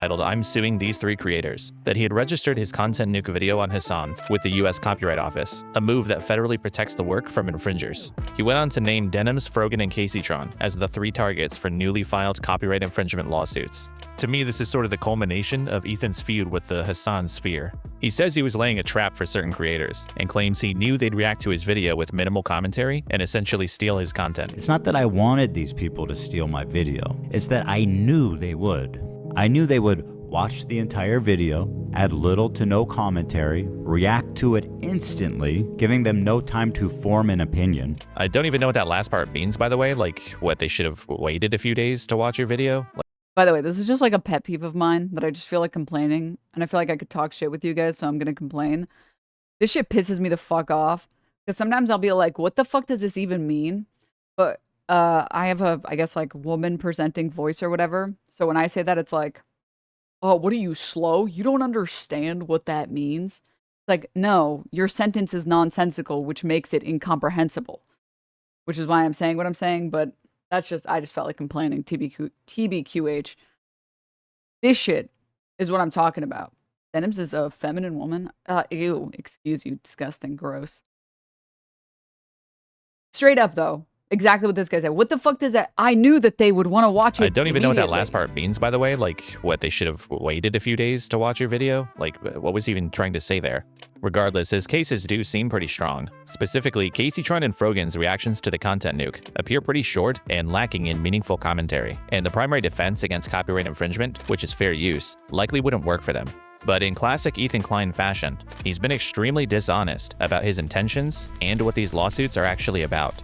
titled "I'm suing these three creators" that he had registered his content nuke video on Hasan with the US Copyright Office, a move that federally protects the work from infringers. He went on to name Denims, Frogan, and Caseytron as the three targets for newly filed copyright infringement lawsuits. To me, this is sort of the culmination of Ethan's feud with the Hasan sphere. He says he was laying a trap for certain creators, and claims he knew they'd react to his video with minimal commentary and essentially steal his content. It's not that I wanted these people to steal my video, it's that I knew they would. I knew they would watch the entire video, add little to no commentary, react to it instantly, giving them no time to form an opinion. I don't even know what that last part means, by the way, like what they should have waited a few days to watch your video. By the way, this is just like a pet peeve of mine that I just feel like complaining, and I feel like I could talk shit with you guys, so I'm gonna complain. This shit pisses me the fuck off, because sometimes I'll be like, what the fuck does this even mean? But I have a, I guess, like, woman presenting voice or whatever, so when I say that, it's like, oh, what are you, slow? You don't understand what that means? It's like, no, your sentence is nonsensical, which makes it incomprehensible, which is why I'm saying what I'm saying, but that's just, I just felt like complaining. TBQH. This shit is what I'm talking about. Denims is a feminine woman. Ew, excuse you, disgusting, gross. Straight up, though, exactly what this guy said. What the fuck does that? I knew that they would want to watch it. I don't even know what that last part means, by the way. Like, what, they should have waited a few days to watch your video? Like, what was he even trying to say there? Regardless, his cases do seem pretty strong. Specifically, Caseytron and Frogan's reactions to the content nuke appear pretty short and lacking in meaningful commentary, and the primary defense against copyright infringement, which is fair use, likely wouldn't work for them. But in classic Ethan Klein fashion, he's been extremely dishonest about his intentions and what these lawsuits are actually about.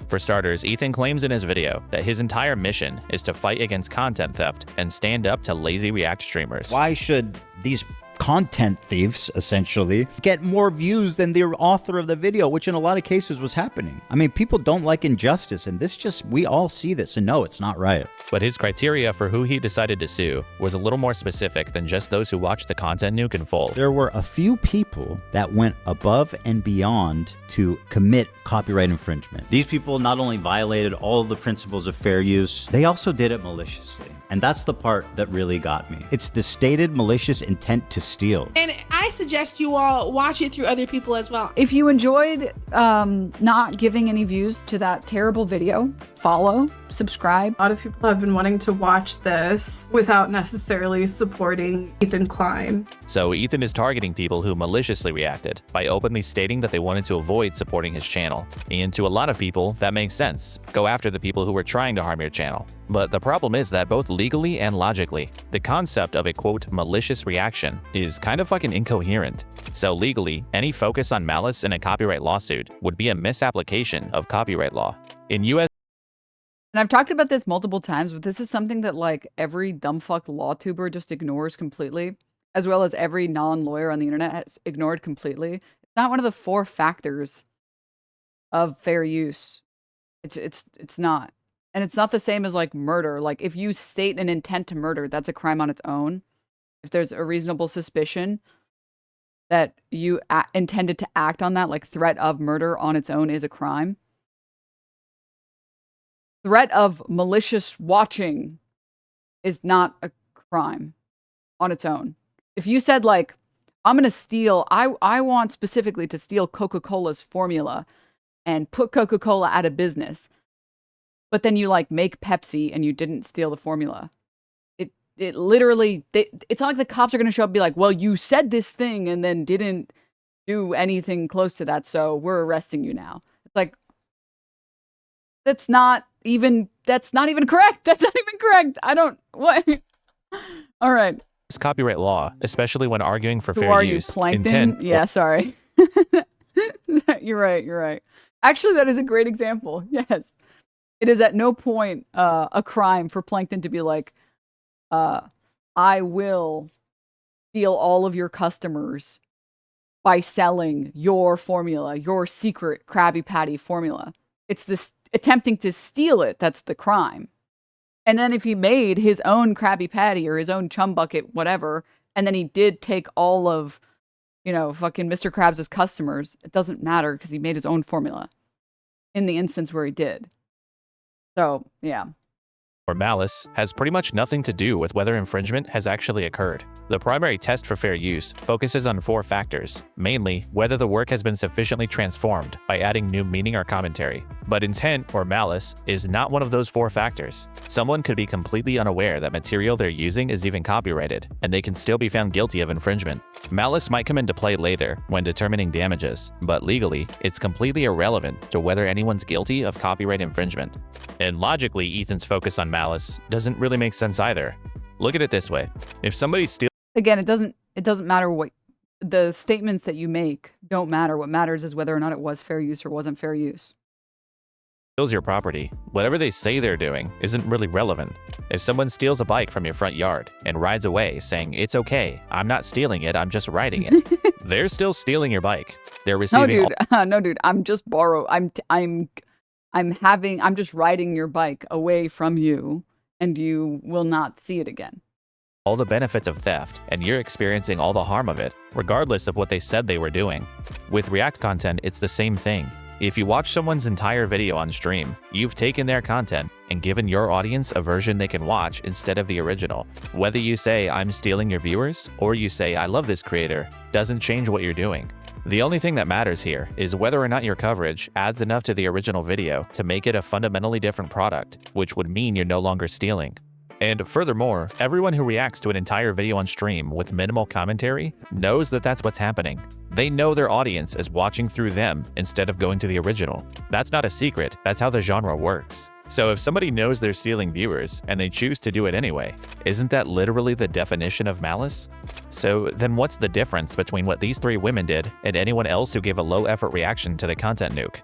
For starters, Ethan claims in his video that his entire mission is to fight against content theft and stand up to lazy React streamers. Why should these content thieves, essentially, get more views than the author of the video, which in a lot of cases was happening? I mean, people don't like injustice, and this just, we all see this, and no, it's not right. But his criteria for who he decided to sue was a little more specific than just those who watched the content nuke in full. There were a few people that went above and beyond to commit copyright infringement. These people not only violated all of the principles of fair use, they also did it maliciously. And that's the part that really got me. It's the stated malicious intent to steal. And I suggest you all watch it through other people as well. If you enjoyed not giving any views to that terrible video, follow, subscribe. A lot of people have been wanting to watch this without necessarily supporting Ethan Klein. So Ethan is targeting people who maliciously reacted by openly stating that they wanted to avoid supporting his channel. And to a lot of people, that makes sense. Go after the people who were trying to harm your channel. But the problem is that both legally and logically, the concept of a quote malicious reaction is kind of fucking incoherent. So legally, any focus on malice in a copyright lawsuit would be a misapplication of copyright law. In US And I've talked about this multiple times, but this is something that like every dumbfuck law tuber just ignores completely, as well as every non-lawyer on the internet has ignored completely. It's not one of the 4 factors of fair use. It's not. And it's not the same as like murder. Like if you state an intent to murder, that's a crime on its own. If there's a reasonable suspicion that you intended to act on that, like threat of murder on its own is a crime. Threat of malicious watching is not a crime on its own. If you said like, I'm going to steal, I want specifically to steal Coca-Cola's formula and put Coca-Cola out of business, but then you like make Pepsi and you didn't steal the formula. It literally, it's not like the cops are going to show up and be like, well, you said this thing and then didn't do anything close to that, so we're arresting you now. It's like, that's not even correct. That's not even correct. I don't, what? All right. It's copyright law, especially when arguing for Who fair are use. you, Plankton? Intent. Yeah, sorry. You're right. Actually, that is a great example. Yes. It is at no point a crime for Plankton to be like, I will steal all of your customers by selling your formula, your secret Krabby Patty formula. It's this attempting to steal it that's the crime. And then if he made his own Krabby Patty or his own Chum Bucket, whatever, and then he did take all of, you know, fucking Mr. Krabs' customers, it doesn't matter because he made his own formula in the instance where he did. So, yeah. or malice has pretty much nothing to do with whether infringement has actually occurred. The primary test for fair use focuses on 4 factors, mainly whether the work has been sufficiently transformed by adding new meaning or commentary. But intent or malice is not one of those 4 factors. Someone could be completely unaware that material they're using is even copyrighted, and they can still be found guilty of infringement. Malice might come into play later when determining damages, but legally, it's completely irrelevant to whether anyone's guilty of copyright infringement. And logically, Ethan's focus on malice doesn't really make sense either. Look at it this way. If somebody steals Again, it doesn't matter what the statements that you make don't matter. What matters is whether or not it was fair use or wasn't fair use. your property, whatever they say they're doing isn't really relevant. If someone steals a bike from your front yard and rides away saying, "It's okay, I'm not stealing it, I'm just riding it," they're still stealing your bike. They're No, receiving dude. No, dude. I'm just I'm just riding your bike away from you, and you will not see it again. all the benefits of theft, and you're experiencing all the harm of it, regardless of what they said they were doing. With React content, it's the same thing. If you watch someone's entire video on stream, you've taken their content and given your audience a version they can watch instead of the original. Whether you say, "I'm stealing your viewers," or you say, "I love this creator," doesn't change what you're doing. The only thing that matters here is whether or not your coverage adds enough to the original video to make it a fundamentally different product, which would mean you're no longer stealing. And furthermore, everyone who reacts to an entire video on stream with minimal commentary knows that that's what's happening. They know their audience is watching through them instead of going to the original. That's not a secret, that's how the genre works. So if somebody knows they're stealing viewers and they choose to do it anyway, isn't that literally the definition of malice? So then what's the difference between what these 3 women did and anyone else who gave a low-effort reaction to the content nuke?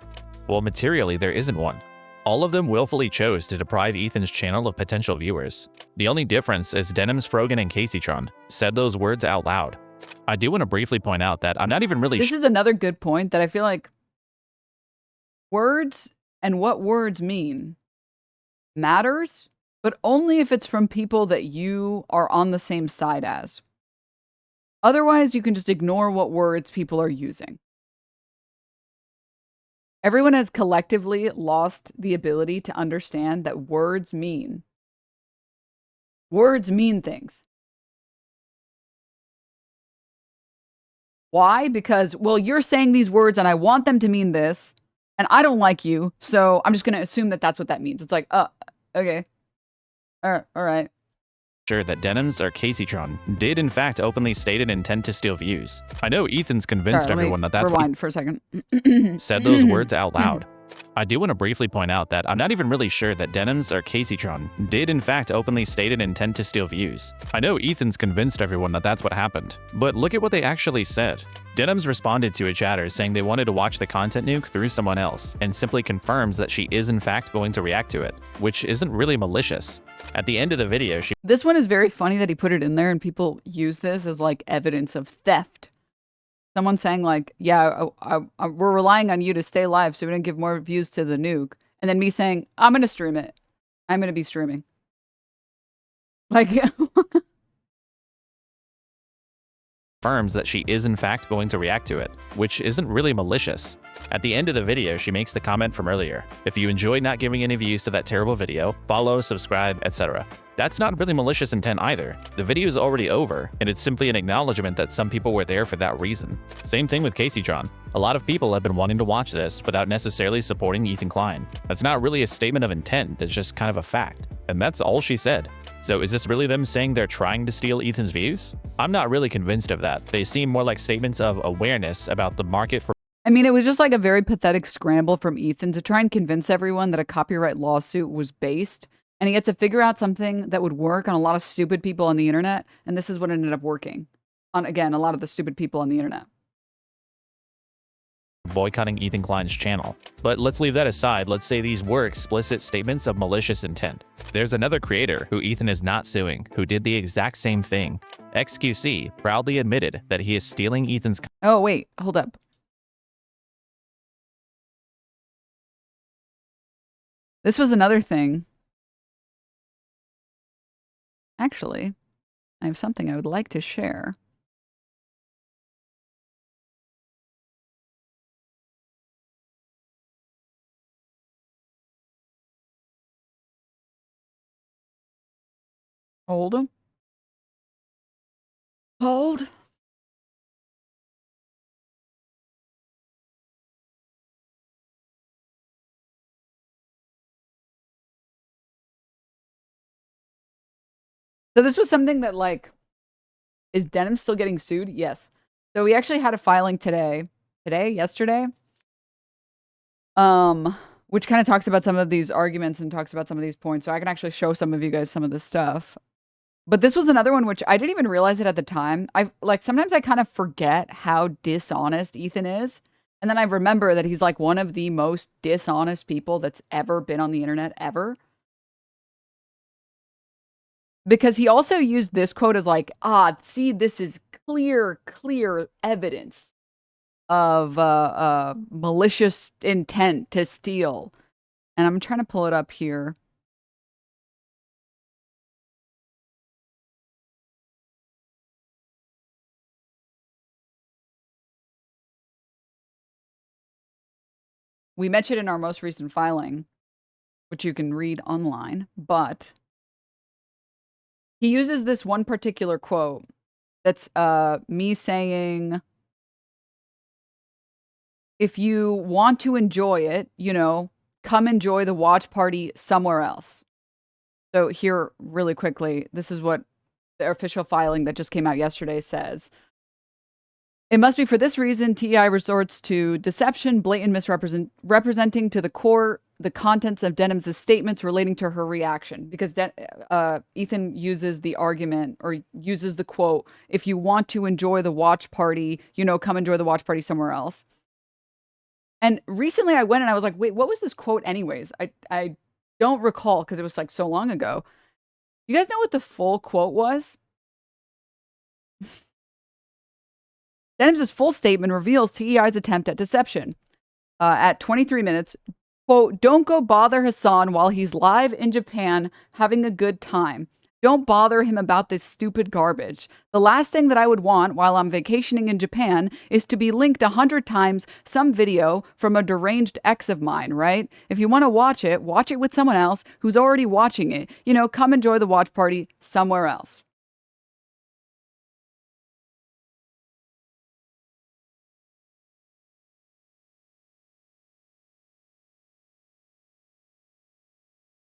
Well, materially, there isn't one. All of them willfully chose to deprive Ethan's channel of potential viewers. The only difference is Denims, Frogan, and Caseytron said those words out loud. I do want to briefly point out that I'm not even really This is another good point that I feel like words and what words mean matters, but only if it's from people that you are on the same side as. Otherwise, you can just ignore what words people are using. Everyone has collectively lost the ability to understand that words mean things. Why? Because, well, you're saying these words and I want them to mean this, and I don't like you, so I'm just going to assume that that's what that means. It's like, okay. All right. sure that Denims or Caseytron did in fact openly state an intent to steal views. I know Ethan's convinced everyone that that's what rewind for a second. said those words out loud. I do want to briefly point out that I'm not even really sure that Denims or Caseytron did in fact openly state an intent to steal views. I know Ethan's convinced everyone that that's what happened, but look at what they actually said. Denims responded to a chatter saying they wanted to watch the content nuke through someone else, and simply confirms that she is in fact going to react to it, which isn't really malicious. At the end of the video, she This one is very funny that he put it in there and people use this as like evidence of theft. Someone saying like, yeah, we're relying on you to stay live so we don't give more views to the nuke. And then me saying, I'm going to stream it. I'm going to be streaming. Like, confirms that she is in fact going to react to it, which isn't really malicious. At the end of the video, she makes the comment from earlier. If you enjoyed not giving any views to that terrible video, follow, subscribe, etc. That's not really malicious intent either. The video is already over, and it's simply an acknowledgement that some people were there for that reason. Same thing with Caseytron. A lot of people have been wanting to watch this without necessarily supporting Ethan Klein. That's not really a statement of intent, it's just kind of a fact. And that's all she said. So is this really them saying they're trying to steal Ethan's views? I'm not really convinced of that. They seem more like statements of awareness about the market for I mean, it was just like a very pathetic scramble from Ethan to try and convince everyone that a copyright lawsuit was based. And he had to figure out something that would work on a lot of stupid people on the internet. And this is what ended up working on, again, a lot of the stupid people on the internet. boycotting Ethan Klein's channel. But let's leave that aside. Let's say these were explicit statements of malicious intent. There's another creator who Ethan is not suing who did the exact same thing. XQC proudly admitted that he is stealing Ethan's Oh, wait, hold up. This was another thing. Actually, I have something I would like to share. Hold. Hold. So this was something that, like, is Denim still getting sued? Yes. So we actually had a filing today. Yesterday? Which kind of talks about some of these arguments and talks about some of these points. So I can actually show some of you guys some of this stuff. But this was another one which I didn't even realize it at the time. Sometimes I kind of forget how dishonest Ethan is. And then I remember that he's like one of the most dishonest people that's ever been on the internet ever. Because he also used this quote as like, see, this is clear evidence of malicious intent to steal. And I'm trying to pull it up here. We mentioned in our most recent filing, which you can read online, but he uses this one particular quote that's me saying, if you want to enjoy it, you know, come enjoy the watch party somewhere else. So here, really quickly, this is what the official filing that just came out yesterday says. It must be for this reason TEI resorts to deception, blatant misrepresenting to the core the contents of Denims' statements relating to her reaction. Because Ethan uses the argument or uses the quote, if you want to enjoy the watch party, you know, come enjoy the watch party somewhere else. And recently I went and I was like, wait, what was this quote anyways? I don't recall because it was like so long ago. You guys know what the full quote was? Denims' full statement reveals TEI's attempt at deception. At 23 minutes, quote, don't go bother Hasan while he's live in Japan having a good time. Don't bother him about this stupid garbage. The last thing that I would want while I'm vacationing in Japan is to be linked 100 times some video from a deranged ex of mine, right? If you want to watch it with someone else who's already watching it. You know, come enjoy the watch party somewhere else.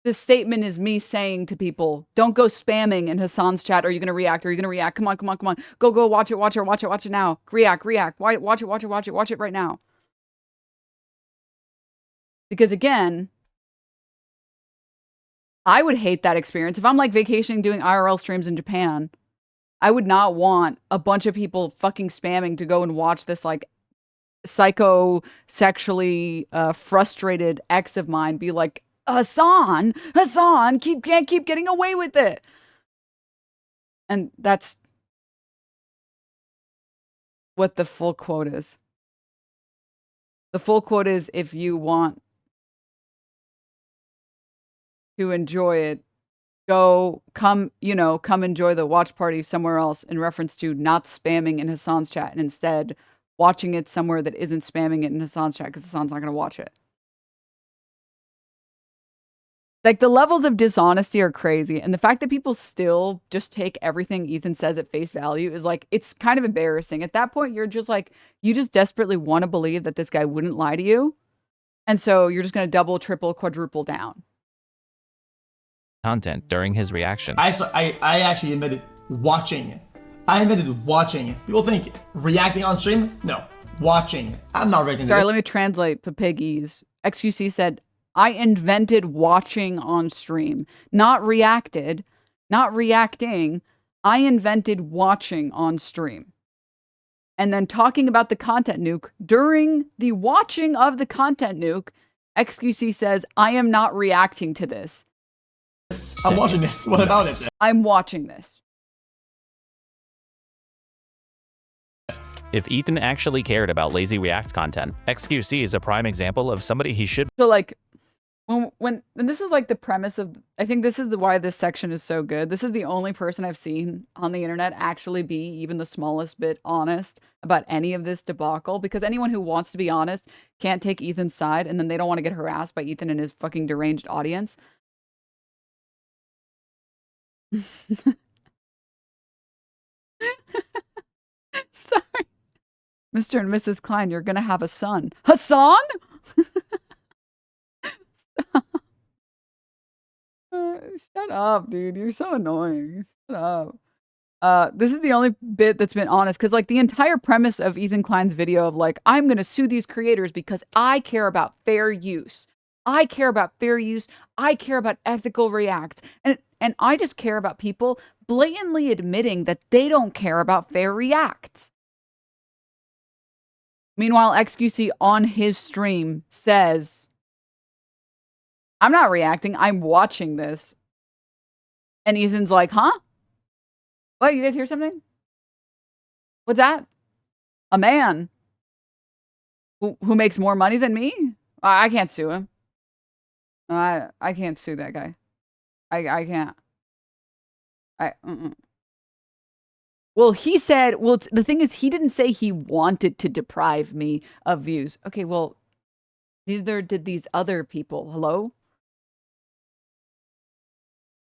This statement is me saying to people, don't go spamming in Hasan's chat. Are you going to react? Are you going to react? Come on. Go watch it now. React. Watch it right now. Because again, I would hate that experience. If I'm like vacationing doing IRL streams in Japan, I would not want a bunch of people fucking spamming to go and watch this like psycho sexually frustrated ex of mine be like, Hasan, can't keep getting away with it. And that's what the full quote is. The full quote is, if you want to enjoy it, come enjoy the watch party somewhere else, in reference to not spamming in Hasan's chat and instead watching it somewhere that isn't spamming it in Hasan's chat because Hasan's not going to watch it. Like, the levels of dishonesty are crazy. And the fact that people still just take everything Ethan says at face value is like, it's kind of embarrassing. At that point, you're just like, you just desperately want to believe that this guy wouldn't lie to you. And so you're just going to double, triple, quadruple down. Content during his reaction. I actually invented watching. I invented watching. People think reacting on stream? No, watching. I'm not reacting. Sorry, let me translate Papiggies. XQC said, I invented watching on stream, not reacted, not reacting. I invented watching on stream. And then talking about the content nuke, during the watching of the content nuke, XQC says, I am not reacting to this. I'm watching this. What about it? I'm watching this. If Ethan actually cared about lazy React content, XQC is a prime example of somebody he should. So like, and this is like the premise of, I think this is why this section is so good. This is the only person I've seen on the internet actually be even the smallest bit honest about any of this debacle, because anyone who wants to be honest can't take Ethan's side, and then they don't want to get harassed by Ethan and his fucking deranged audience. Sorry. Mr. and Mrs. Klein, you're gonna have a son. Hasan? Shut up, dude. You're so annoying. Shut up. This is the only bit that's been honest, because like the entire premise of Ethan Klein's video of like, I'm gonna sue these creators because I care about fair use. I care about fair use. I care about ethical reacts. And I just care about people blatantly admitting that they don't care about fair reacts. Meanwhile, XQC on his stream says, I'm not reacting, I'm watching this. And Ethan's like, huh? What, you guys hear something? What's that? A man who makes more money than me? I can't sue him. I can't sue that guy. I can't. Well, he said, well, the thing is, he didn't say he wanted to deprive me of views. Okay, well, neither did these other people. Hello?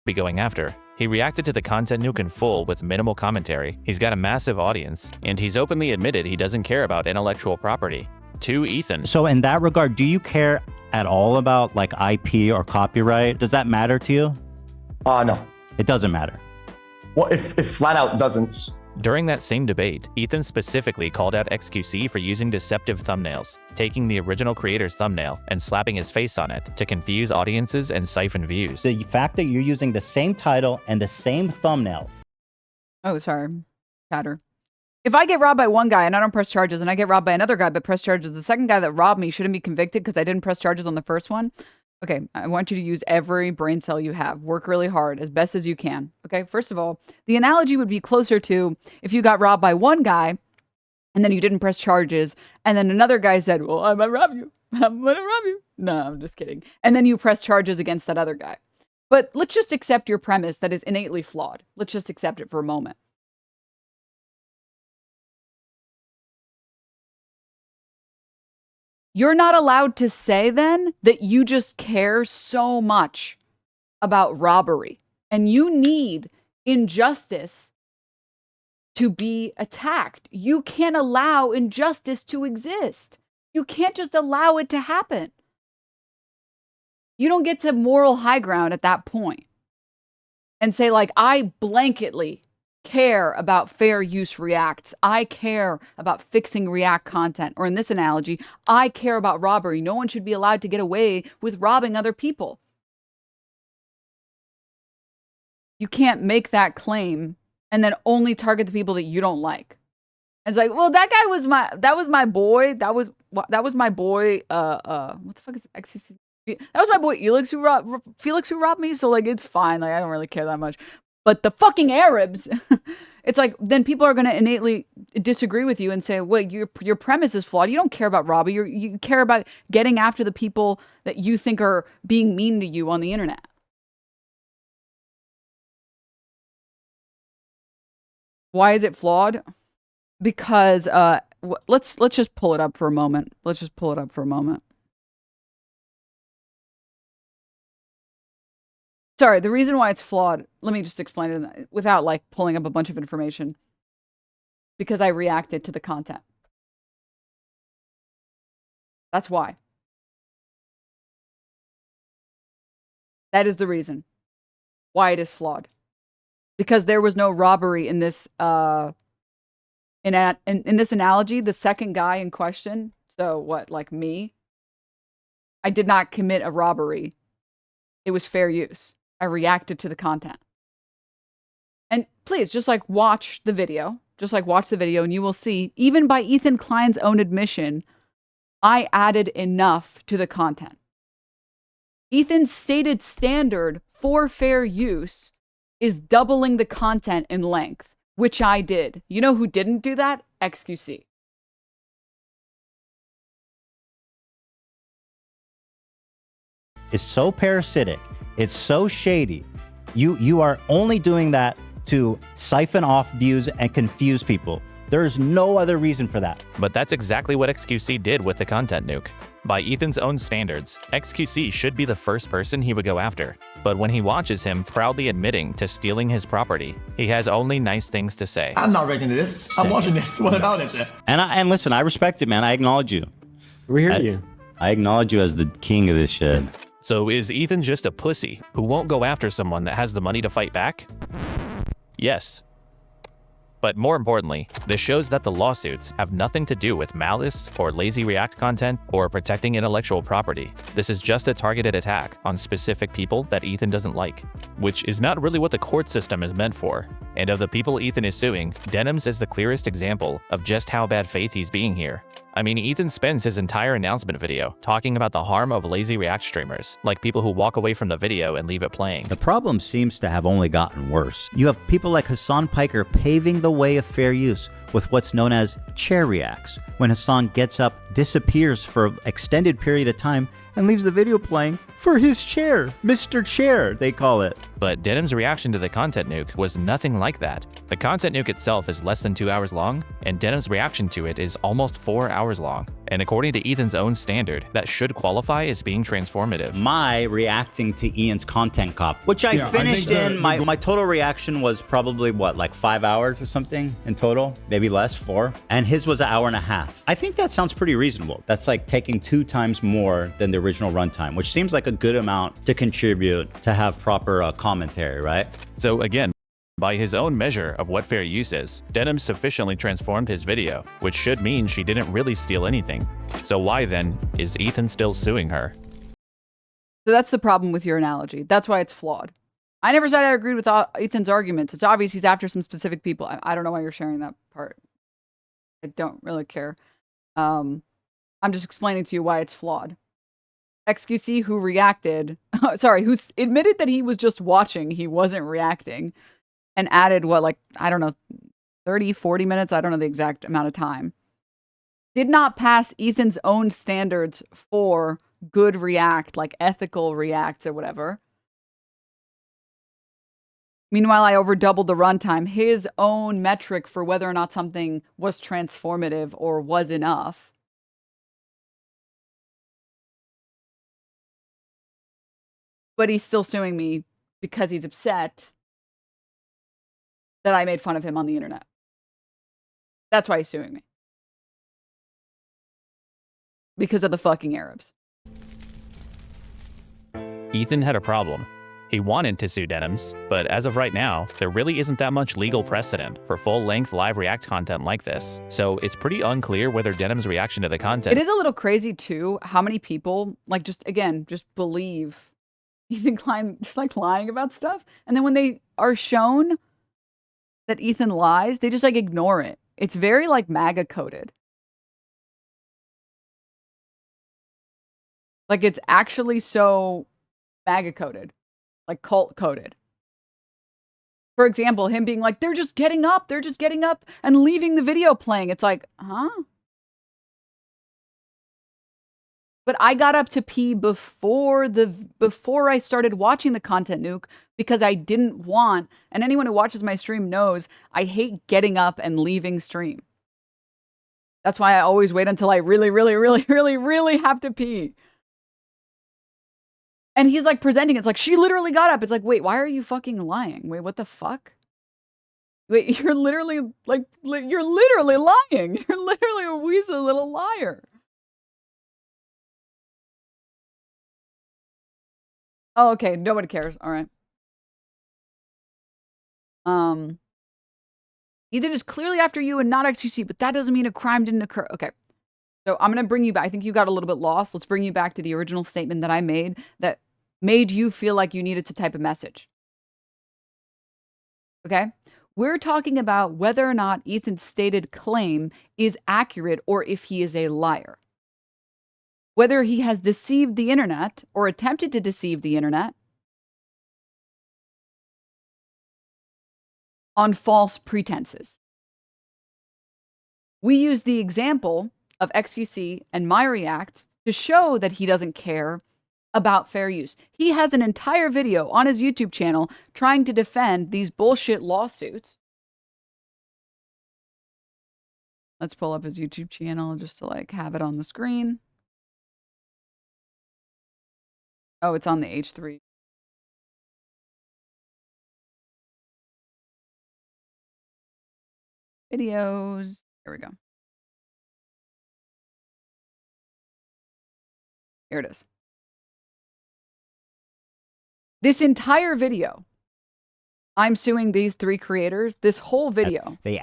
Be going after. He reacted to the content nuke in full with minimal commentary. He's got a massive audience, and he's openly admitted he doesn't care about intellectual property. To Ethan. So in that regard, do you care at all about like IP or copyright? Does that matter to you? No. It doesn't matter. Well, if flat out doesn't. During that same debate, Ethan specifically called out XQC for using deceptive thumbnails, taking the original creator's thumbnail and slapping his face on it to confuse audiences and siphon views. The fact that you're using the same title and the same thumbnail. Oh, sorry. Chatter. If I get robbed by one guy and I don't press charges, and I get robbed by another guy but press charges, the second guy that robbed me shouldn't be convicted because I didn't press charges on the first one? Okay, I want you to use every brain cell you have. Work really hard, as best as you can. Okay, first of all, the analogy would be closer to if you got robbed by one guy and then you didn't press charges, and then another guy said, well, I'm gonna rob you. I'm gonna rob you. No, I'm just kidding. And then you press charges against that other guy. But let's just accept your premise that is innately flawed. Let's just accept it for a moment. You're not allowed to say then that you just care so much about robbery and you need injustice to be attacked. You can't allow injustice to exist. You can't just allow it to happen. You don't get to moral high ground at that point and say like, I blanketly care about fair use reacts. I care about fixing react content. Or in this analogy, I care about robbery. No one should be allowed to get away with robbing other people. You can't make that claim and then only target the people that you don't like. It's like, well, that was my boy. That was my boy. What the fuck is XQC? That was my boy Felix who robbed me. So like, it's fine. Like, I don't really care that much. But the fucking Arabs, it's like, then people are going to innately disagree with you and say, well, your premise is flawed. You don't care about robbery. You care about getting after the people that you think are being mean to you on the internet. Why is it flawed? Because let's just pull it up for a moment. Let's just pull it up for a moment. Sorry, the reason why it's flawed, let me just explain it without like pulling up a bunch of information. Because I reacted to the content. That's why. That is the reason why it is flawed. Because there was no robbery in this in this analogy. The second guy in question, so what, like me? I did not commit a robbery. It was fair use. I reacted to the content. And please, just like watch the video. Just like watch the video and you will see, even by Ethan Klein's own admission, I added enough to the content. Ethan's stated standard for fair use is doubling the content in length, which I did. You know who didn't do that? XQC. It's so parasitic. It's so shady. You are only doing that to siphon off views and confuse people. There is no other reason for that. But that's exactly what XQC did with the content nuke. By Ethan's own standards, XQC should be the first person he would go after. But when he watches him proudly admitting to stealing his property, he has only nice things to say. I'm not reacting to this. I'm watching this. What about it? And listen, I respect it, man. I acknowledge you. We hear you. I acknowledge you as the king of this shit. So is Ethan just a pussy who won't go after someone that has the money to fight back? Yes. But more importantly, this shows that the lawsuits have nothing to do with malice or lazy React content or protecting intellectual property. This is just a targeted attack on specific people that Ethan doesn't like, which is not really what the court system is meant for. And of the people Ethan is suing, Denims is the clearest example of just how bad faith he's being here. I mean, Ethan spends his entire announcement video talking about the harm of lazy React streamers, like people who walk away from the video and leave it playing. The problem seems to have only gotten worse. You have people like Hasan Piker paving the way of fair use with what's known as chair reacts, when Hasan gets up, disappears for an extended period of time, and leaves the video playing for his chair. Mr. Chair, they call it. But Denim's reaction to the content nuke was nothing like that. The content nuke itself is less than 2 hours long, and Denim's reaction to it is almost 4 hours long. And according to Ethan's own standard, that should qualify as being transformative. My reacting to Ian's content cop, which I finished my total reaction was probably what, like 5 hours or something in total, maybe less, 4. And his was an hour and a half. I think that sounds pretty reasonable. That's like taking 2 times more than the original runtime, which seems like a good amount to contribute to have proper commentary, right? So again, by his own measure of what fair use is, Denim sufficiently transformed his video, which should mean she didn't really steal anything. So why then is Ethan still suing her? So that's the problem with your analogy. That's why it's flawed. I never said I agreed with Ethan's arguments. It's obvious he's after some specific people. I don't know why you're sharing that part. I don't really care. I'm just explaining to you why it's flawed. XQC, who reacted, who admitted that he was just watching, he wasn't reacting, and added what, like, I don't know, 30, 40 minutes, I don't know the exact amount of time, did not pass Ethan's own standards for good React, like ethical Reacts or whatever. Meanwhile, I over doubled the runtime, his own metric for whether or not something was transformative or was enough. But he's still suing me because he's upset that I made fun of him on the internet. That's why he's suing me. Because of the fucking Arabs. Ethan had a problem. He wanted to sue Denims, but as of right now, there really isn't that much legal precedent for full-length live React content like this. So it's pretty unclear whether Denim's reaction to the content— It is a little crazy too, how many people, like, just believe Ethan Klein just like lying about stuff. And then when they are shown that Ethan lies, they just like ignore it. It's very like MAGA coded. Like it's actually so MAGA coded, like cult coded. For example, him being like, they're just getting up and leaving the video playing. It's like, huh? But I got up to pee before I started watching the content nuke because I didn't want, and anyone who watches my stream knows, I hate getting up and leaving stream. That's why I always wait until I really, really, really, really, really have to pee. And he's like presenting, it's like, she literally got up. It's like, wait, why are you fucking lying? Wait, what the fuck? Wait, you're literally lying. You're literally a weasel little liar. Oh, okay. Nobody cares. All right. Ethan is clearly after you and not XQC, but that doesn't mean a crime didn't occur. Okay. So I'm going to bring you back. I think you got a little bit lost. Let's bring you back to the original statement that I made that made you feel like you needed to type a message. Okay. We're talking about whether or not Ethan's stated claim is accurate or if he is a liar. Whether he has deceived the internet or attempted to deceive the internet on false pretenses. We use the example of XQC and my reacts to show that he doesn't care about fair use. He has an entire video on his YouTube channel trying to defend these bullshit lawsuits Let's pull up his YouTube channel just to like have it on the screen. Oh, it's on the H3. Videos. Here we go. Here it is. This entire video, I'm suing these 3 creators. This whole video, They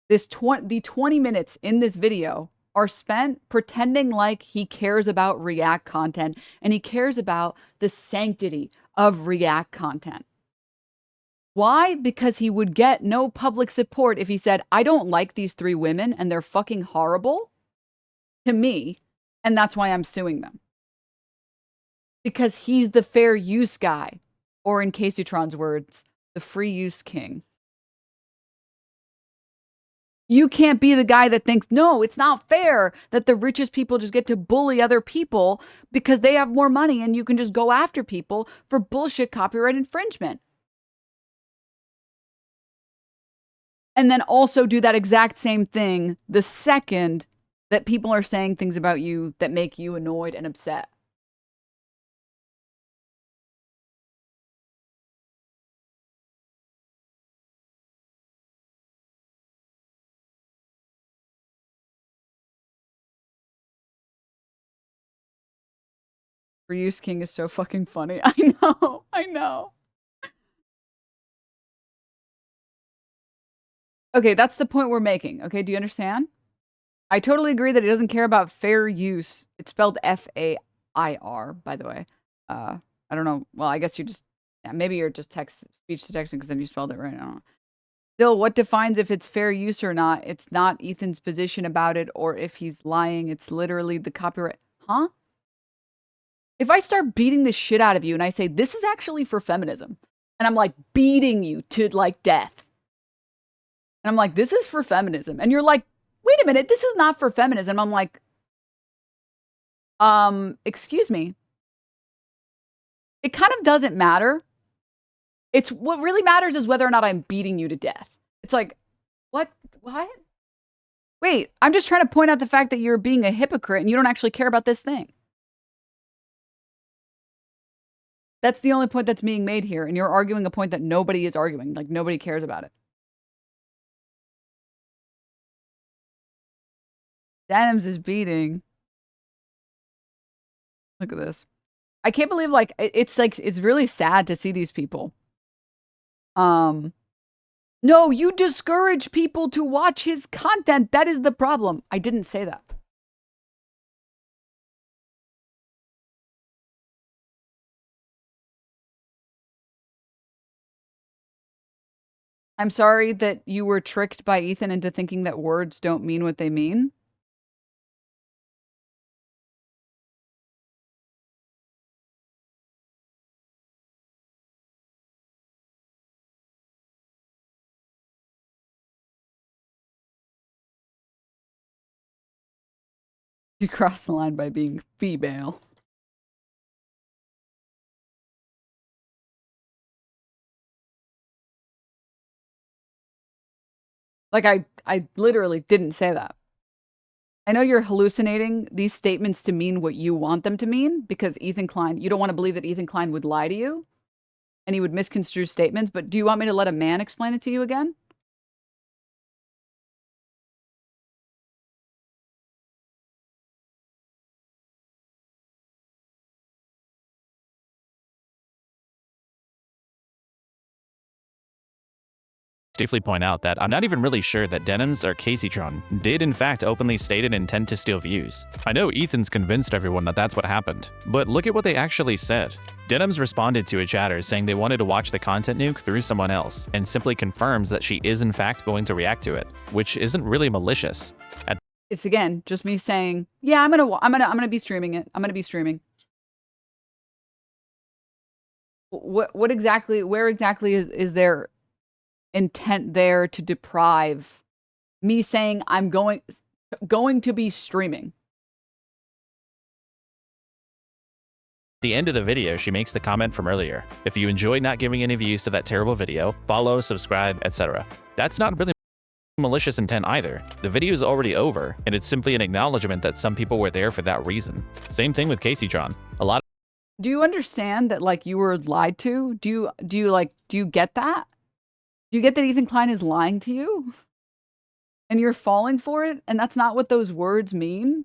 the 20 minutes in this video are spent pretending like he cares about React content and he cares about the sanctity of React content. Why? Because he would get no public support if he said, I don't like these 3 women and they're fucking horrible to me, and that's why I'm suing them. Because he's the fair use guy, or in Caseytron's words, the free use king. You can't be the guy that thinks, no, it's not fair that the richest people just get to bully other people because they have more money and you can just go after people for bullshit copyright infringement. And then also do that exact same thing the second that people are saying things about you that make you annoyed and upset. Reuse King is so fucking funny. I know. I know. Okay, that's the point we're making. Okay, do you understand? I totally agree that he doesn't care about fair use. It's spelled F-A-I-R, by the way. I don't know. Well, I guess you just... Yeah, maybe you're just speech to texting because then you spelled it right. I don't know. Still, what defines if it's fair use or not? It's not Ethan's position about it or if he's lying. It's literally the copyright... Huh? If I start beating the shit out of you and I say, this is actually for feminism, and I'm like beating you to like death, and I'm like, this is for feminism, and you're like, wait a minute, this is not for feminism. I'm like, excuse me. It kind of doesn't matter. It's what really matters is whether or not I'm beating you to death. It's like, what? Wait, I'm just trying to point out the fact that you're being a hypocrite and you don't actually care about this thing. That's the only point that's being made here. And you're arguing a point that nobody is arguing. Like, nobody cares about it. Denims is beating. Look at this. I can't believe, like, it's really sad to see these people. No, you discourage people to watch his content. That is the problem. I didn't say that. I'm sorry that you were tricked by Ethan into thinking that words don't mean what they mean. You crossed the line by being female. Like, I literally didn't say that. I know you're hallucinating these statements to mean what you want them to mean because Ethan Klein, you don't want to believe that Ethan Klein would lie to you and he would misconstrue statements, but do you want me to let a man explain it to you again? Safely point out that I'm not even really sure that Denims or Caseytron did in fact openly state an intent to steal views. I know Ethan's convinced everyone that that's what happened, but look at what they actually said. Denims responded to a chatter saying they wanted to watch the content nuke through someone else and simply confirms that she is in fact going to react to it, which isn't really malicious. It's again just me saying, yeah, I'm gonna be streaming it. I'm gonna be streaming. What exactly? Where exactly is there intent there to deprive me saying I'm going to be streaming? At the end of the video, she makes the comment from earlier. If you enjoyed not giving any views to that terrible video, follow, subscribe, etc. That's not really malicious intent either. The video is already over, and it's simply an acknowledgement that some people were there for that reason. Same thing with Caseytron. A lot Do you understand that like you were lied to? Do you get that? Do you get that Ethan Klein is lying to you? And you're falling for it? And that's not what those words mean?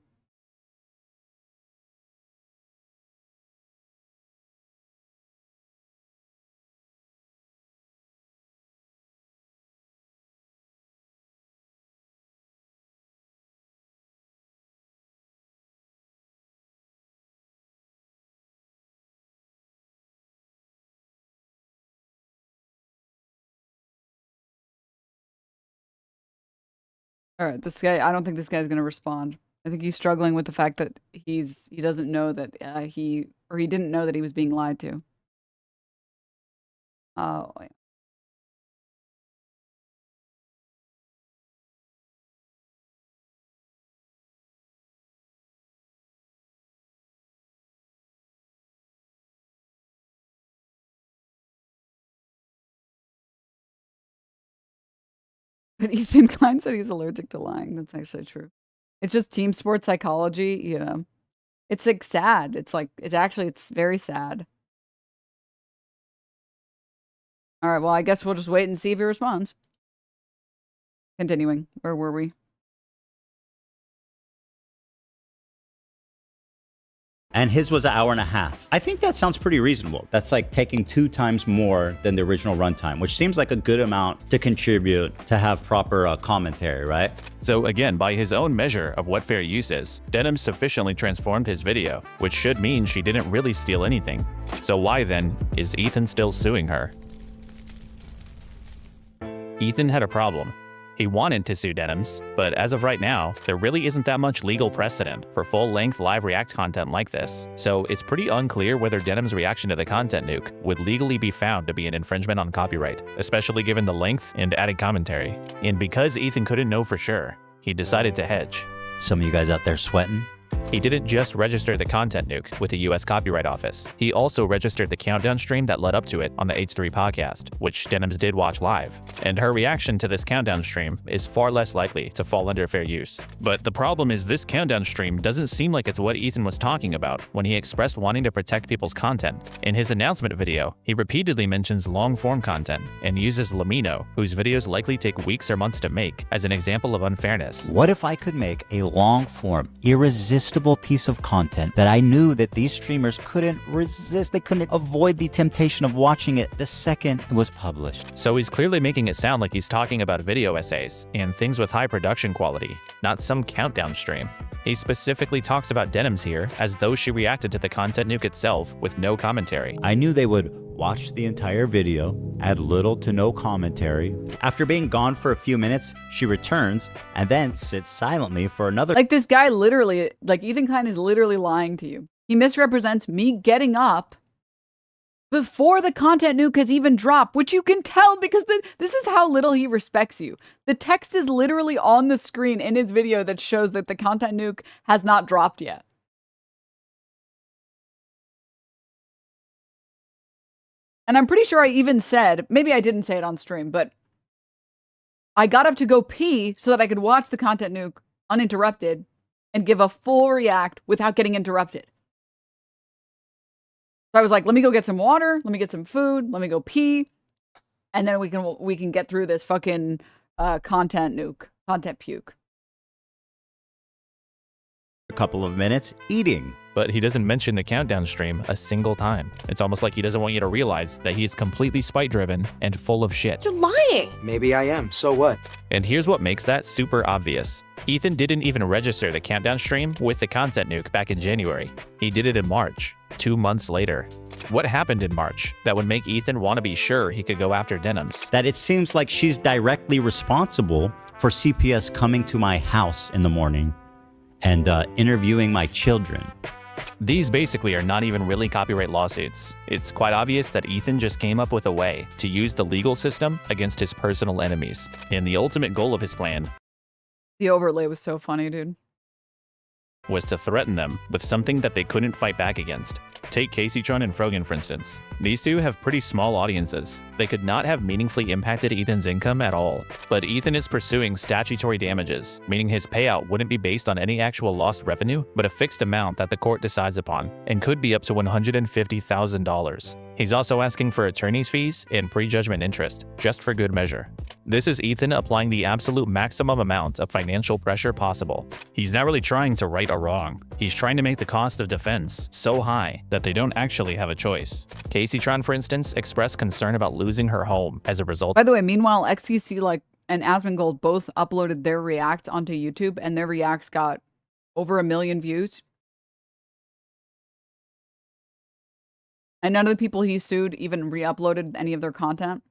All right, this guy, I don't think this guy's going to respond. I think he's struggling with the fact that he doesn't know that he didn't know that he was being lied to. Oh, yeah. But Ethan Klein said he's allergic to lying. That's actually true. It's just team sport psychology, you know. It's like sad. It's very sad. All right, well, I guess we'll just wait and see if he responds. Continuing. Where were we? And his was 1.5 hours. I think that sounds pretty reasonable. That's like taking 2 times more than the original runtime, which seems like a good amount to contribute to have proper commentary, right? So again, by his own measure of what fair use is, Denims sufficiently transformed his video, which should mean she didn't really steal anything. So why then is Ethan still suing her? Ethan had a problem. He wanted to sue Denims, but as of right now, there really isn't that much legal precedent for full-length live React content like this, so it's pretty unclear whether Denims' reaction to the content nuke would legally be found to be an infringement on copyright, especially given the length and added commentary. And because Ethan couldn't know for sure, he decided to hedge. Some of you guys out there sweating? He didn't just register the content nuke with the US Copyright Office. He also registered the countdown stream that led up to it on the H3 podcast, which Denims did watch live. And her reaction to this countdown stream is far less likely to fall under fair use. But the problem is this countdown stream doesn't seem like it's what Ethan was talking about when he expressed wanting to protect people's content. In his announcement video, he repeatedly mentions long-form content and uses Lamino, whose videos likely take weeks or months to make, as an example of unfairness. What if I could make a long-form, irresistible piece of content that I knew that these streamers couldn't resist? They couldn't avoid the temptation of watching it the second it was published. So he's clearly making it sound like he's talking about video essays and things with high production quality, not some countdown stream. He specifically talks about Denims here as though she reacted to the content nuke itself with no commentary. I knew they would watch the entire video, add little to no commentary. After being gone for a few minutes, she returns and then sits silently for another. Like this guy literally, like Ethan Klein is literally lying to you. He misrepresents me getting up before the content nuke has even dropped, which you can tell because this is how little he respects you. The text is literally on the screen in his video that shows that the content nuke has not dropped yet. And I'm pretty sure I even said, maybe I didn't say it on stream, but I got up to go pee so that I could watch the content nuke uninterrupted and give a full react without getting interrupted. So I was like, let me go get some water, let me get some food, let me go pee, and then we can get through this fucking content puke. A couple of minutes eating. But he doesn't mention the countdown stream a single time. It's almost like he doesn't want you to realize that he's completely spite-driven and full of shit. You're lying. Maybe I am, so what? And here's what makes that super obvious. Ethan didn't even register the countdown stream with the content nuke back in January. He did it in March, 2 months later. What happened in March that would make Ethan want to be sure he could go after Denims? That it seems like she's directly responsible for CPS coming to my house in the morning and interviewing my children. These basically are not even really copyright lawsuits. It's quite obvious that Ethan just came up with a way to use the legal system against his personal enemies. And the ultimate goal of his plan. The overlay was so funny, dude. was to threaten them with something that they couldn't fight back against. Take Caseytron and Frogan, for instance. These two have pretty small audiences. They could not have meaningfully impacted Ethan's income at all. But Ethan is pursuing statutory damages, meaning his payout wouldn't be based on any actual lost revenue, but a fixed amount that the court decides upon, and could be up to $150,000. He's also asking for attorney's fees and prejudgment interest, just for good measure. This is Ethan applying the absolute maximum amount of financial pressure possible. He's not really trying to right a wrong. He's trying to make the cost of defense so high that they don't actually have a choice. Caseytron, for instance, expressed concern about losing her home as a result. By the way, meanwhile, XQC and Asmongold both uploaded their react onto YouTube, and their reacts got over 1 million views. And none of the people he sued even re-uploaded any of their content.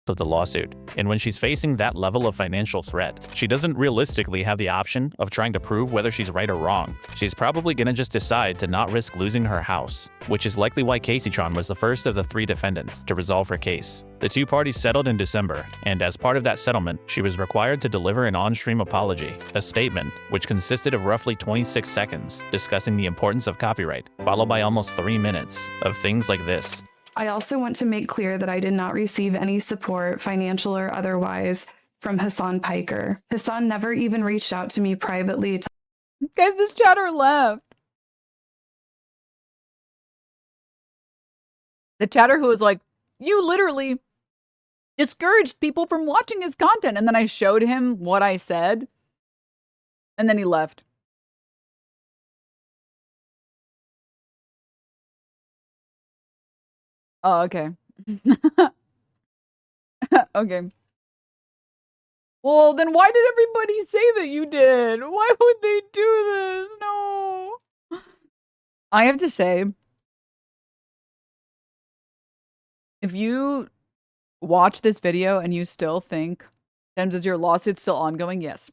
Of the lawsuit. And when she's facing that level of financial threat, she doesn't realistically have the option of trying to prove whether she's right or wrong. She's probably gonna just decide to not risk losing her house, which is likely why Caseytron was the first of the 3 defendants to resolve her case. The 2 parties settled in December, and as part of that settlement, she was required to deliver an on-stream apology, a statement which consisted of roughly 26 seconds discussing the importance of copyright, followed by almost 3 minutes of things like this. I also want to make clear that I did not receive any support, financial or otherwise, from Hasan Piker. Hasan never even reached out to me privately to— Guys, this chatter left. The chatter who was like, you literally discouraged people from watching his content. And then I showed him what I said. And then he left. Oh, okay. Okay. Well, then why did everybody say that you did? Why would they do this? No. I have to say, if you watch this video and you still think, Dems, is your lawsuit still ongoing? Yes.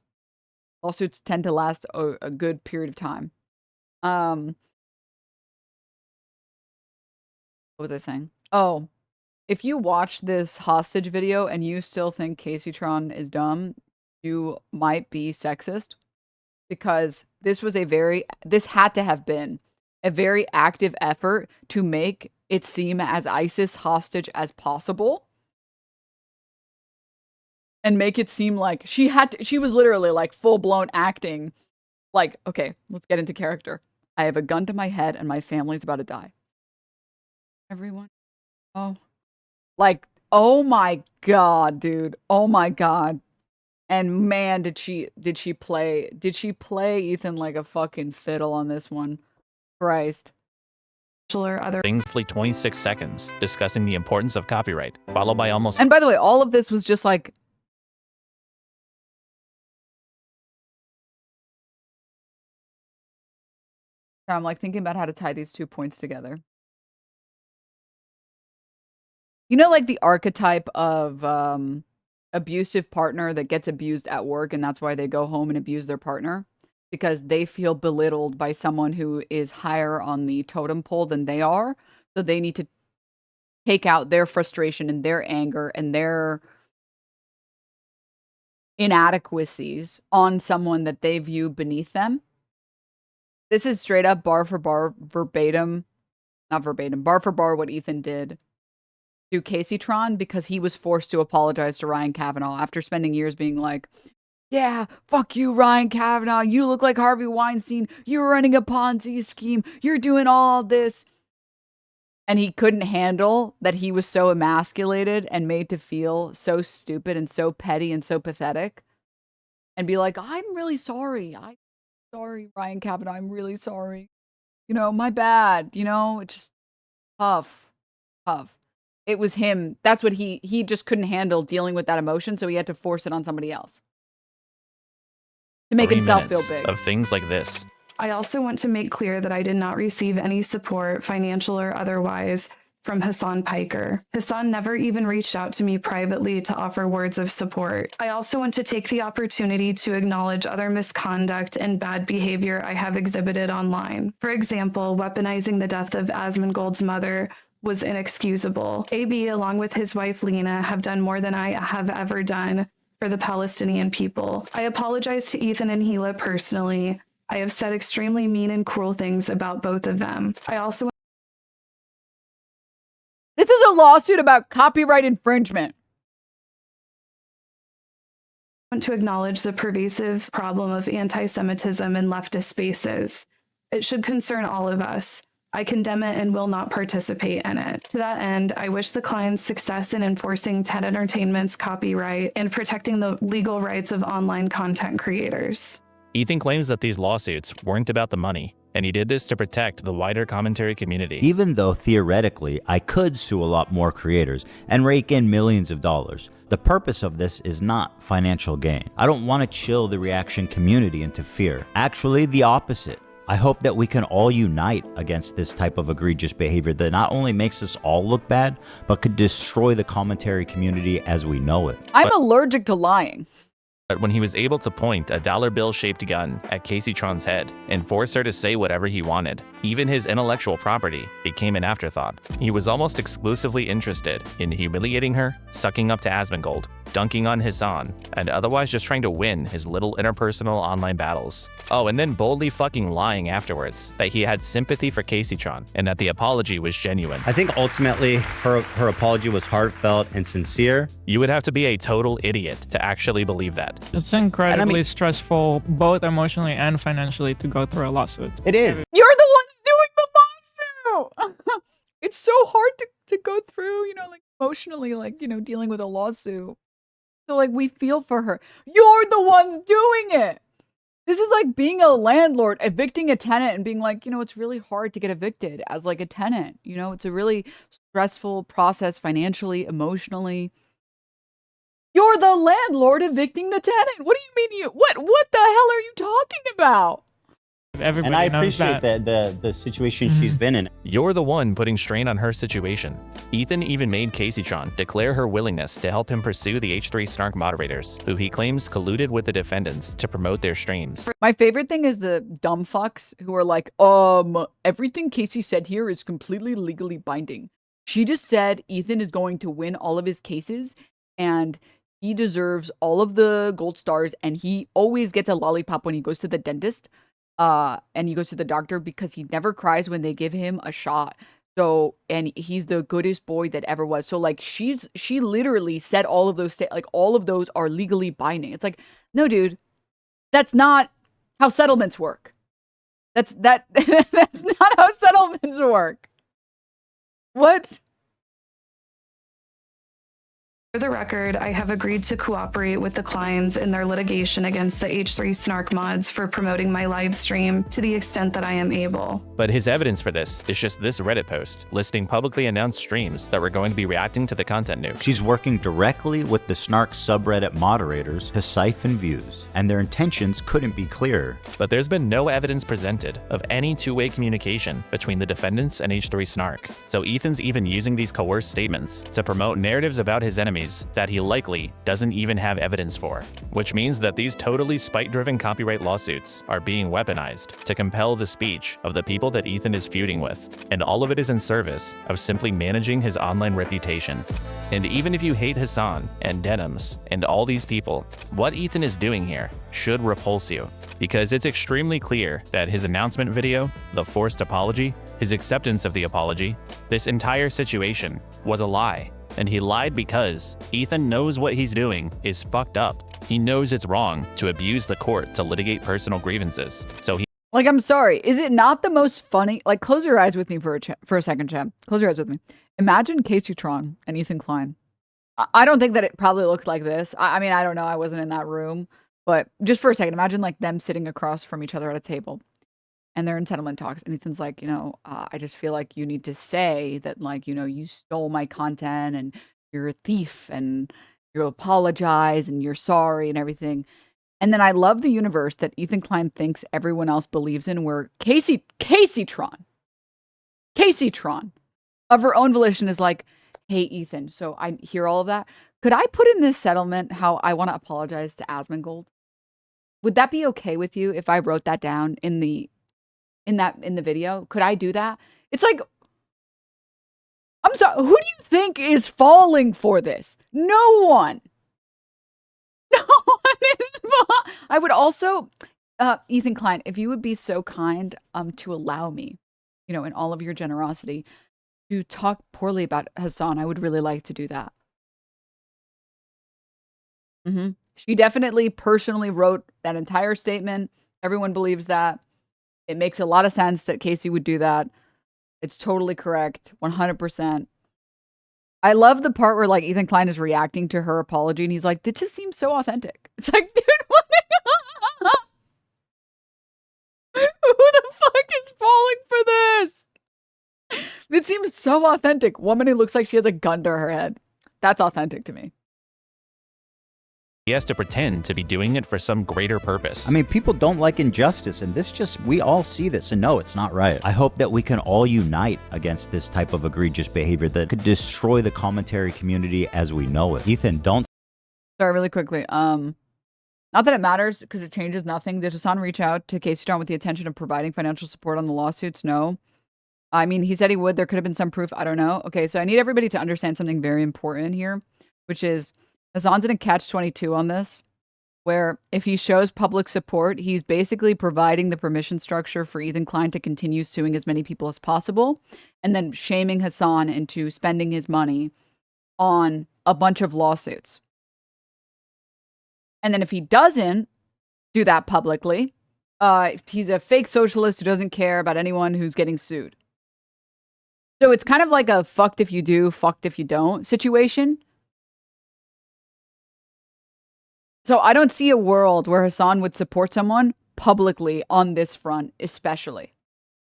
Lawsuits tend to last a good period of time. What was I saying? Oh, if you watch this hostage video and you still think Caseytron is dumb, you might be sexist, because this had to have been a very active effort to make it seem as ISIS hostage as possible. And make it seem like she was literally like full-blown acting like, okay, let's get into character. I have a gun to my head and my family's about to die. Everyone. Oh. Like, oh my god, dude. Oh my god. And man, did she play Ethan like a fucking fiddle on this one. Christ. or other Things 26 seconds discussing the importance of copyright, followed by almost— And by the way, all of this was just like, I'm like thinking about how to tie these 2 points together. You know, like the archetype of abusive partner that gets abused at work, and that's why they go home and abuse their partner, because they feel belittled by someone who is higher on the totem pole than they are. So they need to take out their frustration and their anger and their inadequacies on someone that they view beneath them. This is straight up bar for bar, verbatim, not verbatim, bar for bar what Ethan did to Caseytron, because he was forced to apologize to Ryan Kavanaugh after spending years being like, yeah, fuck you, Ryan Kavanaugh. You look like Harvey Weinstein. You're running a Ponzi scheme. You're doing all this. And he couldn't handle that he was so emasculated and made to feel so stupid and so petty and so pathetic. And be like, I'm really sorry. I'm sorry, Ryan Kavanaugh. I'm really sorry. You know, my bad. You know, it's just tough. It was him. That's what he just couldn't handle dealing with that emotion, so he had to force it on somebody else to make 3 himself feel minutes big. of things like this. I also want to make clear that I did not receive any support, financial or otherwise, from Hasan Piker. Hasan never even reached out to me privately to offer words of support. I also want to take the opportunity to acknowledge other misconduct and bad behavior I have exhibited online. For example, weaponizing the death of Asmongold's mother was inexcusable. AB, along with his wife Lena, have done more than I have ever done for the Palestinian people. I apologize to Ethan and Hila personally. I have said extremely mean and cruel things about both of them. I also This is a lawsuit about copyright infringement. want to acknowledge the pervasive problem of anti-Semitism in leftist spaces. It should concern all of us. I condemn it and will not participate in it. To that end, I wish the client's success in enforcing TED Entertainment's copyright and protecting the legal rights of online content creators. Ethan claims that these lawsuits weren't about the money, and he did this to protect the wider commentary community. Even though theoretically I could sue a lot more creators and rake in millions of dollars, the purpose of this is not financial gain. I don't want to chill the reaction community into fear. Actually, the opposite. I hope that we can all unite against this type of egregious behavior that not only makes us all look bad, but could destroy the commentary community as we know it. I'm allergic to lying. But when he was able to point a dollar bill-shaped gun at Casey Tron's head and force her to say whatever he wanted, even his intellectual property became an afterthought. He was almost exclusively interested in humiliating her, sucking up to Asmongold, dunking on Hasan, and otherwise just trying to win his little interpersonal online battles. Oh, and then boldly fucking lying afterwards that he had sympathy for Casey Tron and that the apology was genuine. I think ultimately her apology was heartfelt and sincere. You would have to be a total idiot to actually believe that. It's incredibly stressful, both emotionally and financially, to go through a lawsuit. It is. You're the ones doing the lawsuit. It's so hard to go through, you know, like emotionally, like, you know, dealing with a lawsuit. So like we feel for her. You're the ones doing it. This is like being a landlord, evicting a tenant and being like, you know, it's really hard to get evicted as like a tenant. You know, it's a really stressful process financially, emotionally. You're the landlord evicting the tenant. What do you mean what the hell are you talking about? Everybody And I knows appreciate that. the situation she's been in. You're the one putting strain on her situation. Ethan even made Casey Tron declare her willingness to help him pursue the H3 Snark moderators, who he claims colluded with the defendants to promote their streams. My favorite thing is the dumb fucks who are like, everything Casey said here is completely legally binding. She just said Ethan is going to win all of his cases and he deserves all of the gold stars and he always gets a lollipop when he goes to the dentist. And he goes to the doctor because he never cries when they give him a shot. So, and he's the goodest boy that ever was. So like she literally said all of those, like all of those are legally binding. It's like, no, dude, that's not how settlements work. That's not how settlements work. What? For the record, I have agreed to cooperate with the clients in their litigation against the H3 Snark mods for promoting my live stream to the extent that I am able. But his evidence for this is just this Reddit post listing publicly announced streams that were going to be reacting to the content nuke. She's working directly with the Snark subreddit moderators to siphon views, and their intentions couldn't be clearer. But there's been no evidence presented of any two-way communication between the defendants and H3 Snark. So Ethan's even using these coerced statements to promote narratives about his enemies that he likely doesn't even have evidence for, which means that these totally spite-driven copyright lawsuits are being weaponized to compel the speech of the people that Ethan is feuding with, and all of it is in service of simply managing his online reputation. And even if you hate Hasan and Denims and all these people, what Ethan is doing here should repulse you, because it's extremely clear that his announcement video, the forced apology, his acceptance of the apology, this entire situation was a lie. And he lied because Ethan knows what he's doing is fucked up. He knows it's wrong to abuse the court to litigate personal grievances. So he Like, I'm sorry. Is it not the most funny? Like, close your eyes with me for a second, Chem. Close your eyes with me. Imagine Casey Tron and Ethan Klein. I don't think that it probably looked like this. I mean, I don't know. I wasn't in that room. But just for a second, imagine like them sitting across from each other at a table. And they're in settlement talks. And Ethan's like, you know, I just feel like you need to say that, like, you know, you stole my content and you're a thief and you apologize and you're sorry and everything. And then I love the universe that Ethan Klein thinks everyone else believes in, where Casey Tron of her own volition is like, hey, Ethan, so I hear all of that. Could I put in this settlement how I want to apologize to Asmongold? Would that be okay with you if I wrote that down in the video? Could I do that? It's like, I'm sorry, who do you think is falling for this? No one. No I would also, Ethan Klein, if you would be so kind to allow me, you know, in all of your generosity, to talk poorly about Hasan, I would really like to do that. She definitely personally wrote that entire statement. Everyone believes that. It makes a lot of sense that Casey would do that. It's totally correct, 100%. I love the part where like Ethan Klein is reacting to her apology and he's like, "This just seems so authentic." It's like, dude, what? Who the fuck is falling for this? It seems so authentic. Woman who looks like she has a gun to her head. That's authentic to me. He has to pretend to be doing it for some greater purpose. I mean, people don't like injustice, and we all see this, and no, it's not right. I hope that we can all unite against this type of egregious behavior that could destroy the commentary community as we know it. Ethan, don't. Sorry, really quickly. Not that it matters because it changes nothing. Did Hasan reach out to Casey Strong with the intention of providing financial support on the lawsuits? No. I mean, he said he would. There could have been some proof. I don't know. Okay, so I need everybody to understand something very important here, which is Hasan's in a catch-22 on this, where if he shows public support, he's basically providing the permission structure for Ethan Klein to continue suing as many people as possible, and then shaming Hasan into spending his money on a bunch of lawsuits. And then if he doesn't do that publicly, he's a fake socialist who doesn't care about anyone who's getting sued. So it's kind of like a fucked if you do, fucked if you don't situation. So I don't see a world where Hasan would support someone publicly on this front, especially.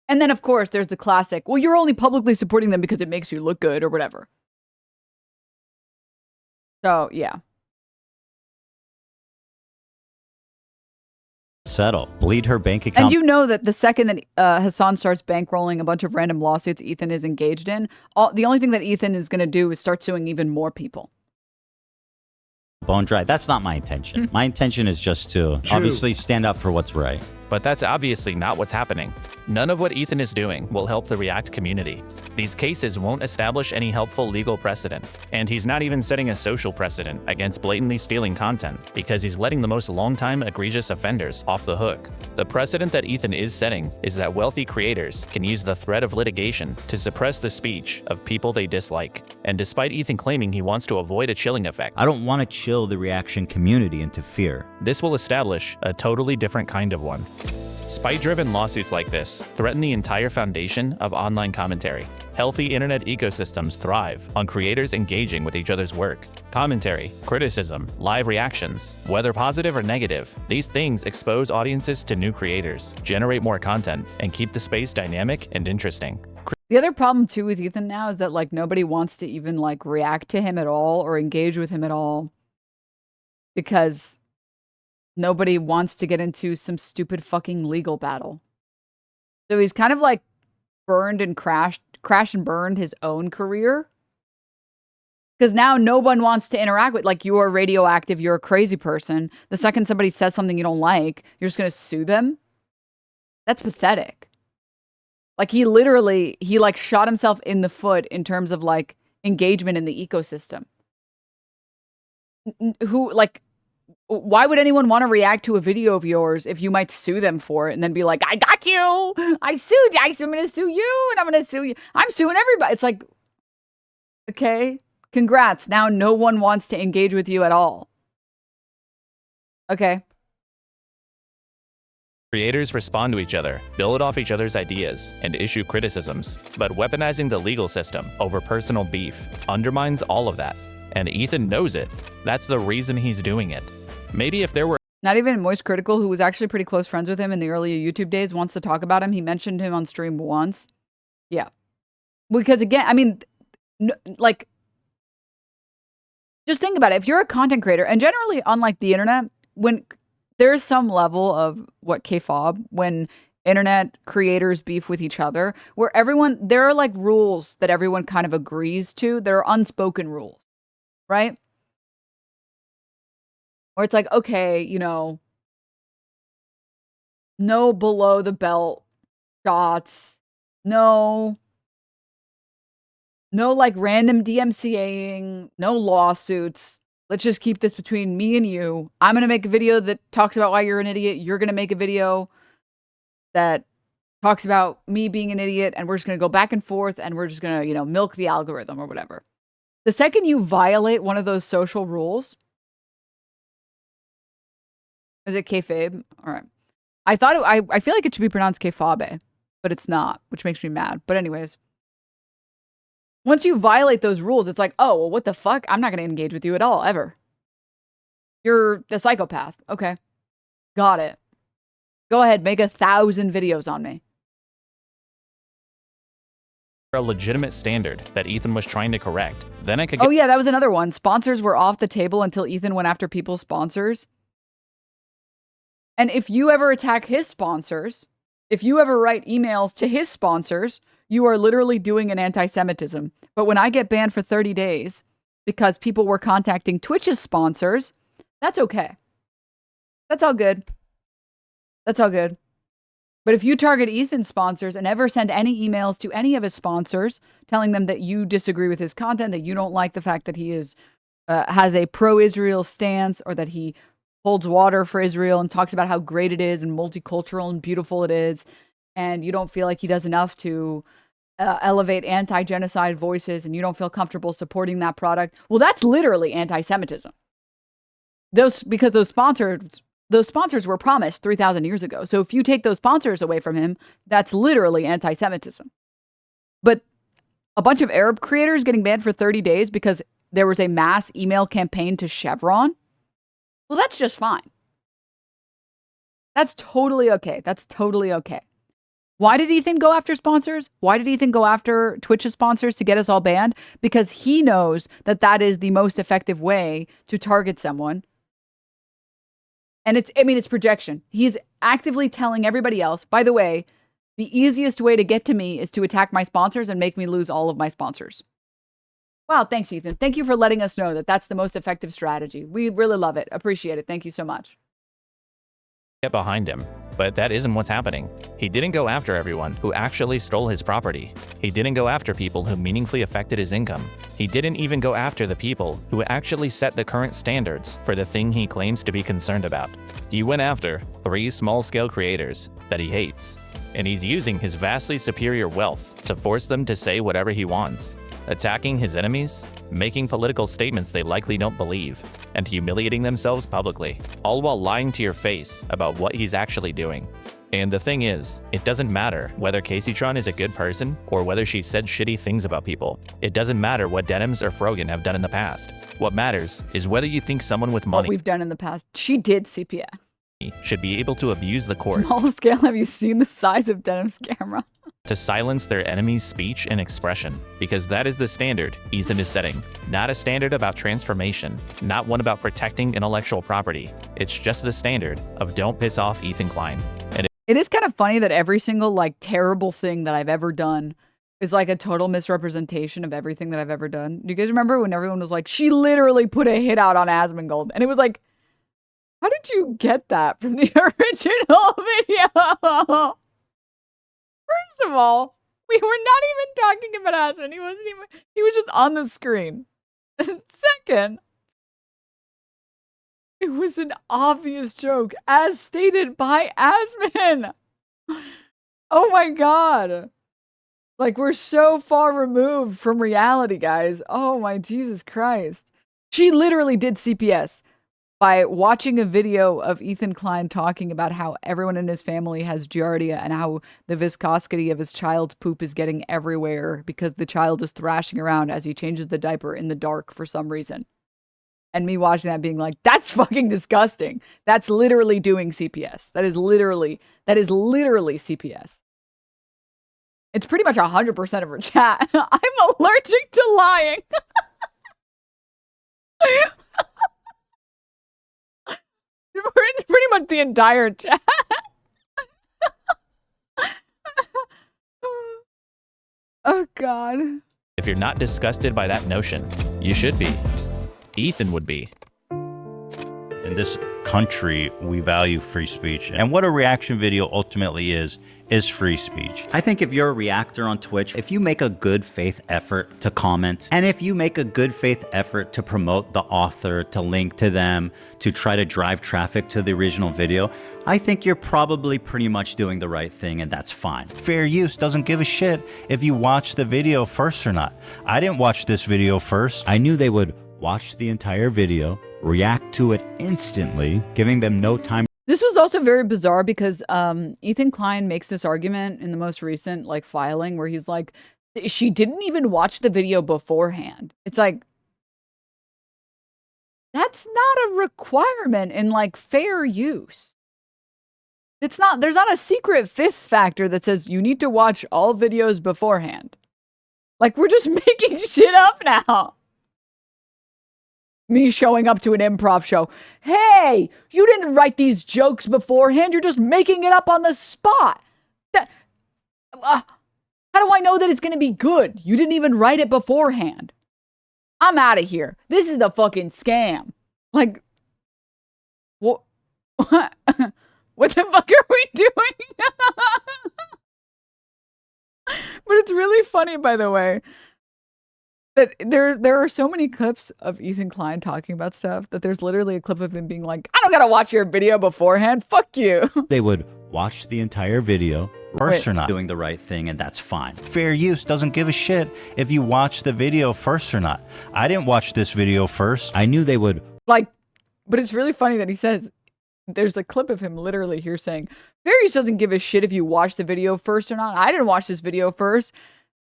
And then, of course, there's the classic, well, you're only publicly supporting them because it makes you look good or whatever. So, yeah. Settle. Bleed her bank account. And you know that the second that Hasan starts bankrolling a bunch of random lawsuits Ethan is engaged in, the only thing that Ethan is going to do is start suing even more people. Bone dry. That's not my intention. My intention is just to obviously stand up for what's right. But that's obviously not what's happening. None of what Ethan is doing will help the React community. These cases won't establish any helpful legal precedent, and he's not even setting a social precedent against blatantly stealing content because he's letting the most long-time egregious offenders off the hook. The precedent that Ethan is setting is that wealthy creators can use the threat of litigation to suppress the speech of people they dislike. And despite Ethan claiming he wants to avoid a chilling effect, I don't want to chill the reaction community into fear. This will establish a totally different kind of one. Spite-driven lawsuits like this threaten the entire foundation of online commentary. Healthy internet ecosystems thrive on creators engaging with each other's work. Commentary, criticism, live reactions, whether positive or negative, these things expose audiences to new creators, generate more content, and keep the space dynamic and interesting. The other problem too with Ethan now is that like nobody wants to even like react to him at all or engage with him at all because nobody wants to get into some stupid fucking legal battle. So he's kind of like burned and crashed and burned his own career. Because now no one wants to interact with, like, you're radioactive, you're a crazy person. The second somebody says something you don't like, you're just going to sue them. That's pathetic. Like he like shot himself in the foot in terms of like engagement in the ecosystem. Why would anyone want to react to a video of yours if you might sue them for it and then be like, I got you. I sued you. I'm going to sue you and I'm going to sue you. I'm suing everybody. It's like, okay, congrats. Now no one wants to engage with you at all. Okay. Creators respond to each other, build off each other's ideas, and issue criticisms. But weaponizing the legal system over personal beef undermines all of that. And Ethan knows it. That's the reason he's doing it. Maybe if there were not even Moist Critical, who was actually pretty close friends with him in the early YouTube days, wants to talk about him. He mentioned him on stream once. Yeah. Because again, I mean, like, just think about it. If you're a content creator, and generally on like the internet, when there's some level of what K-fob, when internet creators beef with each other, where there are like rules that everyone kind of agrees to. There are unspoken rules, right? Or it's like, okay, you know, no below the belt shots, no like random DMCAing, no lawsuits. let's just keep this between me and you. I'm going to make a video that talks about why you're an idiot. You're going to make a video that talks about me being an idiot, and we're just going to go back and forth, and we're just going to, you know, milk the algorithm or whatever. The second you violate one of those social rules, is it kayfabe? All right. I thought I feel like it should be pronounced kayfabe, but it's not, which makes me mad. But anyways, once you violate those rules, it's like, oh, well, what the fuck? I'm not going to engage with you at all, ever. You're a psychopath. Okay. Got it. Go ahead, make 1,000 videos on me. A legitimate standard that Ethan was trying to correct. Then I could Oh yeah, that was another one. Sponsors were off the table until Ethan went after people's sponsors. And if you ever attack his sponsors, if you ever write emails to his sponsors, you are literally doing an anti-Semitism. But when I get banned for 30 days because people were contacting Twitch's sponsors, that's okay. That's all good. That's all good. But if you target Ethan's sponsors and ever send any emails to any of his sponsors telling them that you disagree with his content, that you don't like the fact that he is has a pro-Israel stance, or that he holds water for Israel and talks about how great it is and multicultural and beautiful it is, and you don't feel like he does enough to elevate anti-genocide voices, and you don't feel comfortable supporting that product, well, that's literally anti-Semitism. Because those sponsors were promised 3,000 years ago. So if you take those sponsors away from him, that's literally anti-Semitism. But a bunch of Arab creators getting banned for 30 days because there was a mass email campaign to Chevron, well, that's just fine. That's totally okay. That's totally okay. Why did Ethan go after sponsors? Why did Ethan go after Twitch's sponsors to get us all banned? Because he knows that that is the most effective way to target someone. And it's projection. He's actively telling everybody else, by the way, the easiest way to get to me is to attack my sponsors and make me lose all of my sponsors. Wow, thanks, Ethan. Thank you for letting us know that that's the most effective strategy. We really love it. Appreciate it. Thank you so much. get behind him. But that isn't what's happening. He didn't go after everyone who actually stole his property. He didn't go after people who meaningfully affected his income. He didn't even go after the people who actually set the current standards for the thing he claims to be concerned about. He went after 3 small-scale creators that he hates, and he's using his vastly superior wealth to force them to say whatever he wants, attacking his enemies, making political statements they likely don't believe, and humiliating themselves publicly, all while lying to your face about what he's actually doing. And the thing is, it doesn't matter whether Caseytron is a good person or whether she said shitty things about people. It doesn't matter what Denims or Frogan have done in the past. What matters is whether you think someone with money what we've done in the past. She did CPS. should be able to abuse the court Small scale, have you seen the size of Denim's camera? to silence their enemies' speech and expression, because that is the standard Ethan is setting. Not a standard about transformation, not one about protecting intellectual property. It's just the standard of don't piss off Ethan Klein. And It is kind of funny that every single like terrible thing that I've ever done is like a total misrepresentation of everything that I've ever done. Do you guys remember when everyone was like, she literally put a hit out on Asmongold? And it was like, how did you get that from the original video? First of all, we were not even talking about Asmon. He was just on the screen. Second, it was an obvious joke, as stated by Asmon. Oh my god. Like, we're so far removed from reality, guys. Oh my Jesus Christ. She literally did CPS by watching a video of Ethan Klein talking about how everyone in his family has giardia and how the viscosity of his child's poop is getting everywhere because the child is thrashing around as he changes the diaper in the dark for some reason. And me watching that being like, that's fucking disgusting. That's literally doing CPS. That is literally CPS. It's pretty much 100% of her chat. I'm allergic to lying. Pretty much the entire chat. Oh god. if you're not disgusted by that notion, you should be. Ethan would be. In this country, we value free speech. And what a reaction video ultimately is free speech. I think if you're a reactor on Twitch, if you make a good faith effort to comment, and if you make a good faith effort to promote the author, to link to them, to try to drive traffic to the original video, I think you're probably pretty much doing the right thing, and that's fine. Fair use doesn't give a shit if you watch the video first or not. I didn't watch this video first. I knew they would watch the entire video, react to it instantly, giving them no time. This was also very bizarre because Ethan Klein makes this argument in the most recent like filing where he's like, she didn't even watch the video beforehand. It's like, that's not a requirement in like fair use. It's not, there's not a secret fifth factor that says you need to watch all videos beforehand. Like, we're just making shit up now. Me showing up to an improv show. Hey, you didn't write these jokes beforehand. You're just making it up on the spot. How do I know that it's going to be good? You didn't even write it beforehand. I'm out of here. This is a fucking scam. Like, what? What the fuck are we doing? But it's really funny, by the way, that there are so many clips of Ethan Klein talking about stuff that there's literally a clip of him being like, I don't gotta watch your video beforehand. Fuck you. They would watch the entire video First or not. doing the right thing, and that's fine. Fair use doesn't give a shit if you watch the video first or not. I didn't watch this video first. I knew they would. Like, but it's really funny that he says, there's a clip of him literally here saying, fair use doesn't give a shit if you watch the video first or not. I didn't watch this video first.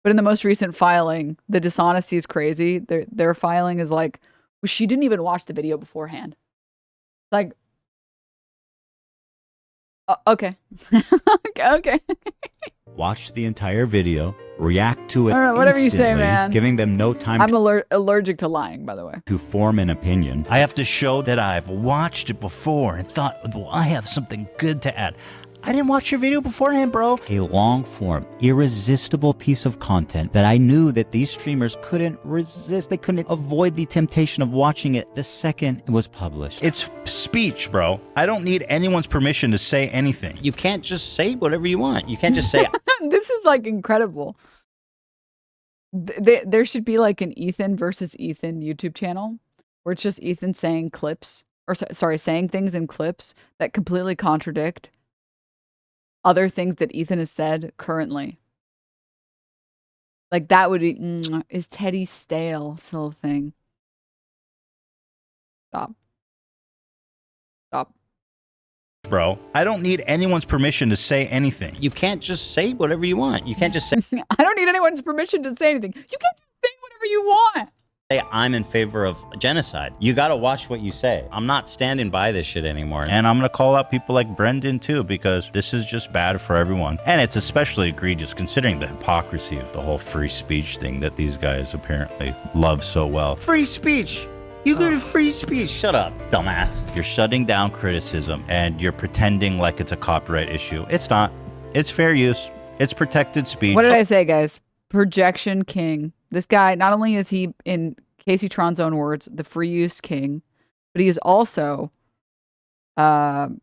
But in the most recent filing, the dishonesty is crazy. Their filing is like, well, she didn't even watch the video beforehand. Like, okay. okay. Watch the entire video, react to it All right, whatever you say, instantly, man. giving them no time I'm allergic to lying, by the way. to form an opinion. I have to show that I've watched it before and thought, well, I have something good to add. I didn't watch your video beforehand, bro. A long-form, irresistible piece of content that I knew that these streamers couldn't resist. They couldn't avoid the temptation of watching it the second it was published. It's speech, bro. I don't need anyone's permission to say anything. You can't just say whatever you want. You can't just say, This is like incredible. There should be like an Ethan versus Ethan YouTube channel where it's just Ethan saying clips, or sorry, saying things in clips that completely contradict other things that Ethan has said currently. Like that would be, is Teddy stale still a thing? Stop. Bro, I don't need anyone's permission to say anything. you can't just say whatever you want. You can't just say, I don't need anyone's permission to say anything. You can just say whatever you want. I'm in favor of genocide. You gotta watch what you say. I'm not standing by this shit anymore. And I'm going to call out people like Brendan too, because this is just bad for everyone. And it's especially egregious considering the hypocrisy of the whole free speech thing that these guys apparently love so well. Free speech. You go to free speech. Shut up, dumbass. You're shutting down criticism and you're pretending like it's a copyright issue. It's not. It's fair use. It's protected speech. What did I say, guys? Projection king. This guy, not only is he, in Casey Tron's own words, the free use king, but he is also the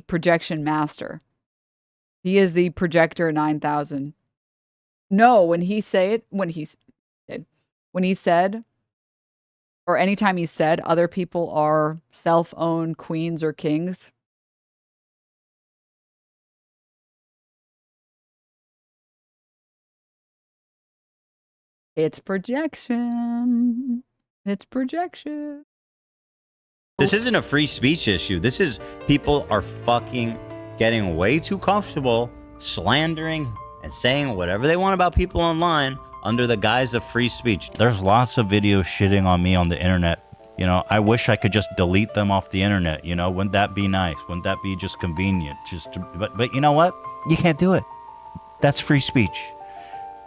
projection master. He is the projector 9000. No, when he said, or anytime he said other people are self-owned queens or kings, it's projection. It's projection. This isn't a free speech issue. This is people are fucking getting way too comfortable slandering and saying whatever they want about people online under the guise of free speech. There's lots of videos shitting on me on the internet. You know, I wish I could just delete them off the internet. You know, wouldn't that be nice? Wouldn't that be just convenient? But you know what? You can't do it. That's free speech.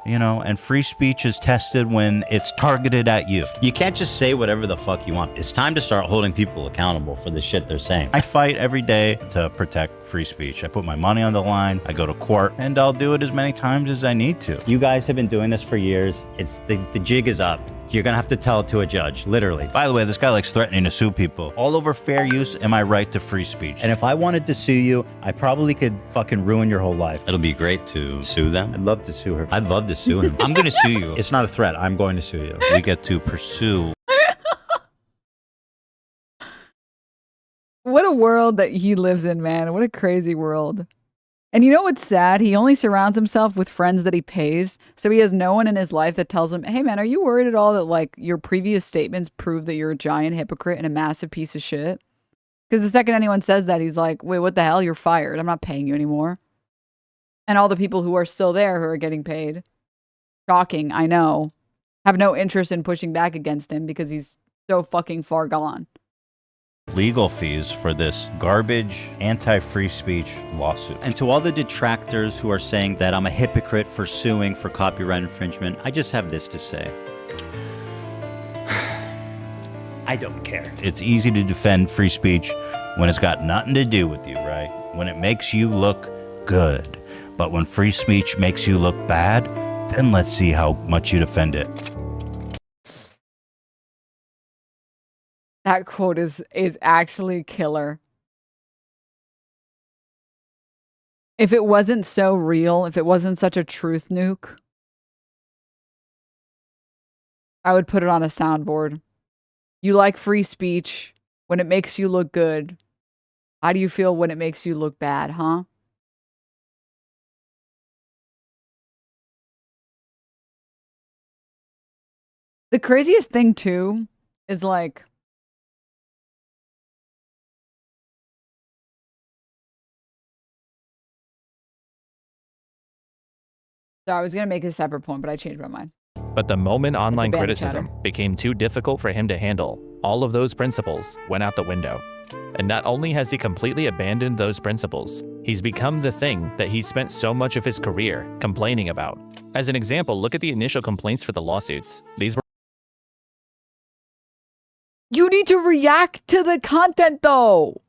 You know, and free speech is tested when it's targeted at you. You can't just say whatever the fuck you want. It's time to start holding people accountable for the shit they're saying. I fight every day to protect free speech. I put my money on the line, I go to court, and I'll do it as many times as I need to. You guys have been doing this for years. It's the jig is up. You're gonna have to tell it to a judge, literally. By the way, this guy likes threatening to sue people. All over fair use and my right to free speech. And if I wanted to sue you, I probably could fucking ruin your whole life. It'll be great to sue them. I'd love to sue her. I'd love to sue him. I'm gonna sue you. It's not a threat. I'm going to sue you. We get to pursue. What a world that he lives in, man. What a crazy world. And you know what's sad? He only surrounds himself with friends that he pays. So he has no one in his life that tells him, hey, man, are you worried at all that, like, your previous statements prove that you're a giant hypocrite and a massive piece of shit? Because the second anyone says that, he's like, wait, what the hell? You're fired. I'm not paying you anymore. And all the people who are still there who are getting paid, shocking, I know, have no interest in pushing back against him because he's so fucking far gone. Legal fees for this garbage anti-free speech lawsuit. And to all the detractors who are saying that I'm a hypocrite for suing for copyright infringement, I just have this to say. I don't care. It's easy to defend free speech when it's got nothing to do with you, right? When it makes you look good. But when free speech makes you look bad, then let's see how much you defend it. That quote is actually killer. If it wasn't so real, if it wasn't such a truth nuke, I would put it on a soundboard. You like free speech when it makes you look good. How do you feel when it makes you look bad, huh? The craziest thing, too, is like, so I was going to make a separate point, but I changed my mind. But the moment online banner criticism chatter. became too difficult for him to handle, all of those principles went out the window. And not only has he completely abandoned those principles, he's become the thing that he spent so much of his career complaining about. As an example, look at the initial complaints for the lawsuits. These were You need to react to the content, though.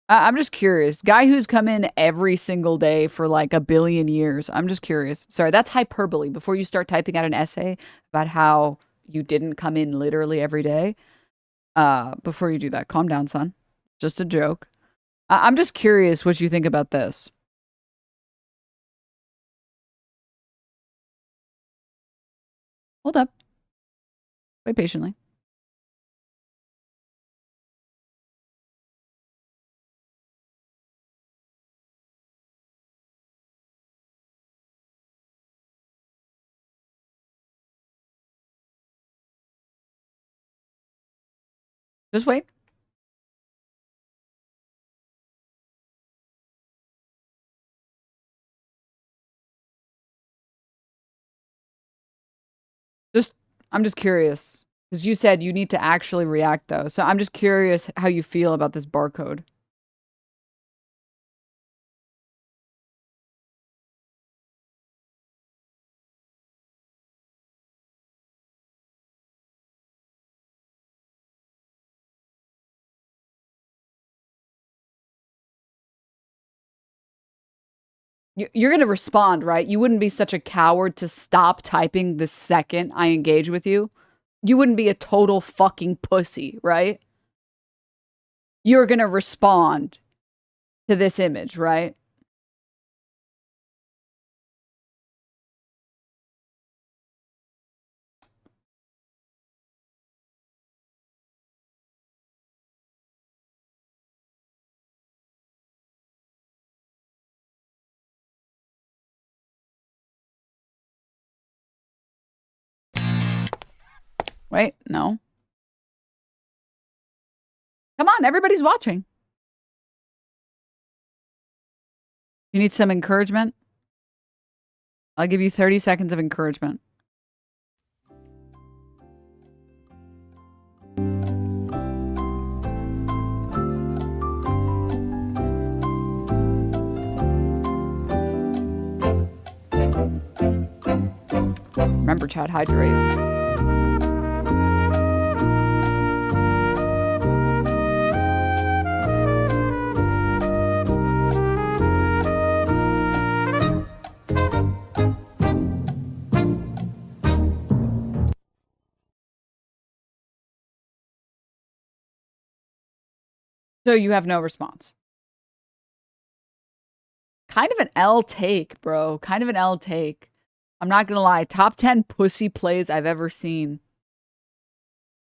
I'm just curious. Guy who's come in every single day for like 1 billion years. I'm just curious. Sorry, that's hyperbole. Before you start typing out an essay about how you didn't come in literally every day, before you do that, calm down, son. Just a joke. I'm just curious what you think about this. Hold up. Wait patiently. Just wait. I'm just curious. Because you said you need to actually react, though. So I'm just curious how you feel about this barcode. You're going to respond, right? You wouldn't be such a coward to stop typing the second I engage with you. You wouldn't be a total fucking pussy, right? You're going to respond to this image, right? Wait, no. Come on, everybody's watching. You need some encouragement? I'll give you 30 seconds of encouragement. Remember, chat, hydrate. So you have no response. Kind of an L take, bro. Kind of an L take. I'm not gonna lie. Top 10 pussy plays I've ever seen.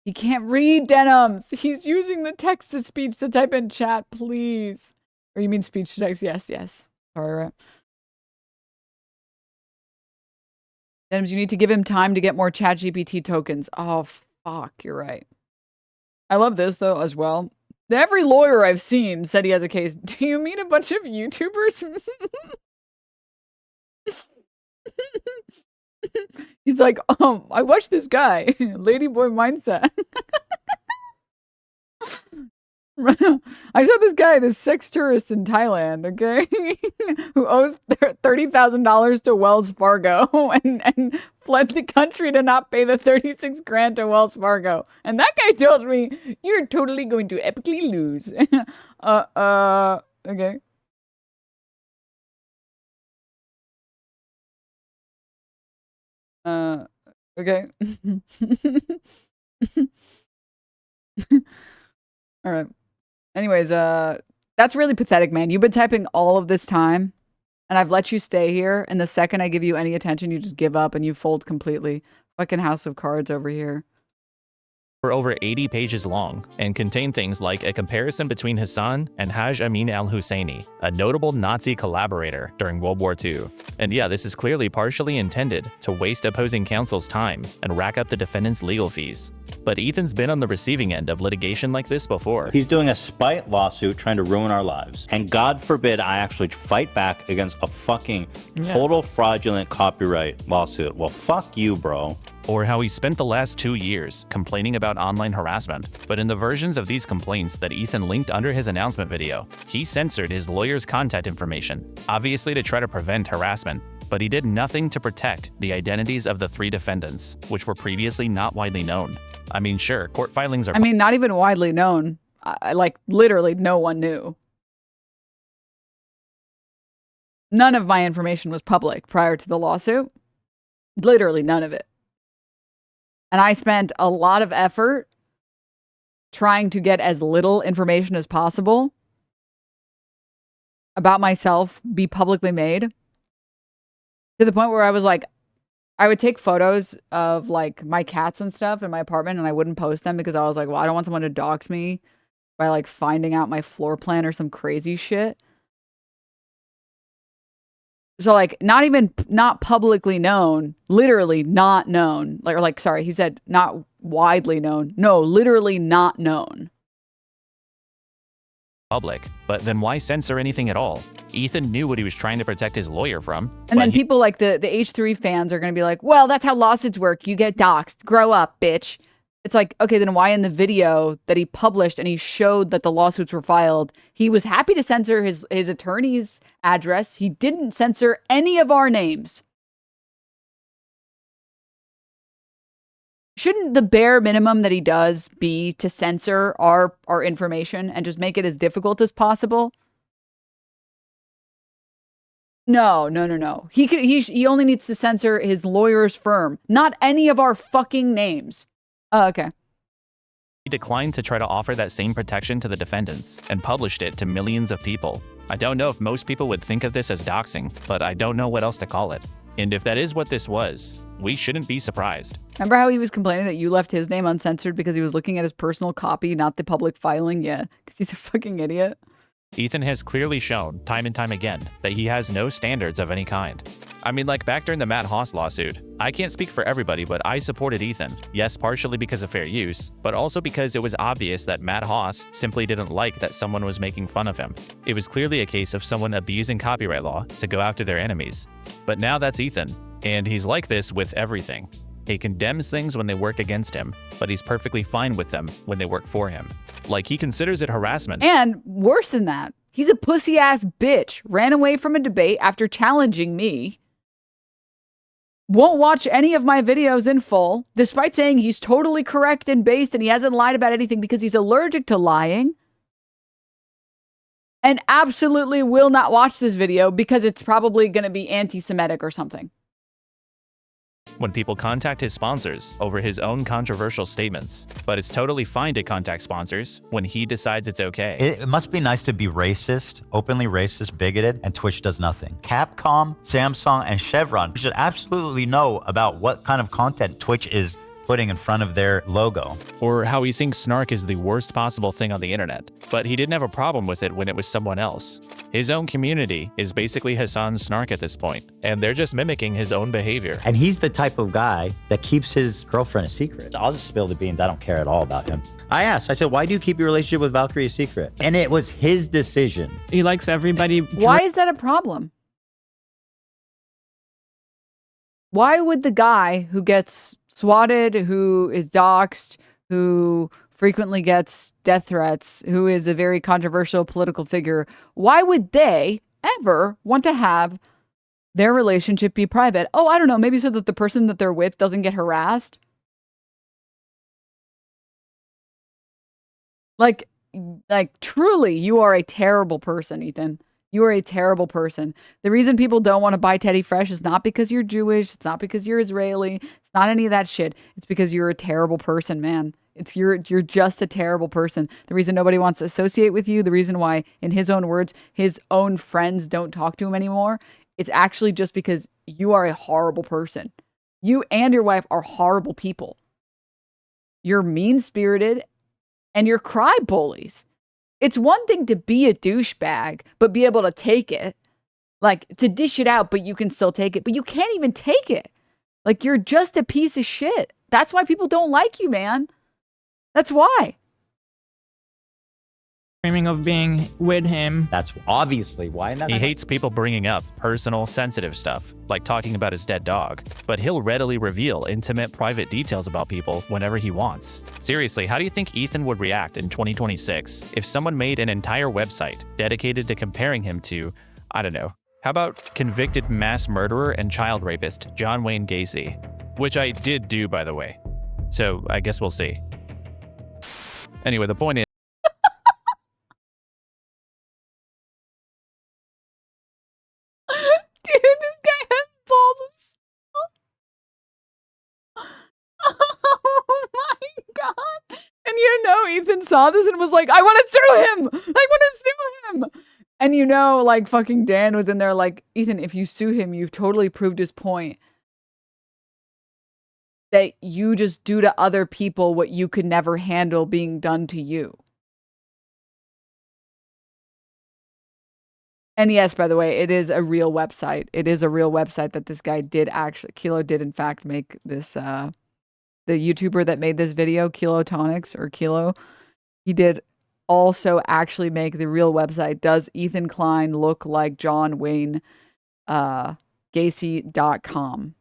He can't read Denims. He's using the text-to-speech to type in chat, please. Or you mean speech-to-text? Yes, yes. Sorry, right. Denims, you need to give him time to get more ChatGPT tokens. Oh, fuck, you're right. I love this, though, as well. Every lawyer I've seen said he has a case. Do you mean a bunch of YouTubers? He's like, I watched this guy, Ladyboy Mindset. I saw this guy, this sex tourist in Thailand, okay, who owes $30,000 to Wells Fargo and fled the country to not pay the 36 grand to Wells Fargo. And that guy told me, you're totally going to epically lose. Okay. Okay. All right. Anyways, that's really pathetic, man. You've been typing all of this time, and I've let you stay here, and the second I give you any attention, you just give up and you fold completely. Fucking House of Cards over here. For over 80 pages long and contain things like a comparison between Hasan and Haj Amin al-Husseini, a notable Nazi collaborator during World War II. And yeah, this is clearly partially intended to waste opposing counsel's time and rack up the defendant's legal fees. But Ethan's been on the receiving end of litigation like this before. He's doing a spite lawsuit trying to ruin our lives. And God forbid I actually fight back against a fucking total fraudulent copyright lawsuit. Well, fuck you, bro. Or how he spent the last 2 years complaining about online harassment. But in the versions of these complaints that Ethan linked under his announcement video, he censored his lawyer's contact information, obviously to try to prevent harassment. But he did nothing to protect the identities of the 3 defendants, which were previously not widely known. I mean, sure, court filings are— I mean, not even widely known. Like, literally no one knew. None of my information was public prior to the lawsuit. Literally none of it. And I spent a lot of effort trying to get as little information as possible about myself be publicly made, to the point where I was like, I would take photos of like my cats and stuff in my apartment and I wouldn't post them because I was like, well, I don't want someone to dox me by like finding out my floor plan or some crazy shit. So like not publicly known, literally not known. Sorry, he said not widely known. No, literally not known. public, but then why censor anything at all? Ethan knew what he was trying to protect his lawyer from. And then people like the H3 fans are going to be like, well, that's how lawsuits work. You get doxxed. Grow up, bitch. It's like, okay, then why in the video that he published and he showed that the lawsuits were filed, he was happy to censor his attorney's address. He didn't censor any of our names. Shouldn't the bare minimum that he does be to censor our information and just make it as difficult as possible? No. He only needs to censor his lawyer's firm, not any of our fucking names. Oh, okay. He declined to try to offer that same protection to the defendants and published it to millions of people. I don't know if most people would think of this as doxing, but I don't know what else to call it. And if that is what this was, we shouldn't be surprised. Remember how he was complaining that you left his name uncensored because he was looking at his personal copy, not the public filing? Yeah, because he's a fucking idiot. Ethan has clearly shown, time and time again, that he has no standards of any kind. I mean, like back during the Matt Haas lawsuit, I can't speak for everybody, but I supported Ethan. Yes, partially because of fair use, but also because it was obvious that Matt Haas simply didn't like that someone was making fun of him. It was clearly a case of someone abusing copyright law to go after their enemies. But now that's Ethan, and he's like this with everything. He condemns things when they work against him, but he's perfectly fine with them when they work for him. Like, he considers it harassment. And worse than that, he's a pussy-ass bitch. Ran away from a debate after challenging me. Won't watch any of my videos in full, despite saying he's totally correct and based and he hasn't lied about anything because he's allergic to lying. And absolutely will not watch this video because it's probably going to be anti-Semitic or something. when people contact his sponsors over his own controversial statements, but it's totally fine to contact sponsors when he decides it's okay. It must be nice to be racist, openly racist, bigoted, and Twitch does nothing. Capcom, Samsung, and Chevron should absolutely know about what kind of content Twitch is putting in front of their logo. Or how he thinks snark is the worst possible thing on the internet, but he didn't have a problem with it when it was someone else. His own community is basically Hasan's snark at this point, and they're just mimicking his own behavior. And he's the type of guy that keeps his girlfriend a secret. I'll just spill the beans. I don't care at all about him. I said, why do you keep your relationship with Valkyrie a secret? And it was his decision. He likes everybody. Why is that a problem? Why would the guy who gets swatted, who is doxxed, who frequently gets death threats, who is a very controversial political figure, why would they ever want to have their relationship be private? Oh, I don't know, maybe so that the person that they're with doesn't get harassed. Like truly, you are a terrible person, Ethan. You are a terrible person. The reason people don't want to buy Teddy Fresh is not because you're Jewish. It's not because you're Israeli. It's not any of that shit. It's because you're a terrible person, man. You're just a terrible person. The reason nobody wants to associate with you, the reason why, in his own words, his own friends don't talk to him anymore, it's actually just because you are a horrible person. You and your wife are horrible people. You're mean-spirited and you're cry bullies. It's one thing to be a douchebag, but be able to take it. Like, to dish it out, but you can still take it. But you can't even take it. Like, you're just a piece of shit. That's why people don't like you, man. That's why. Dreaming of being with him. That's obviously why. He hates people bringing up personal, sensitive stuff, like talking about his dead dog, but he'll readily reveal intimate, private details about people whenever he wants. Seriously, how do you think Ethan would react in 2026 if someone made an entire website dedicated to comparing him to, I don't know, how about convicted mass murderer and child rapist John Wayne Gacy? Which I did do, by the way. So I guess we'll see. Anyway, the point is, Dude, this guy has balls of oh my god. And you know, Ethan saw this and was like, I want to sue him. I want to sue him. And you know, like fucking Dan was in there like, Ethan, if you sue him, you've totally proved his point. That you just do to other people what you could never handle being done to you. And yes, by the way, it is a real website. It is a real website that this guy did actually, Kilo did in fact make this, the YouTuber that made this video, Kilotonics or Kilo, he did also actually make the real website. Does Ethan Klein look like John Wayne Gacy.com?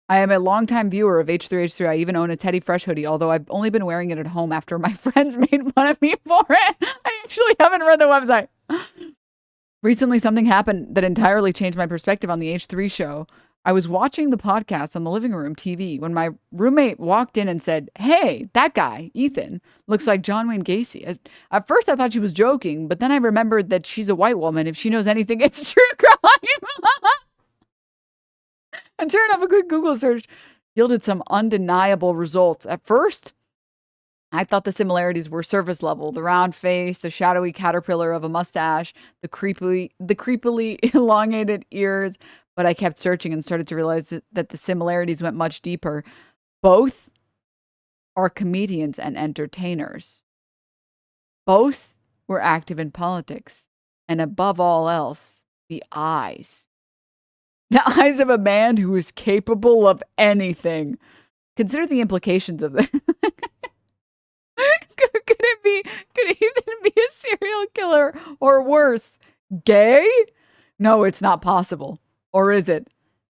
I am a longtime viewer of H3H3. I even own a Teddy Fresh hoodie, although I've only been wearing it at home after my friends made fun of me for it. I actually haven't read the website. Recently, something happened that entirely changed my perspective on the H3 show. I was watching the podcast on the living room TV when my roommate walked in and said, "Hey, that guy, Ethan, looks like John Wayne Gacy." At first, I thought she was joking, but then I remembered that she's a white woman. If she knows anything, it's true crime. And sure enough, a quick Google search yielded some undeniable results. At first, I thought the similarities were surface level. The round face, the shadowy caterpillar of a mustache, the creepily elongated ears. But I kept searching and started to realize that the similarities went much deeper. Both are comedians and entertainers. Both were active in politics. And above all else, the eyes. The eyes of a man who is capable of anything. Consider the implications of this. Could he even be a serial killer or worse, gay? No, it's not possible. Or is it?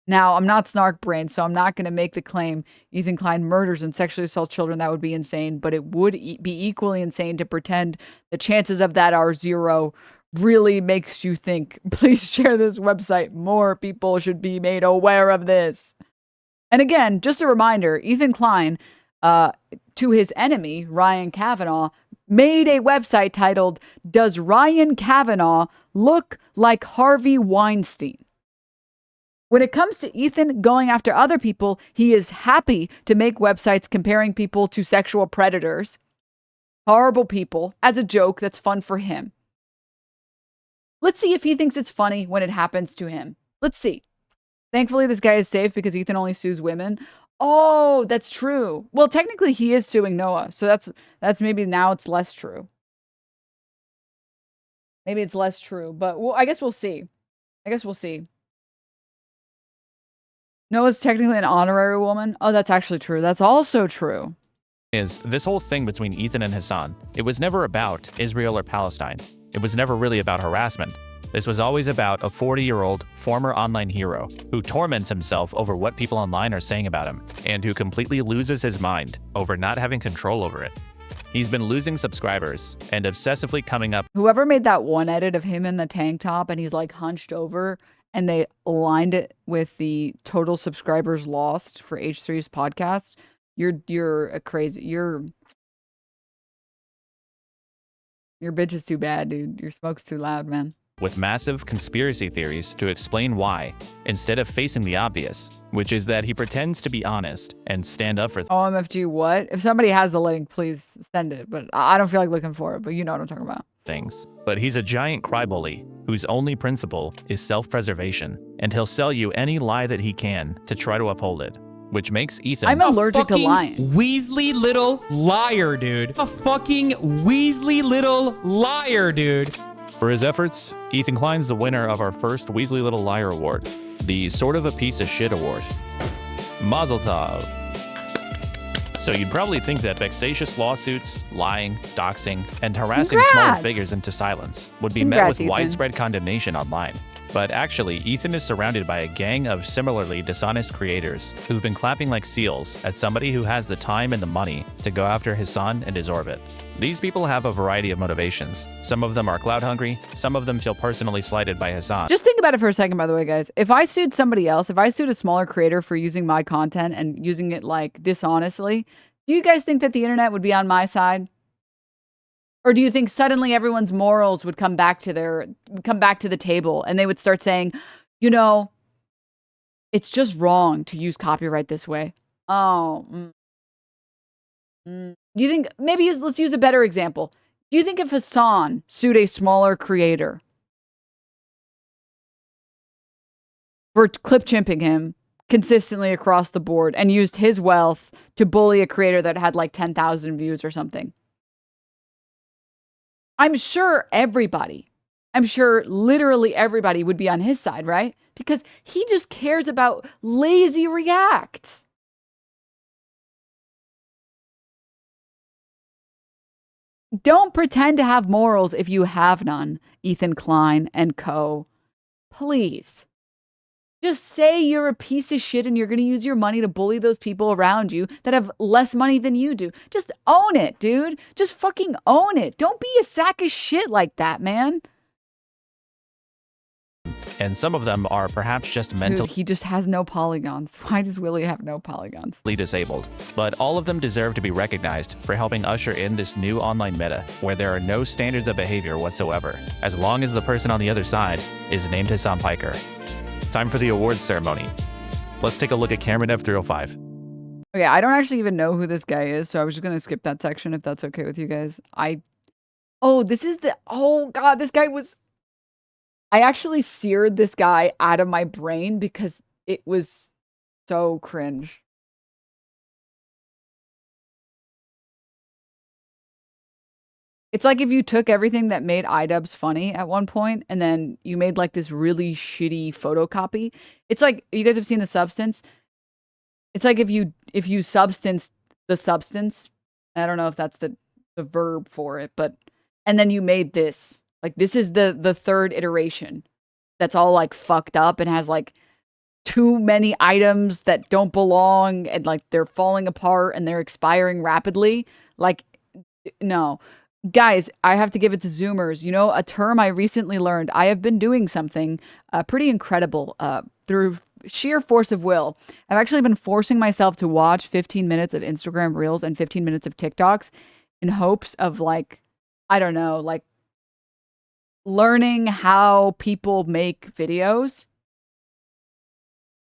Now, I'm not snark brain, so I'm not going to make the claim Ethan Klein murders and sexually assaults children. That would be insane, but it would be equally insane to pretend the chances of that are zero. Really makes you think. Please share this website. More people should be made aware of this. And again, just a reminder, Ethan Klein, to his enemy, Ryan Kavanaugh, made a website titled, "Does Ryan Kavanaugh Look Like Harvey Weinstein?" When it comes to Ethan going after other people, he is happy to make websites comparing people to sexual predators, horrible people, as a joke that's fun for him. Let's see if he thinks it's funny when it happens to him. Let's see. Thankfully, this guy is safe because Ethan only sues women. Oh, that's true. Well, technically, he is suing Noah, so that's maybe now it's less true. Maybe it's less true, but I guess we'll see. Noah's technically an honorary woman. Oh, that's actually true. That's also true. Is this whole thing between Ethan and Hasan, it was never about Israel or Palestine. It was never really about harassment. This was always about a 40-year-old former online hero who torments himself over what people online are saying about him and who completely loses his mind over not having control over it. He's been losing subscribers and obsessively coming up. Whoever made that one edit of him in the tank top and he's like hunched over and they aligned it with the total subscribers lost for H3's podcast, you're a crazy. Your bitch is too bad, dude. Your smoke's too loud, man. With massive conspiracy theories to explain why, instead of facing the obvious, which is that he pretends to be honest and stand up for OMFG, what? If somebody has the link, please send it. But I don't feel like looking for it, but you know what I'm talking about. things. But he's a giant crybaby whose only principle is self-preservation, and he'll sell you any lie that he can to try to uphold it, which makes Ethan I'm allergic to lying. Weasley little liar, dude. A fucking Weasley little liar, dude. For his efforts, Ethan Klein's the winner of our first Weasley Little Liar Award, the Sort of a Piece of Shit Award. Mazel tov. So you'd probably think that vexatious lawsuits, lying, doxing, and harassing smaller Congrats! figures into silence would be met Congrats, with Ethan. widespread condemnation online. But actually, Ethan is surrounded by a gang of similarly dishonest creators who've been clapping like seals at somebody who has the time and the money to go after Hasan and his orbit. These people have a variety of motivations. Some of them are clout hungry, some of them feel personally slighted by Hasan. Just think about it for a second, by the way, guys. If I sued somebody else, if I sued a smaller creator for using my content and using it like dishonestly, do you guys think that the internet would be on my side? Or do you think suddenly everyone's morals would come back to the table and they would start saying, you know, it's just wrong to use copyright this way? Oh. Do you think, let's use a better example. Do you think if Hasan sued a smaller creator for clip chimping him consistently across the board and used his wealth to bully a creator that had like 10,000 views or something? I'm sure literally everybody would be on his side, right? Because he just cares about lazy reacts. Don't pretend to have morals if you have none, Ethan Klein and co. Please. Just say you're a piece of shit and you're going to use your money to bully those people around you that have less money than you do. Just own it, dude. Just fucking own it. Don't be a sack of shit like that, man. And some of them are perhaps just Dude, mentally he just has no polygons. Why does Willie have no polygons? disabled. But all of them deserve to be recognized for helping usher in this new online meta where there are no standards of behavior whatsoever, as long as the person on the other side is named Hasan Piker. Time for the awards ceremony. Let's take a look at Cameron F305. Okay, I don't actually even know who this guy is, so I was just going to skip that section if that's okay with you guys. Oh God, this guy was... I actually seared this guy out of my brain because it was so cringe. It's like if you took everything that made iDubbbz funny at one point and then you made like this really shitty photocopy. It's like, you guys have seen The Substance? It's like if you substance the substance. I don't know if that's the verb for it, but and then you made this. Like this is the third iteration that's all like fucked up and has like too many items that don't belong and like they're falling apart and they're expiring rapidly. Like, no. Guys, I have to give it to Zoomers. You know, a term I recently learned. I have been doing something pretty incredible through sheer force of will. I've actually been forcing myself to watch 15 minutes of Instagram Reels and 15 minutes of TikToks in hopes of like, I don't know, like learning how people make videos.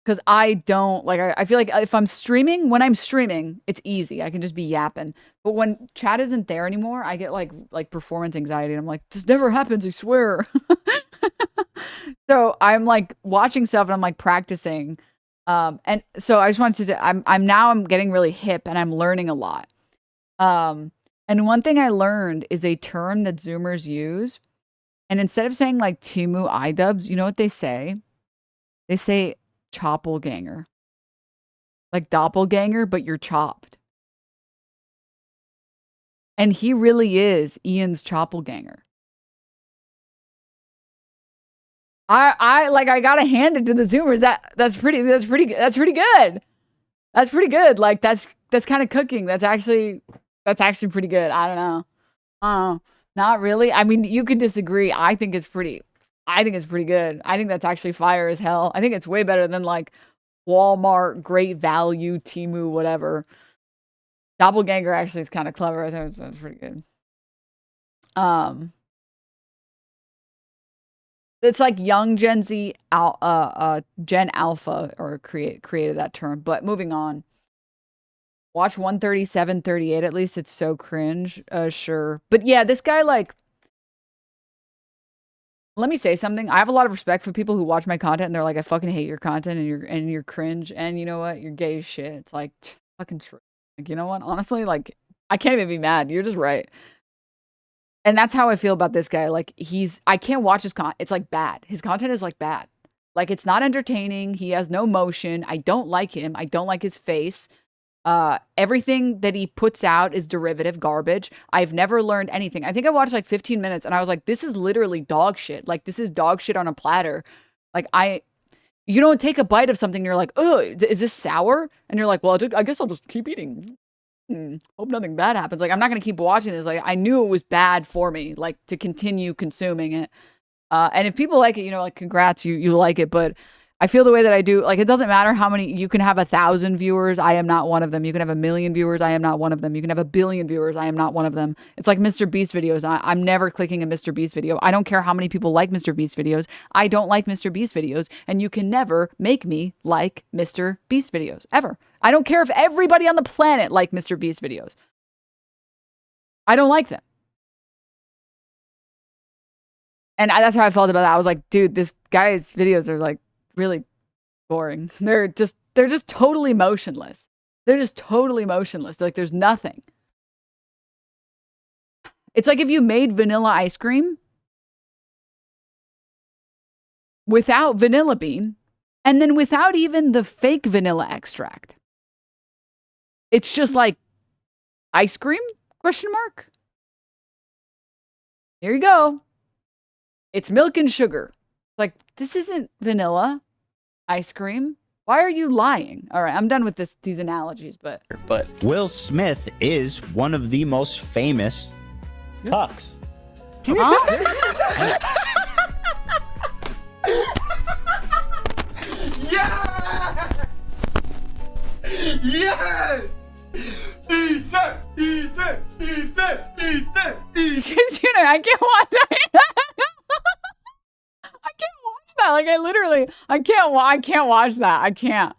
Because I don't like, I feel like if I'm streaming, when I'm streaming, it's easy. I can just be yapping. But when chat isn't there anymore, I get like performance anxiety. And I'm like, this never happens, I swear. So I'm like watching stuff and I'm like practicing. And so I just wanted to, I'm getting really hip and I'm learning a lot. And one thing I learned is a term that Zoomers use. And instead of saying like Timu iDubbbz, you know what they say? They say choppelganger. Like doppelganger, but you're chopped. And he really is Ian's choppelganger. I gotta hand it to the Zoomers. That's pretty good. That's pretty good. Like that's kind of cooking. That's actually pretty good. I don't know. Not really. I mean, you could disagree. I think it's pretty good. I think that's actually fire as hell. I think it's way better than like Walmart, Great Value, Temu, whatever. Doppelganger actually is kind of clever. I think that's pretty good. It's like young Gen Z, Gen Alpha, or created that term. But moving on. Watch 13738 at least. It's so cringe. Sure. But yeah, this guy, like, let me say something. I have a lot of respect for people who watch my content and they're like, I fucking hate your content and you're cringe. And you know what? You're gay as shit. It's like, fucking true. Like, you know what? Honestly, like, I can't even be mad. You're just right. And that's how I feel about this guy. Like, I can't watch his content. It's like bad. His content is like bad. Like, it's not entertaining. He has no motion. I don't like him. I don't like his face. Everything that he puts out is derivative garbage. I've never learned anything. I think I watched like 15 minutes and I was like, this is literally dog shit. Like, this is dog shit on a platter. Like, you don't take a bite of something and you're like, oh, is this sour? And you're like, well, I guess I'll just keep eating. Hope nothing bad happens. Like, I'm not going to keep watching this. Like, I knew it was bad for me, like, to continue consuming it. And if people like it, you know, like, congrats, you like it. But I feel the way that I do. Like, it doesn't matter how many. You can have 1,000 viewers. I am not one of them. You can have 1 million viewers. I am not one of them. You can have 1 billion viewers. I am not one of them. It's like Mr. Beast videos. I'm never clicking a Mr. Beast video. I don't care how many people like Mr. Beast videos. I don't like Mr. Beast videos. And you can never make me like Mr. Beast videos. Ever. I don't care if everybody on the planet like Mr. Beast videos. I don't like them. And that's how I felt about that. I was like, dude, this guy's videos are like really boring. They're just totally motionless. They're just totally motionless. Like, there's nothing. It's like if you made vanilla ice cream without vanilla bean and then without even the fake vanilla extract. It's just like ice cream? Question mark. Here you go. It's milk and sugar. Like, this isn't vanilla ice cream. Why are you lying? All right, I'm done with these analogies, but Will Smith is one of the most famous cucks. Yeah! Yes! Eat that! Eat that! Eat that! Eat that! Eat that! because you know I can't watch that. I can't watch that. Like, I can't watch that. I can't.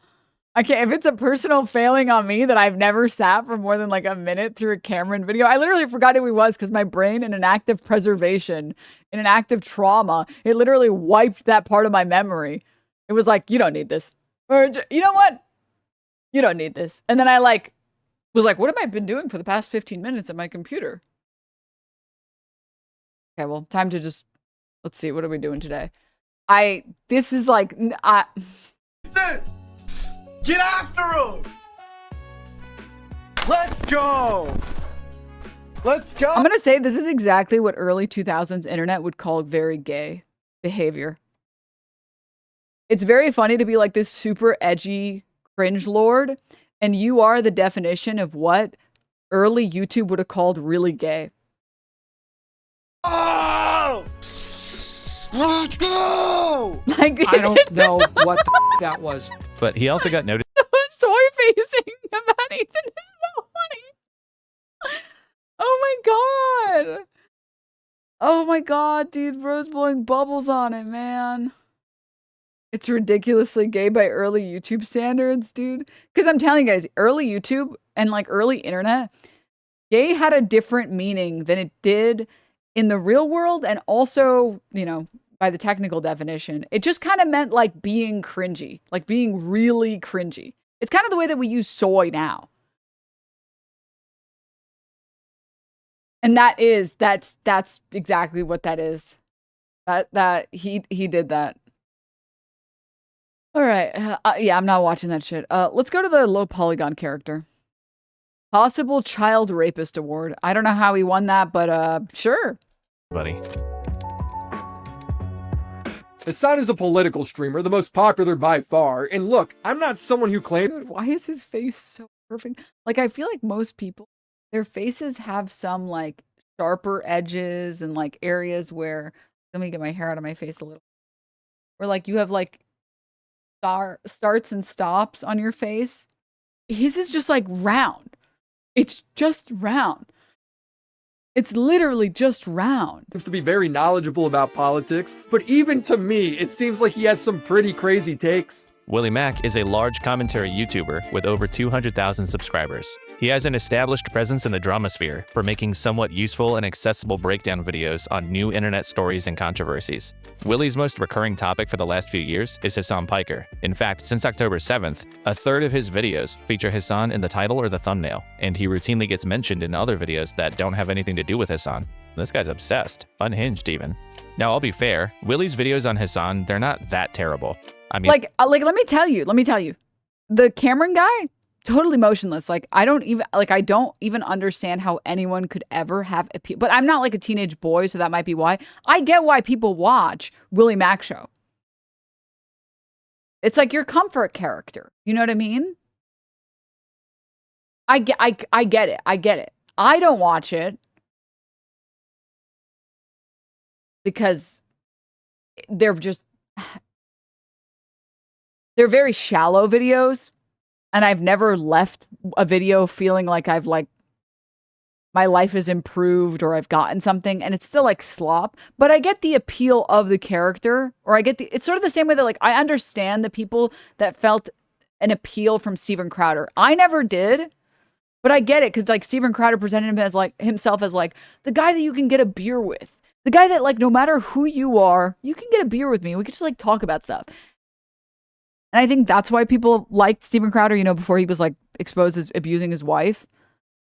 If it's a personal failing on me that I've never sat for more than like a minute through a Cameron video, I literally forgot who he was because my brain, in an act of preservation, in an act of trauma, it literally wiped that part of my memory. It was like, you don't need this. Or, you know what? You don't need this. And then I was like, what have I been doing for the past 15 minutes at my computer? Okay, well, time to just, let's see, what are we doing today? This is like, Get after him! Let's go! Let's go! I'm gonna say this is exactly what early 2000s internet would call very gay behavior. It's very funny to be like this super edgy cringe lord, and you are the definition of what early YouTube would have called really gay. Oh! Let's go! Like, I don't know what that was. But he also got noticed. Soy facing about Ethan is so funny. Oh my god. Oh my god, dude. Bro's blowing bubbles on it, man. It's ridiculously gay by early YouTube standards, dude. Because I'm telling you guys, early YouTube and like early internet, gay had a different meaning than it did in the real world, and also, you know, by the technical definition. It just kind of meant like being cringy, like being really cringy. It's kind of the way that we use soy now. And that's exactly what that is. That he did that. All right. Yeah, I'm not watching that shit. Let's go to the low polygon character. Possible child rapist award. I don't know how he won that, but sure. Buddy. Hasan is a political streamer, the most popular by far. And look, I'm not someone who claims. Dude, why is his face so perfect? Like, I feel like most people, their faces have some like sharper edges and like areas where, let me get my hair out of my face a little. Where like you have like starts and stops on your face. His is just like round. It's just round. It's literally just round. Seems to be very knowledgeable about politics, but even to me, it seems like he has some pretty crazy takes. Willie Mack is a large commentary YouTuber with over 200,000 subscribers. He has an established presence in the drama sphere for making somewhat useful and accessible breakdown videos on new internet stories and controversies. Willie's most recurring topic for the last few years is Hasan Piker. In fact, since October 7th, a third of his videos feature Hasan in the title or the thumbnail, and he routinely gets mentioned in other videos that don't have anything to do with Hasan. This guy's obsessed, unhinged even. Now, I'll be fair, Willie's videos on Hasan, they're not that terrible. I mean, like let me tell you, the Cameron guy, totally motionless. Like, I don't even understand how anyone could ever have appeal. But I'm not like a teenage boy, so that might be why. I get why people watch Willie Mack show. It's like your comfort character. You know what I mean? I get it. I get it. I don't watch it because they're very shallow videos, and I've never left a video feeling like my life has improved or I've gotten something, and it's still like slop, but I get the appeal of the character, or it's sort of the same way that like I understand the people that felt an appeal from Steven Crowder. I never did, but I get it, because like Steven Crowder presented him as like himself as like the guy that you can get a beer with, the guy that like no matter who you are, you can get a beer with me. We could just like talk about stuff. And I think that's why people liked Steven Crowder, you know, before he was like exposed as abusing his wife.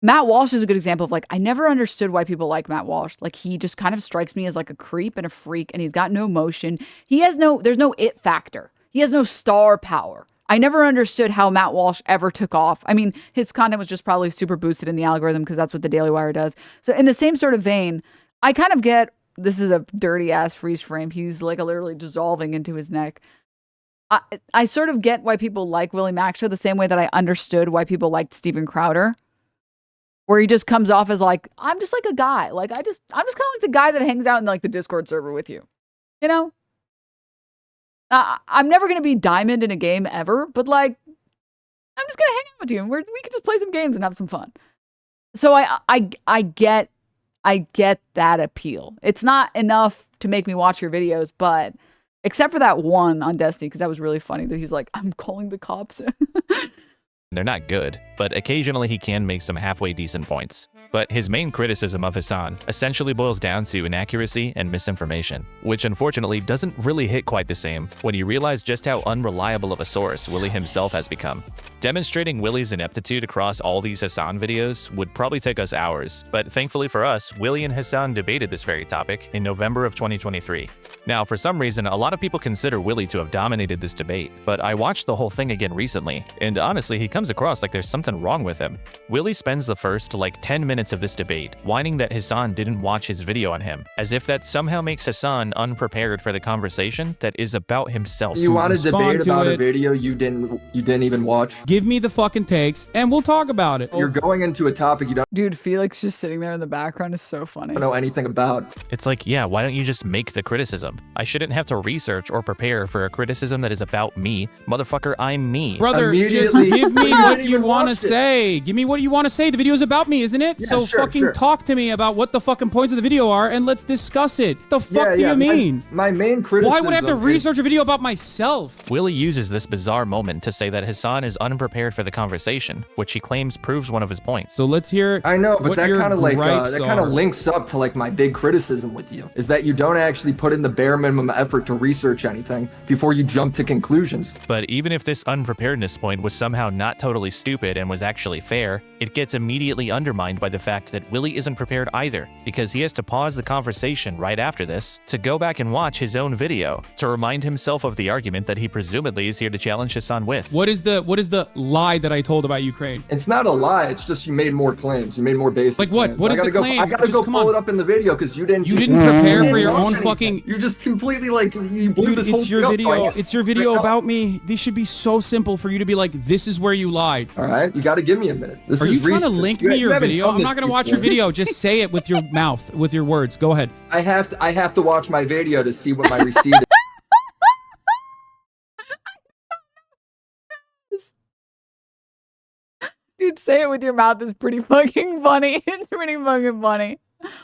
Matt Walsh is a good example of like, I never understood why people like Matt Walsh. Like, he just kind of strikes me as like a creep and a freak, and he's got no emotion. There's no it factor. He has no star power. I never understood how Matt Walsh ever took off. I mean, his content was just probably super boosted in the algorithm because that's what the Daily Wire does. So in the same sort of vein, I kind of get, this is a dirty ass freeze frame. He's like literally dissolving into his neck. I sort of get why people like Willie Mack show the same way that I understood why people liked Steven Crowder, where he just comes off as like, I'm just like a guy. Like, I'm just kind of like the guy that hangs out in like the Discord server with you, you know? I'm never going to be diamond in a game ever, but like, I'm just going to hang out with you, and we can just play some games and have some fun. So I get that appeal. It's not enough to make me watch your videos, but except for that one on Destiny, because that was really funny that he's like, I'm calling the cops. They're not good, but occasionally he can make some halfway decent points. But his main criticism of Hasan essentially boils down to inaccuracy and misinformation, which unfortunately doesn't really hit quite the same when you realize just how unreliable of a source Willie himself has become. Demonstrating Willie's ineptitude across all these Hasan videos would probably take us hours, but thankfully for us, Willie and Hasan debated this very topic in November of 2023. Now, for some reason, a lot of people consider Willie to have dominated this debate, but I watched the whole thing again recently, and honestly, he comes across like there's something wrong with him. Willie spends the first, like, 10 minutes of this debate whining that Hasan didn't watch his video on him, as if that somehow makes Hasan unprepared for the conversation that is about himself. You want to debate about a video you didn't even watch? Give me the fucking takes, and we'll talk about it. You're going into a topic you don't Dude, Felix just sitting there in the background is so funny. know anything about. It's like, yeah, why don't you just make the criticism? I shouldn't have to research or prepare for a criticism that is about me. Motherfucker, I'm me. Brother, just Immediately- give me I what didn't you even want to watch it. say. Give me what you want to say. The video's about me, isn't it? Yeah, so sure, fucking sure. talk to me about what the fucking points of the video are, and let's discuss it. The fuck do you mean? My main criticism. Why would I have to is- research a video about myself? Willie uses this bizarre moment to say that Hasan is unprepared for the conversation, which he claims proves one of his points. So let's hear. I know, but what that your kind of like gripes that kind are. of links up to like my big criticism with you is that you don't actually put in the bare minimum effort to research anything before you jump to conclusions. But even if this unpreparedness point was somehow not totally stupid and was actually fair, it gets immediately undermined by the fact that Willie isn't prepared either, because he has to pause the conversation right after this to go back and watch his own video to remind himself of the argument that he presumably is here to challenge Hasan with. What is the lie that I told about Ukraine? It's not a lie. It's just you made more claims. You made more basis. Like what? claims. What I is gotta the go, claim? I gotta Just go come pull on. it up in the video because you didn't. You didn't prepare for your watch own anything. fucking. You just completely like you blew Dude, this whole it's your thing up, video. so I- It's your video about me. This should be so simple for you to be like, this is where you lied. All right, you got to give me a minute. This Are is you trying to research. link You- me you your haven't video? done I'm this not gonna watch your before. video. Just say it with your mouth, with your words. Go ahead. I have to watch my video to see what my receipt is. Dude, say it with your mouth is pretty fucking funny. It's pretty fucking funny.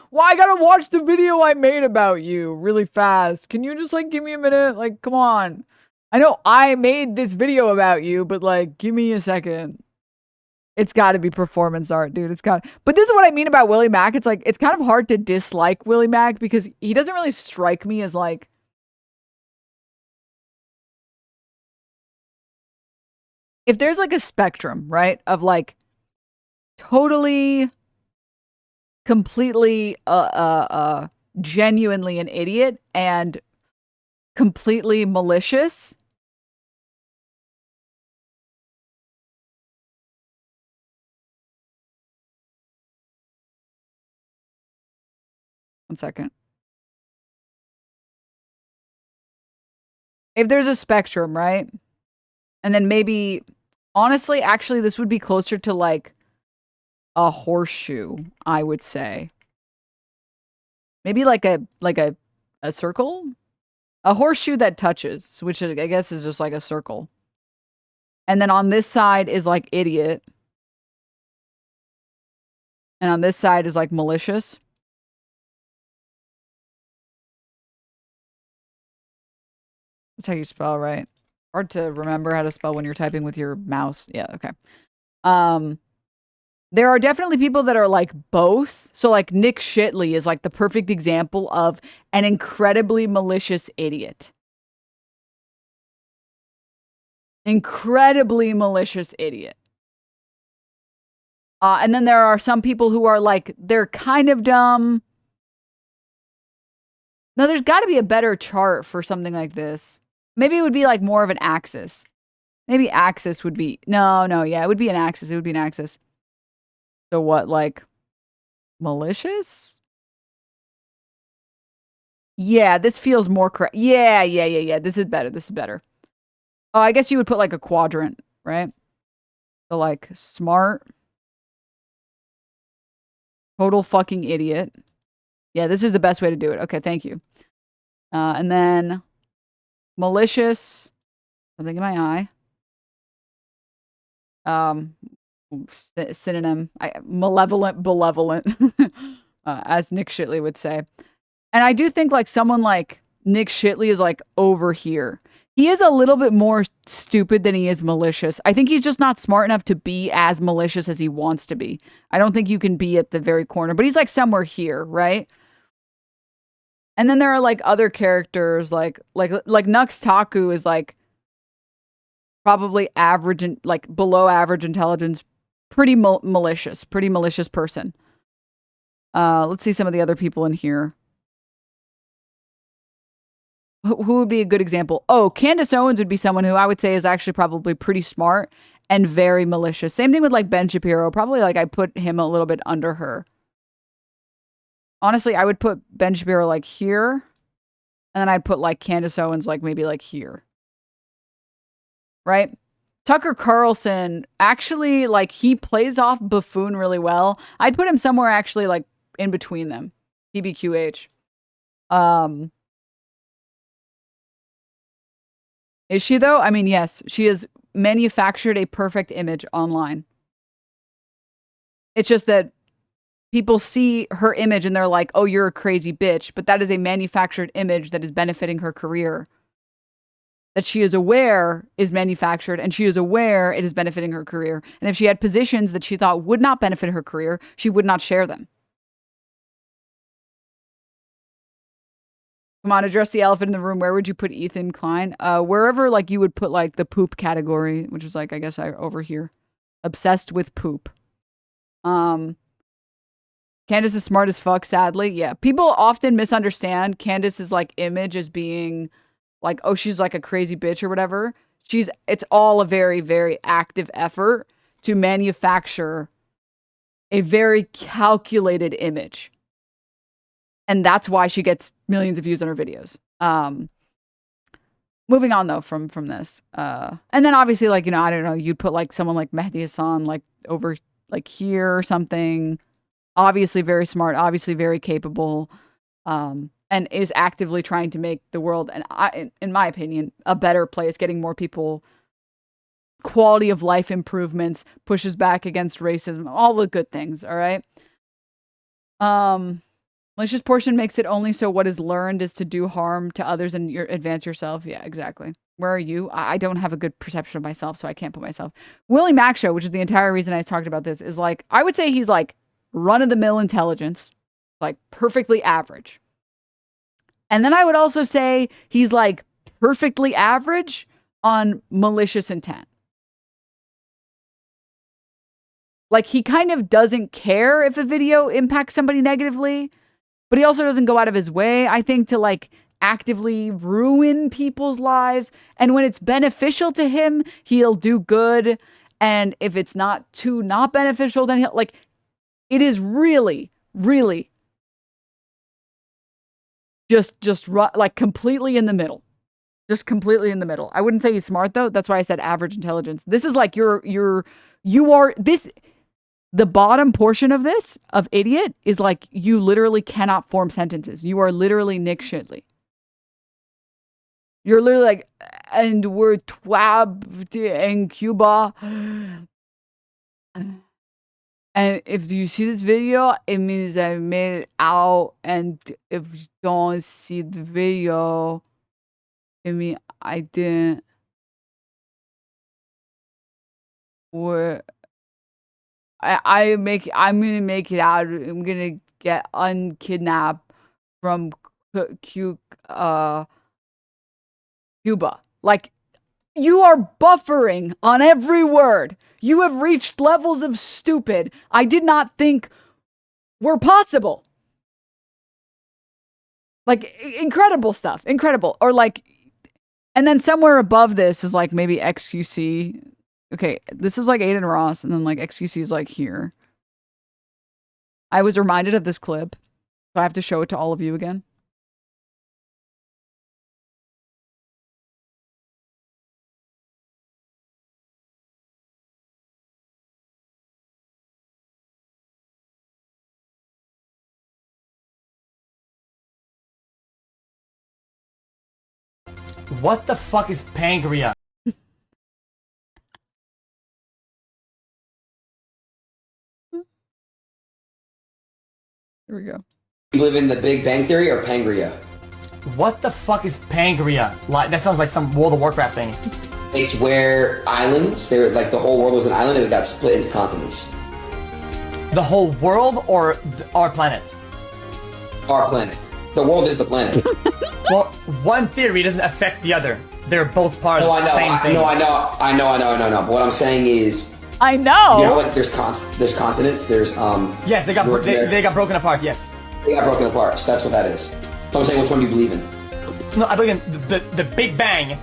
Why I gotta watch the video I made about you really fast? Can you just like give me a minute? Like, come on. I know I made this video about you, but like, give me a second. It's gotta be performance art, dude. It's got. But this is what I mean about Willie Mack. It's like, it's kind of hard to dislike Willie Mack because he doesn't really strike me as like. If there's like a spectrum, right, of like totally, completely, genuinely an idiot and completely malicious. One second. If there's a spectrum, right? And then maybe, honestly, actually, this would be closer to like a horseshoe, I would say. Maybe like a circle? A horseshoe that touches, which I guess is just like a circle. And then on this side is like idiot. And on this side is like malicious. That's how you spell, right? Hard to remember how to spell when you're typing with your mouse. Yeah, okay. There are definitely people that are like both. So like Nick Shitley is like the perfect example of an incredibly malicious idiot. Incredibly malicious idiot. And then there are some people who are like, they're kind of dumb. No, there's got to be a better chart for something like this. Maybe it would be like more of an axis. Maybe axis would be... No, yeah, it would be an axis. It would be an axis. So what, like... malicious? Yeah, this feels more correct. Yeah. This is better. This is better. Oh, I guess you would put like a quadrant, right? So like smart. Total fucking idiot. Yeah, this is the best way to do it. Okay, thank you. And then malicious. Something in my eye. Synonym. Malevolent, benevolent. As Nick Shitley would say. And I do think like someone like Nick Shitley is like over here. He is a little bit more stupid than he is malicious. I think he's just not smart enough to be as malicious as he wants to be. I don't think you can be at the very corner, but he's like somewhere here, right? And then there are like other characters like Nux Taku is like probably average and like below average intelligence, pretty malicious person. Let's see some of the other people in here. Who would be a good example? Oh, Candace Owens would be someone who I would say is actually probably pretty smart and very malicious. Same thing with like Ben Shapiro. Probably like I put him a little bit under her. Honestly, I would put Ben Shapiro like here. And then I'd put like Candace Owens like maybe like here. Right? Tucker Carlson, actually, like, he plays off buffoon really well. I'd put him somewhere actually, like, in between them. TBQH. Is she, though? I mean, yes. She has manufactured a perfect image online. It's just that people see her image and they're like, oh, you're a crazy bitch. But that is a manufactured image that is benefiting her career. That she is aware is manufactured, and she is aware it is benefiting her career. And if she had positions that she thought would not benefit her career, she would not share them. Come on, address the elephant in the room. Where would you put Ethan Klein? Wherever, like, you would put, like, the poop category, which is, like, I guess over here. Obsessed with poop. Candace is smart as fuck, sadly. Yeah, people often misunderstand Candace's, like, image as being... like, oh, she's like a crazy bitch or whatever. It's all a very, very active effort to manufacture a very calculated image. And that's why she gets millions of views on her videos. Moving on, though, from this. And then obviously, like, you know, I don't know, you'd put like someone like Mehdi Hasan, like, over like here or something. Obviously very smart, obviously very capable. And is actively trying to make the world, and in my opinion, a better place, getting more people, quality of life improvements, pushes back against racism, all the good things, all right? Malicious portion makes it only so what is learned is to do harm to others and advance yourself. Yeah, exactly. Where are you? I don't have a good perception of myself, so I can't put myself. Willie Mack Show, which is the entire reason I talked about this, is like, I would say he's like run-of-the-mill intelligence, like perfectly average. And then I would also say he's like perfectly average on malicious intent. Like, he kind of doesn't care if a video impacts somebody negatively, but he also doesn't go out of his way, I think, to like actively ruin people's lives. And when it's beneficial to him, he'll do good. And if it's not beneficial, then he'll like, it is really, really just like completely in the middle. Just completely in the middle. I wouldn't say he's smart though. That's why I said average intelligence. This is like the bottom portion of this, of idiot, is like you literally cannot form sentences. You are literally Nick Shitley. You're literally like, and we're twab in Cuba. And if you see this video, it means I made it out. And if you don't see the video, I mean, I didn't. Or I'm gonna make it out. I'm gonna get unkidnapped from Cuba. Like, you are buffering on every word. You have reached levels of stupid I did not think were possible. Like, incredible stuff. Incredible. Or like, and then somewhere above this is like maybe XQC. Okay, this is like Aiden Ross, and then like XQC is like here. I was reminded of this clip, so I have to show it to all of you again. What the fuck is Pangria? Here we go. You live in the Big Bang Theory or Pangria? What the fuck is Pangria? Like, that sounds like some World of Warcraft thing. It's where islands, they're like the whole world was an island and it got split into continents. The whole world or our planet? Our planet. The world is the planet. Well, one theory doesn't affect the other. They're both part of the same thing. I know. But what I'm saying is, I know. You know, like there's continents. There's Yes, they got broken apart. Yes. They got broken apart. So that's what that is. So I'm saying, which one do you believe in? No, I believe in the Big Bang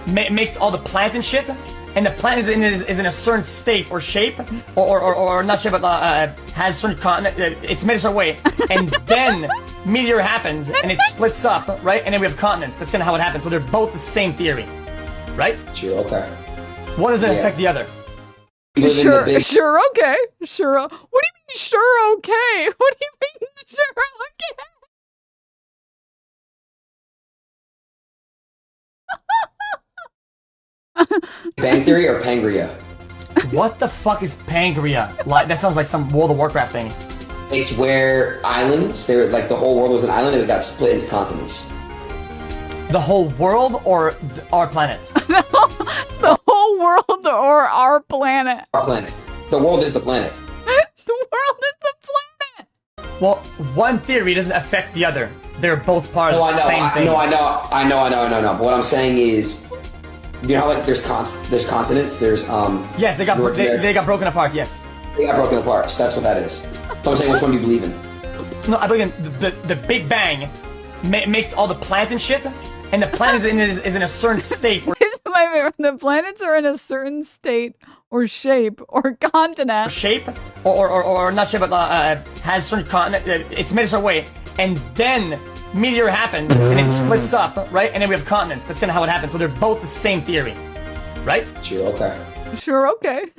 makes all the planets and shit, and the planet is in a certain state or shape, or not shape, but has certain it's made a certain way, and then meteor happens and it splits up, right? And then we have continents. That's kind of how it happens. So they're both the same theory, right? True. Okay. One doesn't affect the other. Sure, sure, okay. Sure. What do you mean, sure, okay? What do you mean, sure, okay? Bang Theory or Pangria? What the fuck is Pangria? Like, that sounds like some World of Warcraft thing. It's where islands, they were like the whole world was an island and it got split into continents. The whole world or our planet? The whole world or our planet? Our planet. The world is the planet. The world is the planet. Well, one theory doesn't affect the other. They're both part of the same thing. I know. But what I'm saying is, you know how like there's continents, there's Yes, they got broken apart. Yes. They got broken apart. So that's what that is. So I'm saying, which one do you believe in? No, I believe in the Big Bang makes all the planets and shit, and the planet is in a certain state. My favorite. The planets are in a certain state or shape or continent. Shape or not shape, but has certain continent. It's made a certain way, and then meteor happens and it splits up, right? And then we have continents. That's kind of how it happens. So they're both the same theory, right? Sure. Okay. Sure. Okay.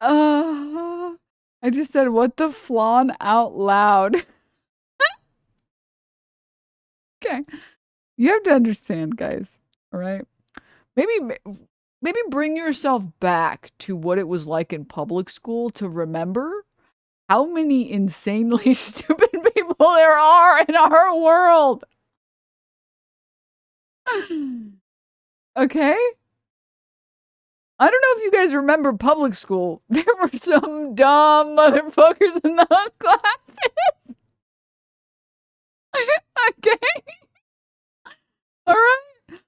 I just said, what the flan out loud. Okay. You have to understand, guys. All right. Maybe bring yourself back to what it was like in public school to remember how many insanely stupid people there are in our world. Okay? I don't know if you guys remember public school. There were some dumb motherfuckers in those classes. Okay? All right?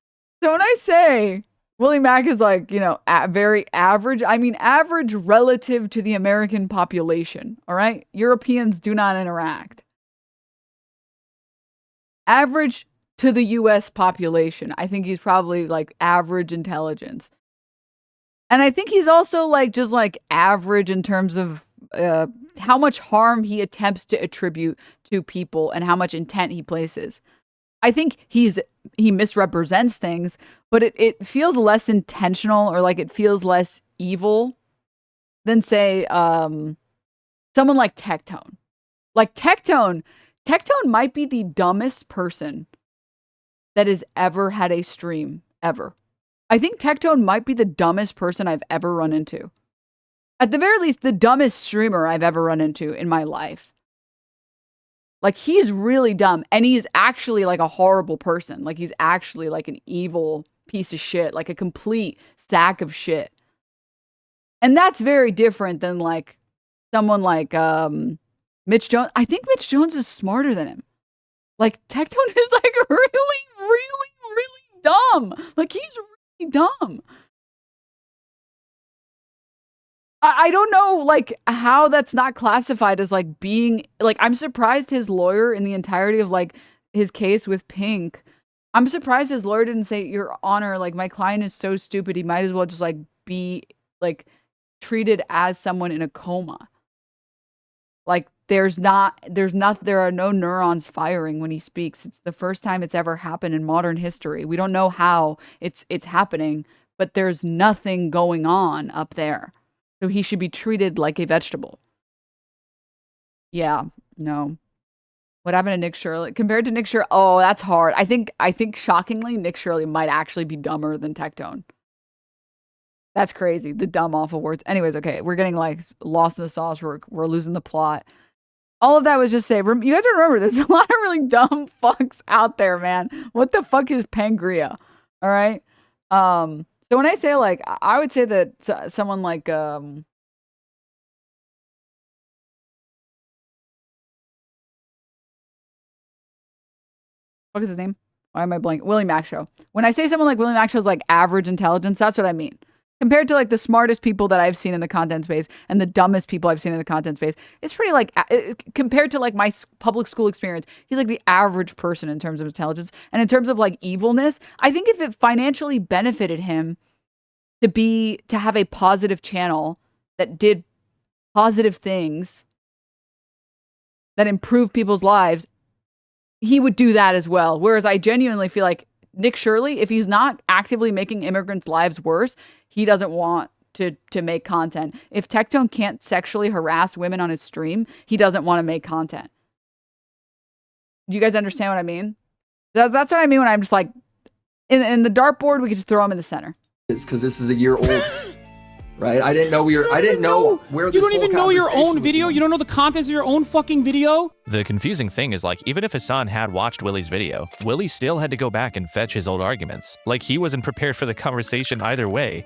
So when I say Willie Mack is like, you know, very average, I mean average relative to the American population. All right? Europeans do not interact. Average to the US population. I think he's probably like average intelligence. And I think he's also like just like average in terms of how much harm he attempts to attribute to people and how much intent he places. I think he misrepresents things, but it feels less intentional, or like it feels less evil than say someone like Tectone. Like Tectone might be the dumbest person that has ever had a stream ever. I think Tectone might be the dumbest person I've ever run into. At the very least, the dumbest streamer I've ever run into in my life. Like, he's really dumb, and he's actually like a horrible person. Like, he's actually like an evil piece of shit, like a complete sack of shit. And that's very different than like someone like Mitch Jones. I think Mitch Jones is smarter than him. Like, Tectone is like really, really, really dumb. Like, he's really dumb. I don't know, like, how that's not classified as, like, being, like, I'm surprised his lawyer in the entirety of, like, his case with Pink, I'm surprised his lawyer didn't say, Your Honor, like, my client is so stupid, he might as well just, like, be, like, treated as someone in a coma. Like, there are no neurons firing when he speaks. It's the first time it's ever happened in modern history. We don't know how it's happening, but there's nothing going on up there. So he should be treated like a vegetable. Yeah, no. What happened to Nick Shirley? Compared to Nick Shirley, oh, that's hard. I think shockingly, Nick Shirley might actually be dumber than Tectone. That's crazy. The dumb awful words. Anyways, okay, we're getting like lost in the sauce. We're losing the plot. All of that was just say, you guys remember, there's a lot of really dumb fucks out there, man. What the fuck is Pangria? All right. So when I say like, I would say that someone like, what is his name? Why am I blank? Willie Mack Show. When I say someone like Willie Mack Show is like average intelligence, that's what I mean. Compared to like the smartest people that I've seen in the content space and the dumbest people I've seen in the content space, it's pretty like, compared to like my public school experience, he's like the average person in terms of intelligence. And in terms of like evilness, I think if it financially benefited him to have a positive channel that did positive things that improved people's lives, he would do that as well. Whereas I genuinely feel like Nick Shirley, if he's not actively making immigrants' lives worse, he doesn't want to make content. If Tectone can't sexually harass women on his stream, he doesn't want to make content. Do you guys understand what I mean? That's what I mean when I'm just like, in the dartboard, we could just throw him in the center. It's because this is a year old. Right? I didn't know I didn't know where you don't even know your own video. You don't know the contents of your own fucking video. The confusing thing is, like, even if Hasan had watched Willie's video, Willie still had to go back and fetch his old arguments. Like, he wasn't prepared for the conversation either way.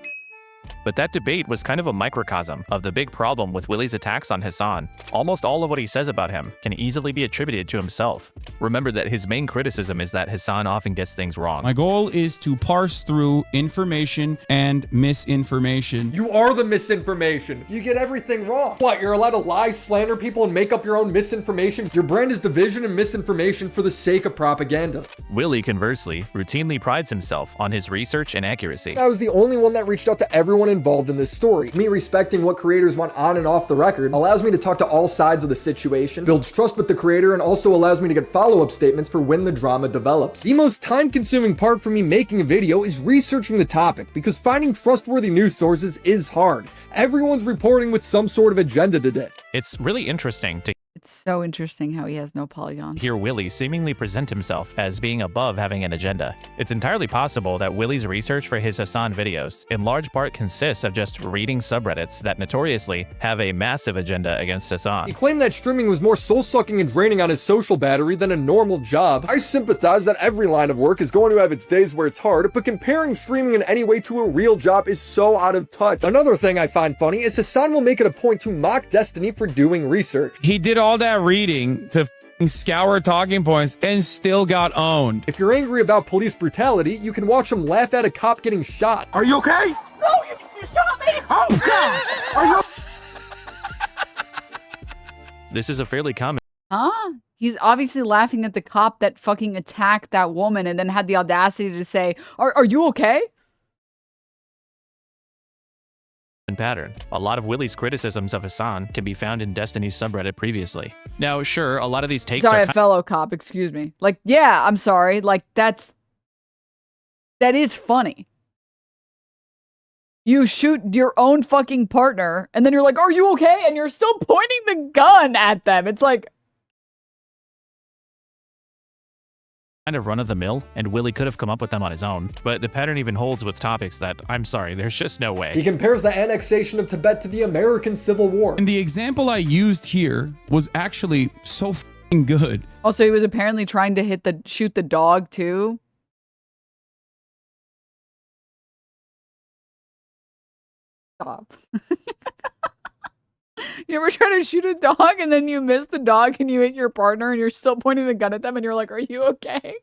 But that debate was kind of a microcosm of the big problem with Willie's attacks on Hasan. Almost all of what he says about him can easily be attributed to himself. Remember that his main criticism is that Hasan often gets things wrong. My goal is to parse through information and misinformation. You are the misinformation. You get everything wrong. What, you're allowed to lie, slander people, and make up your own misinformation? Your brand is division and misinformation for the sake of propaganda. Willie, conversely, routinely prides himself on his research and accuracy. I was the only one that reached out to everyone involved in this story. Me respecting what creators want on and off the record allows me to talk to all sides of the situation, builds trust with the creator, and also allows me to get follow-up statements for when the drama develops. The most time-consuming part for me making a video is researching the topic, because finding trustworthy news sources is hard. Everyone's reporting with some sort of agenda today. It's really interesting to It's so interesting how he has no polygon. hear Willie seemingly present himself as being above having an agenda. It's entirely possible that Willie's research for his Hasan videos in large part consists of just reading subreddits that notoriously have a massive agenda against Hasan. He claimed that streaming was more soul-sucking and draining on his social battery than a normal job. I sympathize that every line of work is going to have its days where it's hard, but comparing streaming in any way to a real job is so out of touch. Another thing I find funny is Hasan will make it a point to mock Destiny for doing research. He did all that reading to scour talking points and still got owned. If you're angry about police brutality, you can watch him laugh at a cop getting shot. Are you okay? No, you shot me! Oh God! Are you? This is a fairly common Huh? He's obviously laughing at the cop that fucking attacked that woman and then had the audacity to say, are you okay? pattern. A lot of Willie's criticisms of Hasan can be found in Destiny's subreddit previously. Now, sure, a lot of these takes Sorry, are a fellow cop, excuse me. Like, yeah, I'm sorry. Like, that is funny. You shoot your own fucking partner, and then you're like, are you okay? And you're still pointing the gun at them. It's like, kind of run-of-the-mill, and Willie could have come up with them on his own, but the pattern even holds with topics that, I'm sorry, there's just no way. He compares the annexation of Tibet to the American Civil War. And the example I used here was actually so f***ing good. Also, he was apparently trying to shoot the dog too. Stop. You ever try to shoot a dog and then you miss the dog and you hit your partner and you're still pointing the gun at them and you're like, are you okay?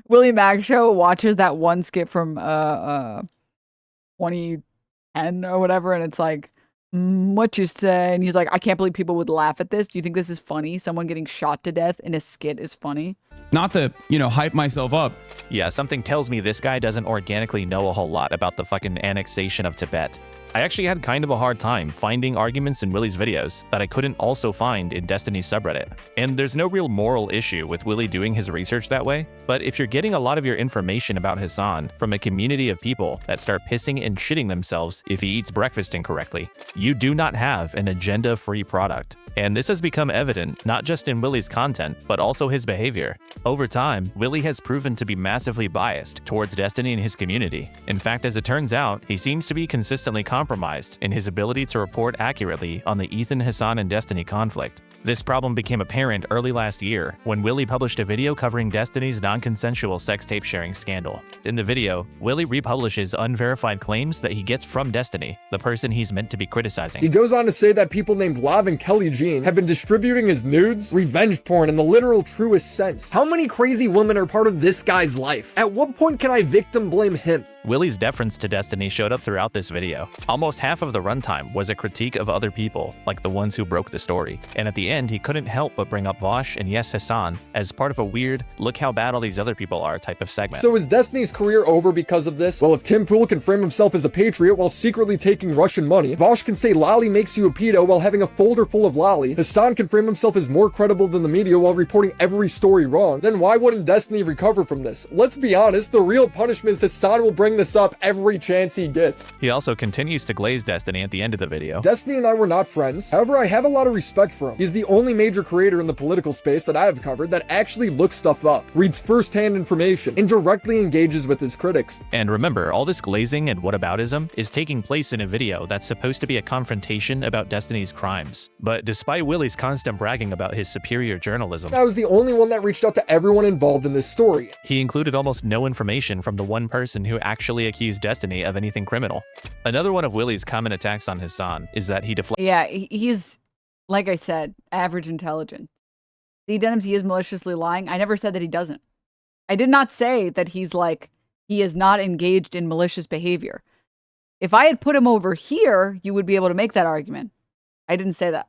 Willie Mac Show watches that one skit from 2010 or whatever, and it's like, what you say? And he's like, I can't believe people would laugh at this. Do you think this is funny? Someone getting shot to death in a skit is funny? Not to, hype myself up. Yeah, something tells me this guy doesn't organically know a whole lot about the fucking annexation of Tibet. I actually had kind of a hard time finding arguments in Willie's videos that I couldn't also find in Destiny's subreddit. And there's no real moral issue with Willie doing his research that way, but if you're getting a lot of your information about Hasan from a community of people that start pissing and shitting themselves if he eats breakfast incorrectly, you do not have an agenda-free product. And this has become evident not just in Willie's content, but also his behavior. Over time, Willie has proven to be massively biased towards Destiny and his community. In fact, as it turns out, he seems to be consistently compromised in his ability to report accurately on the Ethan, Hasan, and Destiny conflict. This problem became apparent early last year when Willie published a video covering Destiny's non-consensual sex tape sharing scandal. In the video, Willie republishes unverified claims that he gets from Destiny, the person he's meant to be criticizing. He goes on to say that people named Lav and Kelly Jean have been distributing his nudes, revenge porn in the literal truest sense. How many crazy women are part of this guy's life? At what point can I victim blame him? Willie's deference to Destiny showed up throughout this video. Almost half of the runtime was a critique of other people, like the ones who broke the story. And at the end, he couldn't help but bring up Vosh and yes, Hasan as part of a weird, look how bad all these other people are type of segment. So is Destiny's career over because of this? Well, if Tim Pool can frame himself as a patriot while secretly taking Russian money, Vosh can say Lolly makes you a pedo while having a folder full of Lolly, Hasan can frame himself as more credible than the media while reporting every story wrong, then why wouldn't Destiny recover from this? Let's be honest, the real punishment is Hasan will bring this up every chance he gets. He also continues to glaze Destiny at the end of the video. Destiny and I were not friends. However, I have a lot of respect for him. He's the only major creator in the political space that I have covered that actually looks stuff up, reads first-hand information, and directly engages with his critics. And remember, all this glazing and whataboutism is taking place in a video that's supposed to be a confrontation about Destiny's crimes. But despite Willie's constant bragging about his superior journalism, I was the only one that reached out to everyone involved in this story. He included almost no information from the one person who actually accused Destiny of anything criminal. Another one of Willie's common attacks on Hasan is that he deflects. Yeah, he's, like I said, average intelligence. See, Denims, he is maliciously lying. I never said that he doesn't. I did not say that he is not engaged in malicious behavior. If I had put him over here, you would be able to make that argument. I didn't say that.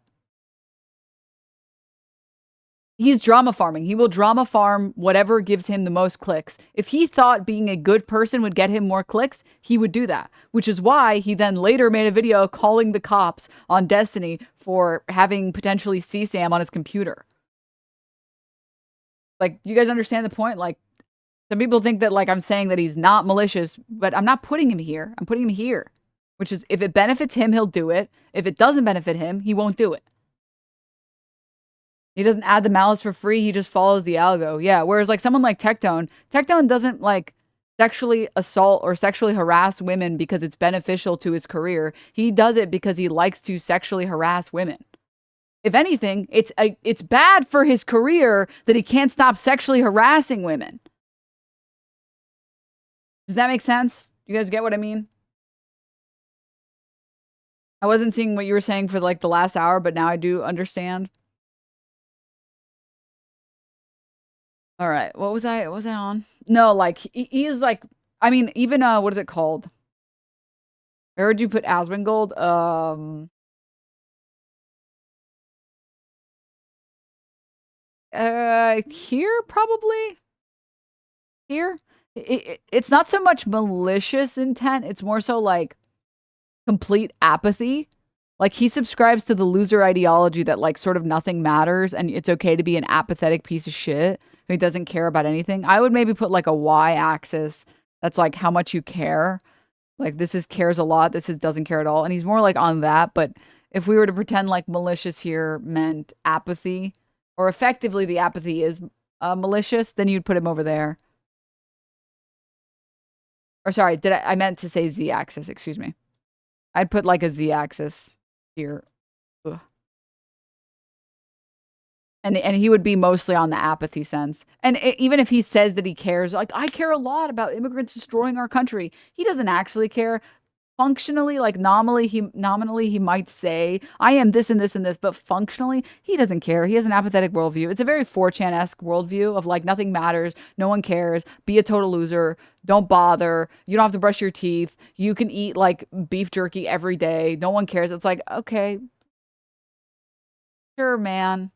He's drama farming. He will drama farm whatever gives him the most clicks. If he thought being a good person would get him more clicks, he would do that. Which is why he then later made a video calling the cops on Destiny for having potentially CSAM on his computer. Like, you guys understand the point? Like, some people think that, like, I'm saying that he's not malicious, but I'm not putting him here. I'm putting him here. Which is, if it benefits him, he'll do it. If it doesn't benefit him, he won't do it. He doesn't add the malice for free. He just follows the algo. Yeah, whereas, like, someone like Tectone doesn't, like, sexually assault or sexually harass women because it's beneficial to his career. He does it because he likes to sexually harass women. If anything, it's bad for his career that he can't stop sexually harassing women. Does that make sense? You guys get what I mean? I wasn't seeing what you were saying for, like, the last hour, but now I do understand. All right. What was I on? No, like, he is, like, I mean, even, what is it called? I heard you put Asmongold. Here, probably? Here? It's not so much malicious intent. It's more so, like, complete apathy. Like, he subscribes to the loser ideology that, like, sort of nothing matters and it's okay to be an apathetic piece of shit who doesn't care about anything. I would maybe put, like, a y-axis that's, like, how much you care. Like, this is cares a lot. This is doesn't care at all. And he's more, like, on that. But if we were to pretend, like, malicious here meant apathy, or effectively the apathy is malicious, then you'd put him over there. Or sorry, I meant to say z-axis, excuse me. I'd put, like, a z-axis here. Ugh. And he would be mostly on the apathy sense. And even if he says that he cares, like, I care a lot about immigrants destroying our country, he doesn't actually care. Functionally, like, nominally, he might say, I am this and this and this, but functionally, he doesn't care. He has an apathetic worldview. It's a very 4chan-esque worldview of, like, nothing matters, no one cares, be a total loser, don't bother, you don't have to brush your teeth, you can eat, like, beef jerky every day, no one cares. It's like, okay, sure, man.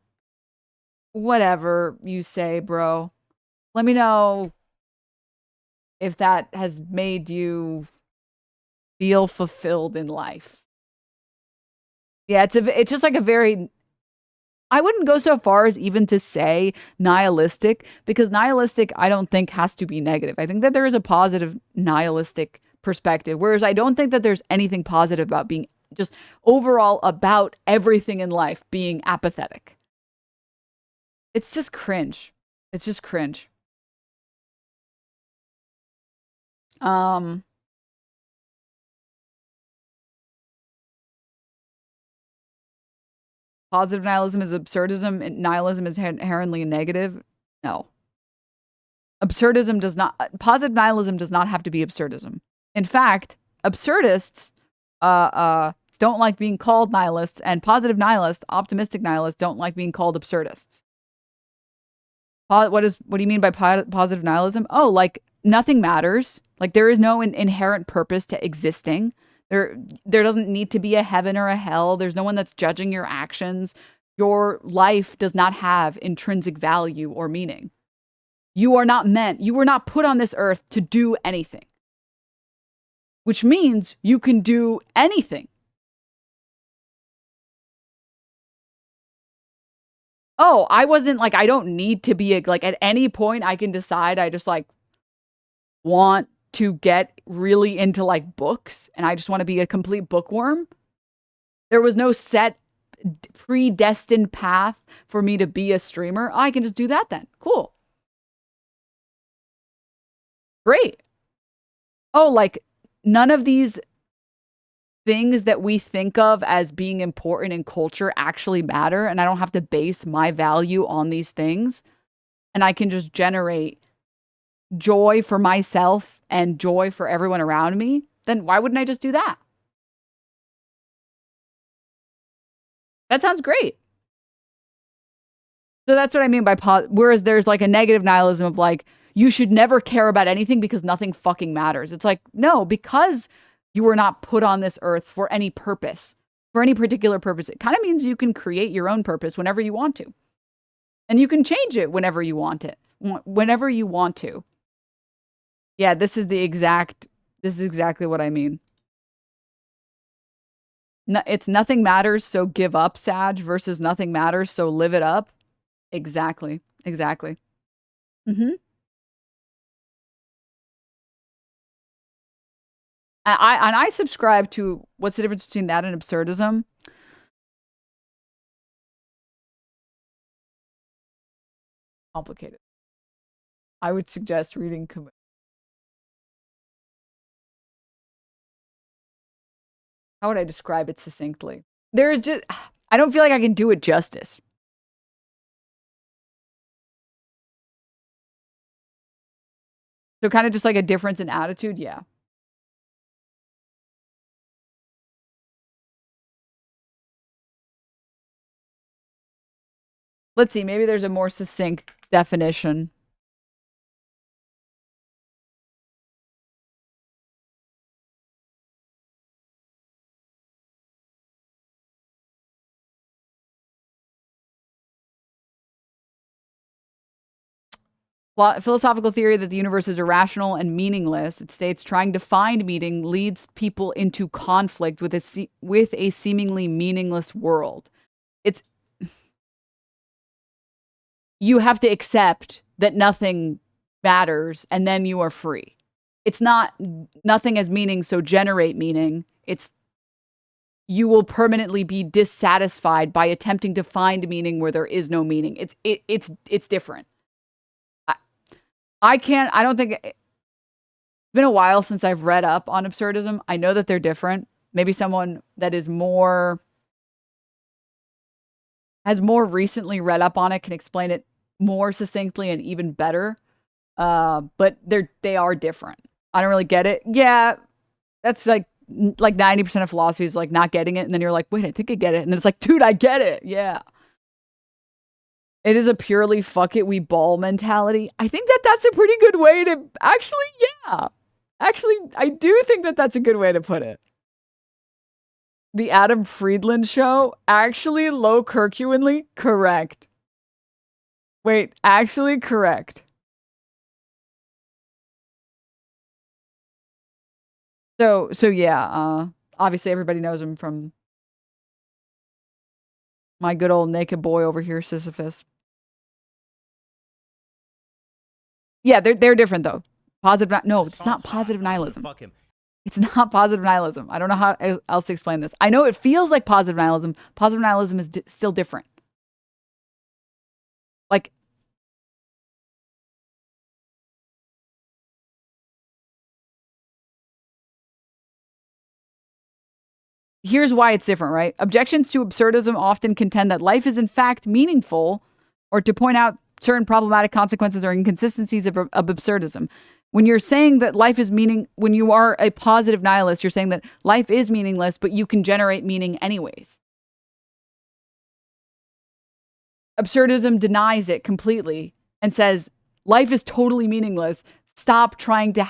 Whatever you say, bro. Let me know if that has made you feel fulfilled in life. Yeah, it's just like a very, I wouldn't go so far as even to say nihilistic, because nihilistic I don't think has to be negative. I think that there is a positive nihilistic perspective, whereas I don't think that there's anything positive about being just overall about everything in life being apathetic. It's just cringe. It's just cringe. Positive nihilism is absurdism, and nihilism is inherently negative. No. Absurdism does not, positive nihilism does not have to be absurdism. In fact, absurdists don't like being called nihilists, and positive nihilists, optimistic nihilists, don't like being called absurdists. What do you mean by positive nihilism? Oh, like nothing matters. Like there is no inherent purpose to existing. There doesn't need to be a heaven or a hell. There's no one that's judging your actions. Your life does not have intrinsic value or meaning. You were not put on this earth to do anything. Which means you can do anything. Oh, I don't need to be like at any point I can decide I just like want to get really into like books and I just want to be a complete bookworm. There was no set predestined path for me to be a streamer. I can just do that then. Cool. Great. Oh, like none of these things that we think of as being important in culture actually matter, and I don't have to base my value on these things, and I can just generate joy for myself and joy for everyone around me, then why wouldn't I just do that? That sounds great. So that's what I mean by whereas there's like a negative nihilism of like, you should never care about anything because nothing fucking matters. It's like, no, because you were not put on this earth for any purpose, for any particular purpose. It kind of means you can create your own purpose whenever you want to. And you can change it whenever you want it, whenever you want to. Yeah, this is exactly what I mean. No, it's nothing matters, so give up, Sag, versus nothing matters, so live it up. Exactly. Mm-hmm. I subscribe to what's the difference between that and absurdism? Complicated. I would suggest reading. How would I describe it succinctly? I don't feel like I can do it justice. So kind of just like a difference in attitude, yeah. Let's see, maybe there's a more succinct definition. Philosophical theory that the universe is irrational and meaningless. It states trying to find meaning leads people into conflict with a seemingly meaningless world. You have to accept that nothing matters and then you are free. It's not nothing has meaning, so generate meaning. It's you will permanently be dissatisfied by attempting to find meaning where there is no meaning. It's different. I don't think it's been a while since I've read up on absurdism. I know that they're different. Maybe someone that has more recently read up on it can explain it more succinctly and even better. But they are different. I don't really get it. Yeah, that's like 90% of philosophy is like not getting it, and then you're like, wait, I think I get it, and then it's like, dude, I get it. Yeah. It is a purely fuck it, we ball mentality. I think that that's a pretty good way to actually, yeah. Actually, I do think that that's a good way to put it. The Adam Friedland show, actually low Kirkuinly correct. Wait, actually correct. So yeah, obviously everybody knows him from my good old naked boy over here, Sisyphus. Yeah, they're different though. No, it's not positive nihilism. Fuck him. It's not positive nihilism. I don't know how else to explain this. I know it feels like positive nihilism. Positive nihilism is still different. Like, here's why it's different, right? Objections to absurdism often contend that life is in fact meaningful, or to point out certain problematic consequences or inconsistencies of absurdism. When you're saying that life is when you are a positive nihilist, you're saying that life is meaningless, but you can generate meaning anyways. Absurdism denies it completely and says life is totally meaningless. stop trying to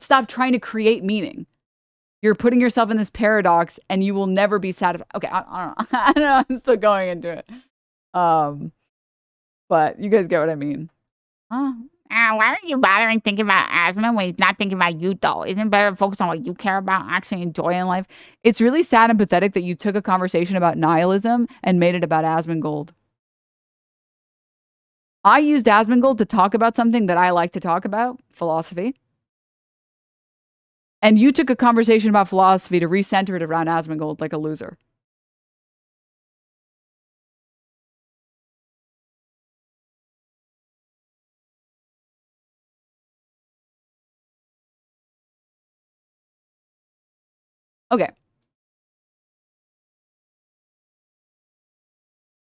stop trying to create meaning. You're putting yourself in this paradox and you will never be satisfied. Okay, I don't know. I don't know. I'm still going into it. But you guys get what I mean. Why are you bothering thinking about Asmund when he's not thinking about you, though? Isn't it better to focus on what you care about, actually enjoy in life? It's really sad and pathetic that you took a conversation about nihilism and made it about Asmongold. I used Asmongold to talk about something that I like to talk about, philosophy. And you took a conversation about philosophy to recenter it around Asmongold like a loser. Okay.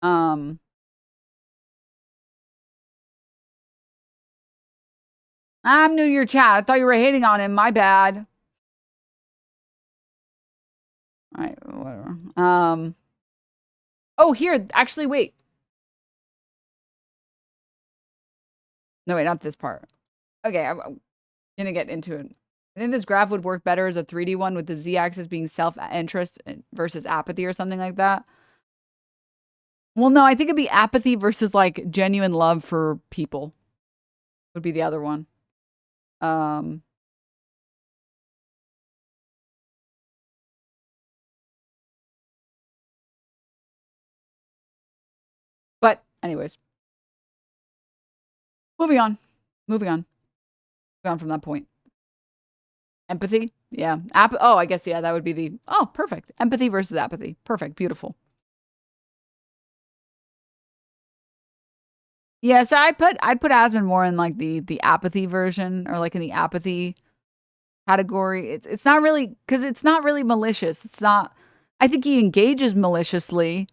I'm new to your chat. I thought you were hating on him. My bad. All right, whatever. Oh, here. Actually, wait. No, wait, not this part. Okay, I'm gonna get into it. I think this graph would work better as a 3D one with the z-axis being self-interest versus apathy or something like that. Well, no, I think it'd be apathy versus like genuine love for people would be the other one. But anyways, moving on from that point. Empathy, yeah. Oh, I guess yeah, that would be the perfect. Empathy versus apathy, perfect, beautiful. Yeah, so I'd put Asmund more in like the apathy version, or like in the apathy category. It's not really, because it's not really malicious. It's not. I think he engages maliciously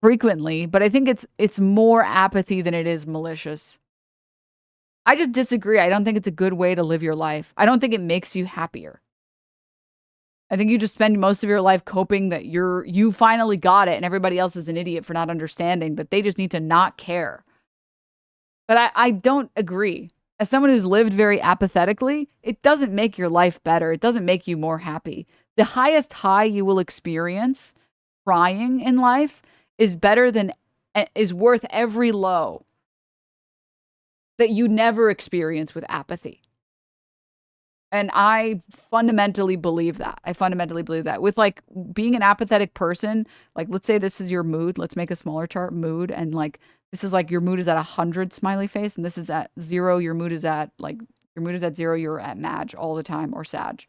frequently, but I think it's more apathy than it is malicious. I just disagree. I don't think it's a good way to live your life. I don't think it makes you happier. I think you just spend most of your life coping that you finally got it and everybody else is an idiot for not understanding, that they just need to not care. But I don't agree. As someone who's lived very apathetically, it doesn't make your life better. It doesn't make you more happy. The highest high you will experience crying in life is worth every low that you never experience with apathy. And I fundamentally believe that. With like being an apathetic person, like let's say this is your mood. Let's make a smaller chart, mood. And like, this is like your mood is at 100 smiley face. And this is at 0. Your mood is at 0. You're at Maj all the time, or Sag.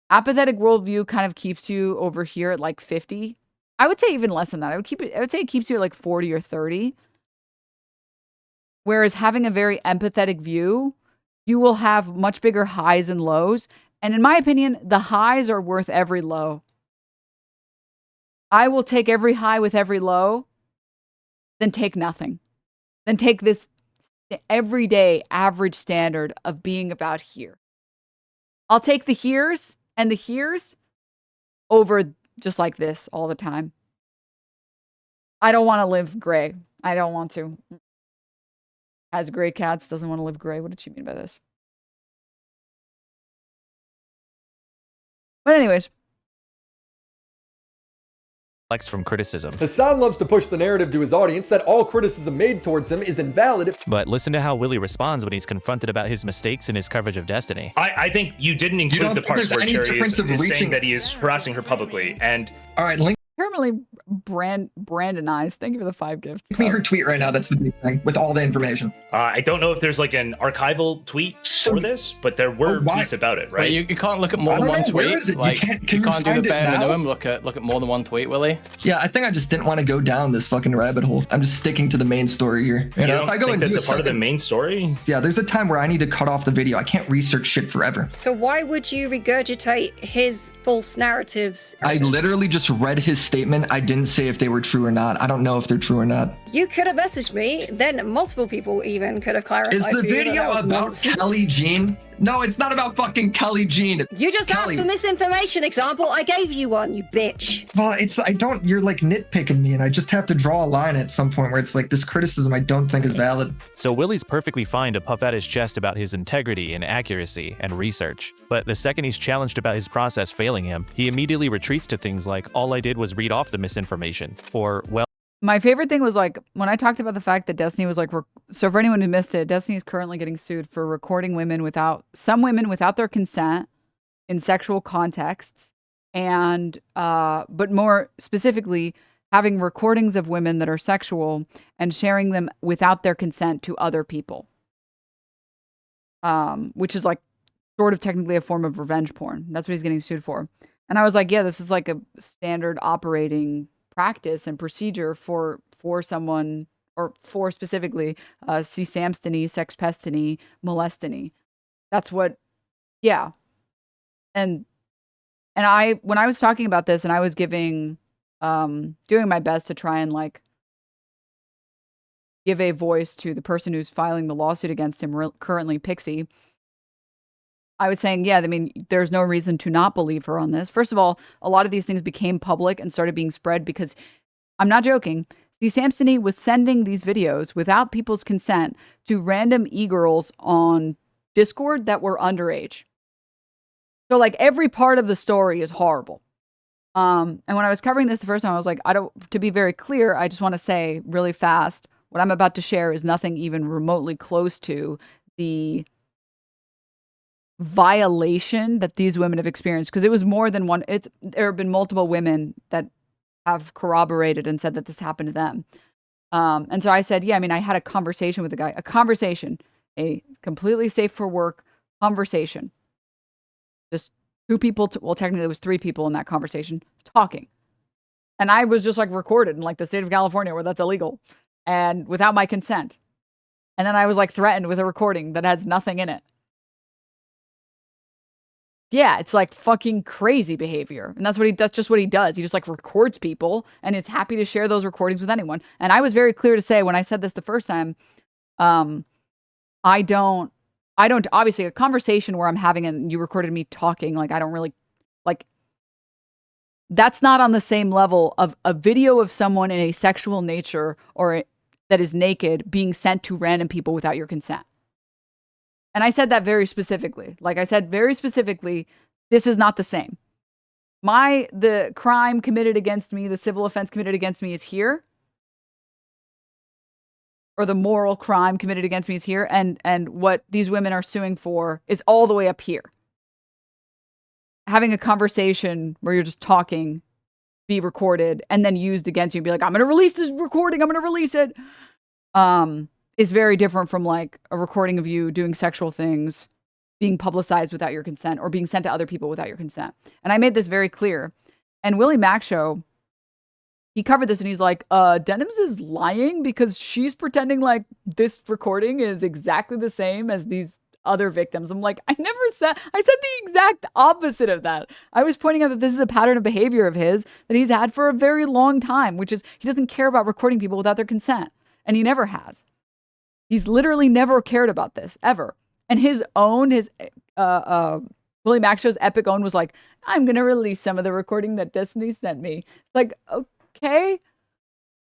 Apathetic worldview kind of keeps you over here at like 50. I would say even less than that. I would say it keeps you at like 40 or 30. Whereas having a very empathetic view, you will have much bigger highs and lows. And in my opinion, the highs are worth every low. I will take every high with every low, then take nothing. Then take this everyday average standard of being about here. I'll take the heres and the heres over just like this all the time. I don't want to live gray. I don't want to. Has gray cats, doesn't want to live gray. What did she mean by this? But anyways. From criticism. Hasan loves to push the narrative to his audience that all criticism made towards him is invalid. But listen to how Willie responds when he's confronted about his mistakes in his coverage of Destiny. I think you didn't include the parts where Cherry is saying that he is harassing her publicly. And all right, link. Permanently Brandonized. Thank you for the 5 gifts. Give me her tweet right now. That's the big thing with all the information. I don't know if there's like an archival tweet for this, but there were tweets about it, right? You can't look at more than one tweet. Like you can't do the bare minimum. Look at more than one tweet, Willie. Yeah, I think I just didn't want to go down this fucking rabbit hole. I'm just sticking to the main story here. You know, if I go think that's a part of the main story? Yeah, there's a time where I need to cut off the video. I can't research shit forever. So why would you regurgitate his false narratives? I literally just read his statement. I didn't say if they were true or not. I don't know if they're true or not. You could have messaged me, then multiple people even could have clarified. Is the for you that video that was about nonsense. Kelly Jean? No, it's not about fucking Kelly Jean. You just Kelly. asked for misinformation example. I gave you one, you bitch. Well, you're like nitpicking me, and I just have to draw a line at some point where it's like this criticism I don't think is valid. So Willie's perfectly fine to puff out his chest about his integrity and accuracy and research. But the second he's challenged about his process failing him, he immediately retreats to things like, all I did was read off the misinformation, or, well, My favorite thing was like when I talked about the fact that Destiny was like, so for anyone who missed it, Destiny is currently getting sued for recording some women without their consent in sexual contexts. And, but more specifically, having recordings of women that are sexual and sharing them without their consent to other people. Which is like sort of technically a form of revenge porn. That's what he's getting sued for. And I was like, yeah, this is like a standard operating practice and procedure for someone, or for specifically C-samstony, sexpestony, molestony. That's what, yeah. And when I was talking about this and I was doing my best to try and like give a voice to the person who's filing the lawsuit against him, currently Pixie, I was saying, yeah, I mean, there's no reason to not believe her on this. First of all, a lot of these things became public and started being spread because, I'm not joking, C-samstony was sending these videos without people's consent to random e-girls on Discord that were underage. So like every part of the story is horrible. And when I was covering this the first time, I was like, to be very clear, I just want to say really fast, what I'm about to share is nothing even remotely close to the violation that these women have experienced, because it was more than one. There have been multiple women that have corroborated and said that this happened to them. And so I said, yeah, I mean, I had a conversation with the guy, a completely safe for work conversation. Just two people, well, technically it was three people in that conversation talking. And I was just like recorded in like the state of California where that's illegal and without my consent. And then I was like threatened with a recording that has nothing in it. Yeah, it's like fucking crazy behavior. And that's just what he does. He just like records people and is happy to share those recordings with anyone. And I was very clear to say when I said this the first time, I don't obviously a conversation where I'm having and you recorded me talking, like I don't really like, that's not on the same level of a video of someone in a sexual nature or that is naked being sent to random people without your consent. And I said that very specifically. Like I said very specifically, this is not the same. The crime committed against me, the civil offense committed against me is here. Or the moral crime committed against me is here. And what these women are suing for is all the way up here. Having a conversation where you're just talking, be recorded, and then used against you and be like, I'm going to release this recording, I'm going to release it. Is very different from like a recording of you doing sexual things, being publicized without your consent, or being sent to other people without your consent. And I made this very clear. And Willie Mack Show, he covered this and he's like, Denims is lying because she's pretending like this recording is exactly the same as these other victims. I'm like, I said the exact opposite of that. I was pointing out that this is a pattern of behavior of his that he's had for a very long time, which is he doesn't care about recording people without their consent. And he never has. He's literally never cared about this, ever. And his Willie Mack Show's epic own was like, I'm going to release some of the recording that Destiny sent me. Like, okay.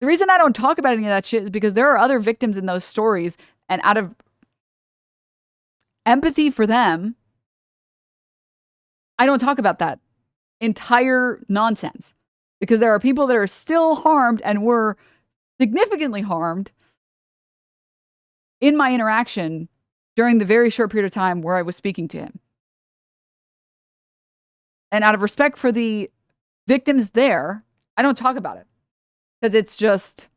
The reason I don't talk about any of that shit is because there are other victims in those stories, and out of empathy for them, I don't talk about that entire nonsense. Because there are people that are still harmed and were significantly harmed in my interaction during the very short period of time where I was speaking to him. And out of respect for the victims there, I don't talk about it. Because it's just,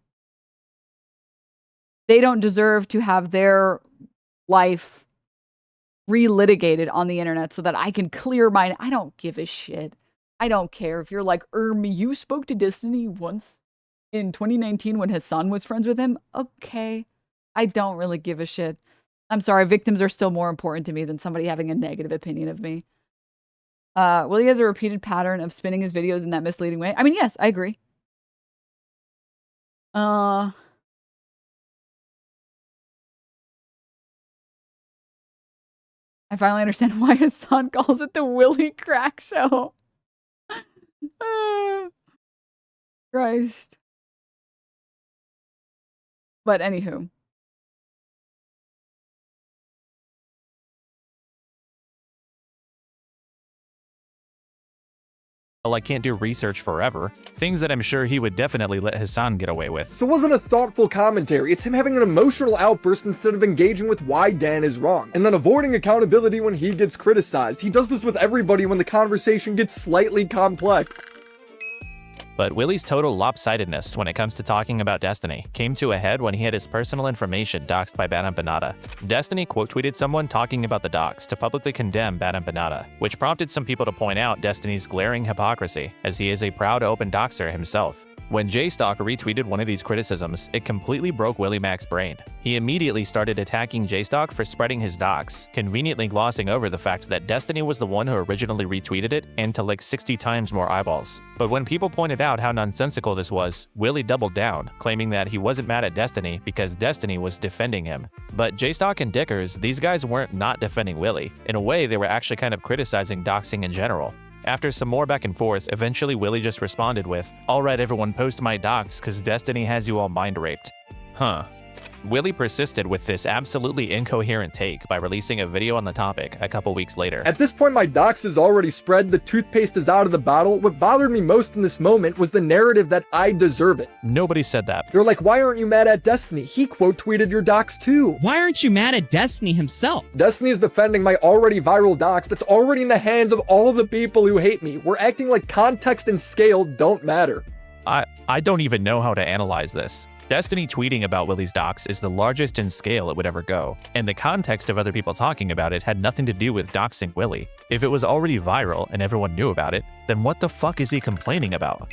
they don't deserve to have their life relitigated on the internet so that I can clear my, I don't give a shit. I don't care if you're like, you spoke to Destiny once in 2019 when Hasan was friends with him. Okay. I don't really give a shit. I'm sorry, victims are still more important to me than somebody having a negative opinion of me. Willie has a repeated pattern of spinning his videos in that misleading way. I mean, yes, I agree. I finally understand why his son calls it the Willy Crack Show. Christ. But anywho. I can't do research forever. Things that I'm sure he would definitely let Hasan get away with. So it wasn't a thoughtful commentary, it's him having an emotional outburst instead of engaging with why Dan is wrong, and then avoiding accountability when he gets criticized. He does this with everybody when the conversation gets slightly complex. But Willy's total lopsidedness when it comes to talking about Destiny came to a head when he had his personal information doxed by Bad Empanada. Destiny quote-tweeted someone talking about the dox to publicly condemn Bad Empanada, which prompted some people to point out Destiny's glaring hypocrisy, as he is a proud open doxer himself. When JStock retweeted one of these criticisms, it completely broke Willy Mac's brain. He immediately started attacking JStock for spreading his dox, conveniently glossing over the fact that Destiny was the one who originally retweeted it and to like 60 times more eyeballs. But when people pointed out how nonsensical this was, Willy doubled down, claiming that he wasn't mad at Destiny because Destiny was defending him. But JStock and Dickers, these guys weren't not defending Willy. In a way, they were actually kind of criticizing doxing in general. After some more back and forth, eventually Willy just responded with, "Alright everyone, post my docs cause Destiny has you all mind raped." Huh. Willy persisted with this absolutely incoherent take by releasing a video on the topic a couple weeks later. At this point, my dox is already spread, the toothpaste is out of the bottle. What bothered me most in this moment was the narrative that I deserve it. Nobody said that. They're like, why aren't you mad at Destiny? He quote-tweeted your dox too. Why aren't you mad at Destiny himself? Destiny is defending my already viral dox that's already in the hands of all the people who hate me. We're acting like context and scale don't matter. I don't even know how to analyze this. Destiny tweeting about Willy's dox is the largest in scale it would ever go, and the context of other people talking about it had nothing to do with doxing Willy. If it was already viral and everyone knew about it, then what the fuck is he complaining about?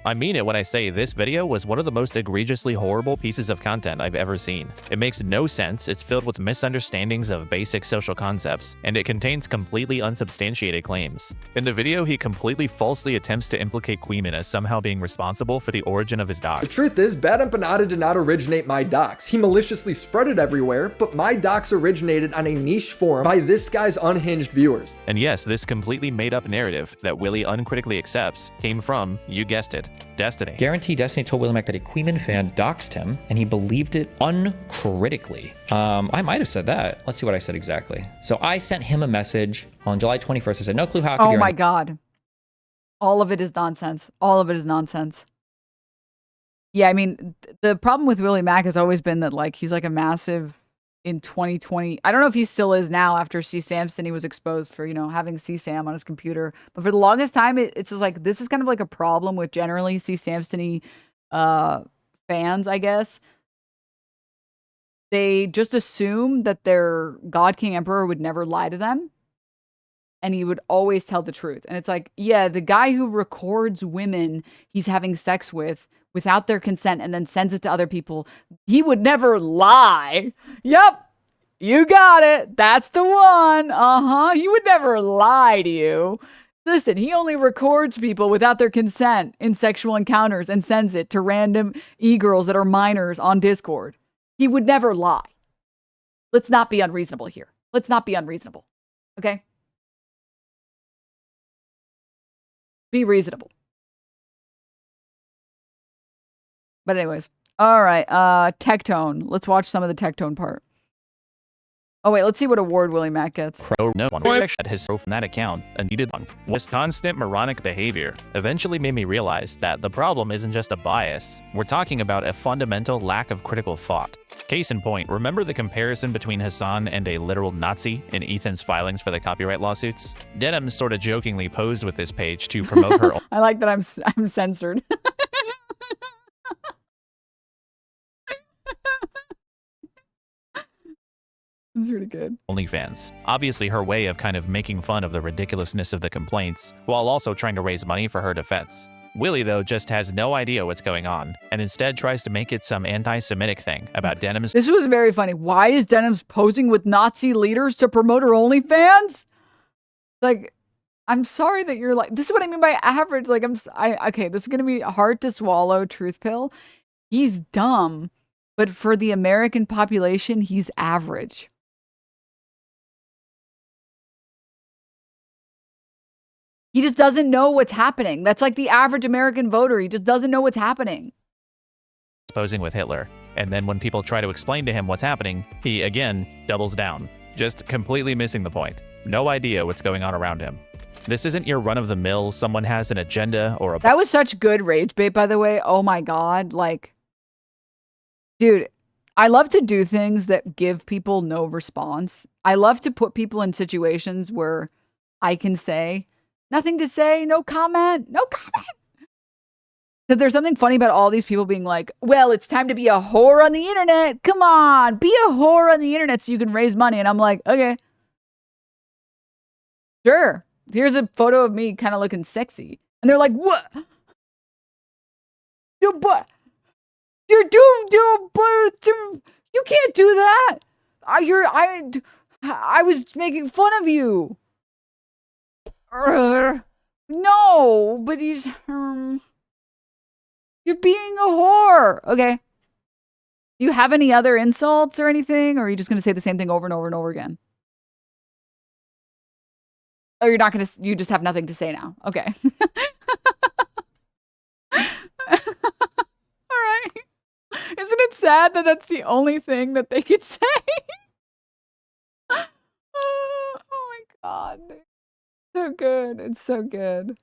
I mean it when I say this video was one of the most egregiously horrible pieces of content I've ever seen. It makes no sense, it's filled with misunderstandings of basic social concepts, and it contains completely unsubstantiated claims. In the video, he completely falsely attempts to implicate Queeman as somehow being responsible for the origin of his dox. The truth is, Bad Empanada did not originate my dox. He maliciously spread it everywhere, but my dox originated on a niche forum by this guy's unhinged viewers. And yes, this completely made-up narrative that Willy uncritically accepts came from, you guessed it, Destiny. Guarantee Destiny told Willy Mac that a Queeman fan doxed him, and he believed it uncritically. I might have said that. Let's see what I said exactly. So I sent him a message on July 21st. I said, no clue how. Oh my God. All of it is nonsense. All of it is nonsense. Yeah, I mean, the problem with Willy Mac has always been that, like, he's like a massive in 2020. I don't know if he still is now after C. Samson, he was exposed for, you know, having CSAM on his computer. But for the longest time, it's just like, this is kind of like a problem with generally C. Samson-y fans, I guess. They just assume that their God King Emperor would never lie to them. And he would always tell the truth. And it's like, yeah, the guy who records women he's having sex with without their consent and then sends it to other people, he would never lie. Yep, you got it. That's the one. He would never lie to you. Listen, he only records people without their consent in sexual encounters and sends it to random e-girls that are minors on Discord. He would never lie. Let's not be unreasonable here. Let's not be unreasonable. Okay? Be reasonable. But anyways, all right, Tectone. Let's watch some of the Tectone part. Oh wait, let's see what award Willy Mac gets. No one at his from that account, a needed one, was constant moronic behavior. Eventually made me realize that the problem isn't just a bias. We're talking about a fundamental lack of critical thought. Case in point, remember the comparison between Hasan and a literal Nazi in Ethan's filings for the copyright lawsuits? Denims sort of jokingly posed with this page to promote her I like that I'm censored. It's pretty good. OnlyFans. Obviously her way of kind of making fun of the ridiculousness of the complaints, while also trying to raise money for her defense. Willy, though, just has no idea what's going on, and instead tries to make it some anti-Semitic thing about Denims. This was very funny. Why is Denims posing with Nazi leaders to promote her OnlyFans? Like, I'm sorry that you're like, this is what I mean by average. Like, okay, this is going to be hard to swallow truth pill. He's dumb, but for the American population, he's average. He just doesn't know what's happening. That's like the average American voter. He just doesn't know what's happening. Posing with Hitler. And then when people try to explain to him what's happening, he again doubles down, just completely missing the point. No idea what's going on around him. This isn't your run-of-the-mill, someone has an agenda or a... That was such good rage bait, by the way. Oh my God. Like, dude, I love to do things that give people no response. I love to put people in situations where I can say, nothing to say, no comment, no comment. Because there's something funny about all these people being like, well, it's time to be a whore on the internet. Come on, be a whore on the internet so you can raise money. And I'm like, okay. Sure. Here's a photo of me kind of looking sexy. And they're like, what? But you're you can't do that. I was making fun of you. No, but you're being a whore. Okay. Do you have any other insults or anything? Or are you just going to say the same thing over and over and over again? Oh, you're not going to, you just have nothing to say now. Okay. All right. Isn't it sad that that's the only thing that they could say? Oh my God. So good. It's so good.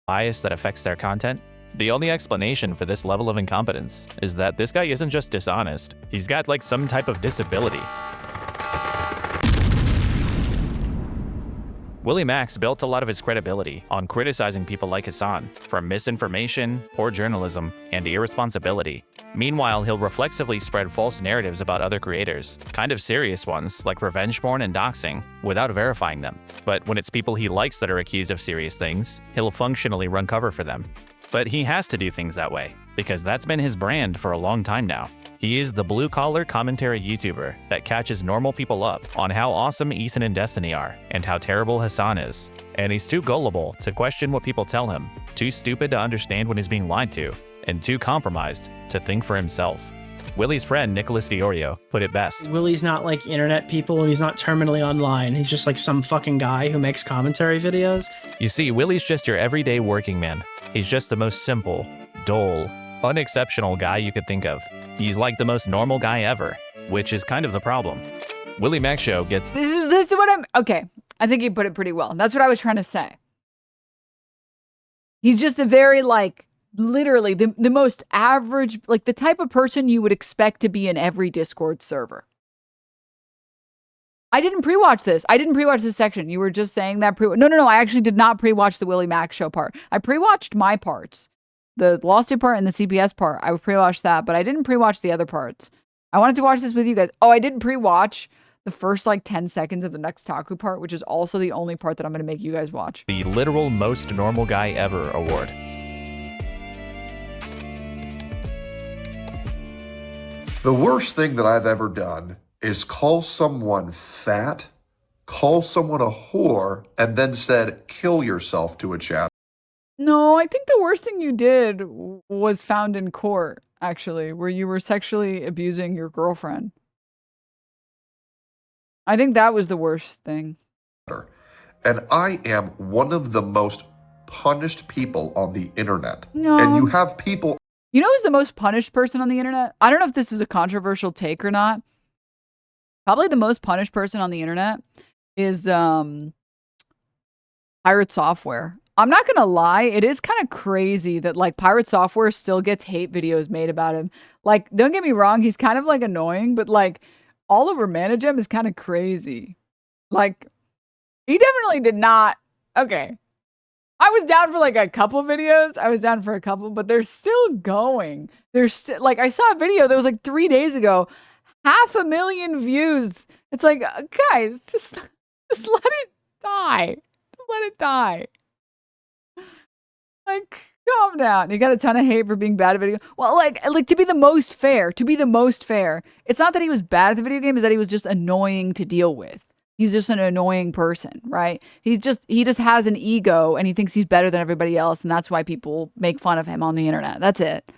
Bias that affects their content? The only explanation for this level of incompetence is that this guy isn't just dishonest, he's got like some type of disability. Willie Max built a lot of his credibility on criticizing people like Hasan for misinformation, poor journalism, and irresponsibility. Meanwhile, he'll reflexively spread false narratives about other creators, kind of serious ones like revenge porn and doxing, without verifying them. But when it's people he likes that are accused of serious things, he'll functionally run cover for them. But he has to do things that way, because that's been his brand for a long time now. He is the blue-collar commentary YouTuber that catches normal people up on how awesome Ethan and Destiny are, and how terrible Hasan is. And he's too gullible to question what people tell him, too stupid to understand when he's being lied to, and too compromised to think for himself. Willie's friend Nicholas Diorio put it best. Willie's not like internet people, and he's not terminally online. He's just like some fucking guy who makes commentary videos. You see, Willie's just your everyday working man. He's just the most simple, dull, unexceptional guy you could think of. He's like the most normal guy ever, which is kind of the problem. Willie Max Show gets... This is what I'm... Okay, I think you put it pretty well. That's what I was trying to say. He's just a very, like, literally the most average, like the type of person you would expect to be in every Discord server. I didn't pre-watch this. I didn't pre-watch this section. You were just saying that No, I actually did not pre-watch the Willie Max Show part. I pre-watched my parts. The lawsuit part and the CPS part. I pre-watched that, but I didn't pre-watch the other parts. I wanted to watch this with you guys. Oh, I didn't pre-watch the first like 10 seconds of the next Taku part, which is also the only part that I'm going to make you guys watch. The literal most normal guy ever award. The worst thing that I've ever done is call someone fat, call someone a whore, and then said, kill yourself to a chat. No, I think the worst thing you did was found in court, actually, where you were sexually abusing your girlfriend. I think that was the worst thing. And I am one of the most punished people on the internet. No. And you have people... You know who's the most punished person on the internet? I don't know if this is a controversial take or not. Probably the most punished person on the internet is Pirate Software. I'm not gonna lie, it is kind of crazy that like Pirate Software still gets hate videos made about him. Like, don't get me wrong, he's kind of like annoying, but like Oliver Managem is kind of crazy. Like, he definitely did not. Okay. I was down for like a couple videos. But they're still going. There's still like, I saw a video that was like 3 days ago, 500,000 views. It's like, guys, just let it die. Just let it die. Like, calm down. You got a ton of hate for being bad at video. Well, like to be the most fair, it's not that he was bad at the video game, it's that he was just annoying to deal with. He's just an annoying person, right? He just has an ego and he thinks he's better than everybody else, and that's why people make fun of him on the internet. That's it.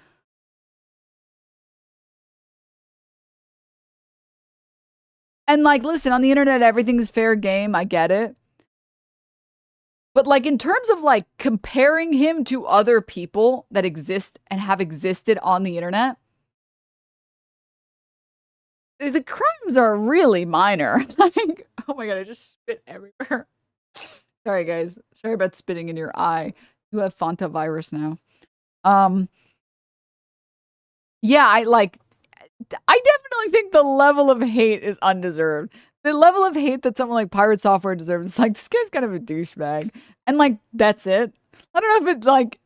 And like, listen, on the internet, everything's fair game. I get it. But like in terms of like comparing him to other people that exist and have existed on the internet, the crimes are really minor. Like, oh my god, I just spit everywhere. Sorry guys. Sorry about spitting in your eye. You have Fanta virus now. Yeah, I definitely think the level of hate is undeserved. The level of hate that someone like Pirate Software deserves, it's like, this guy's kind of a douchebag. And like, that's it. I don't know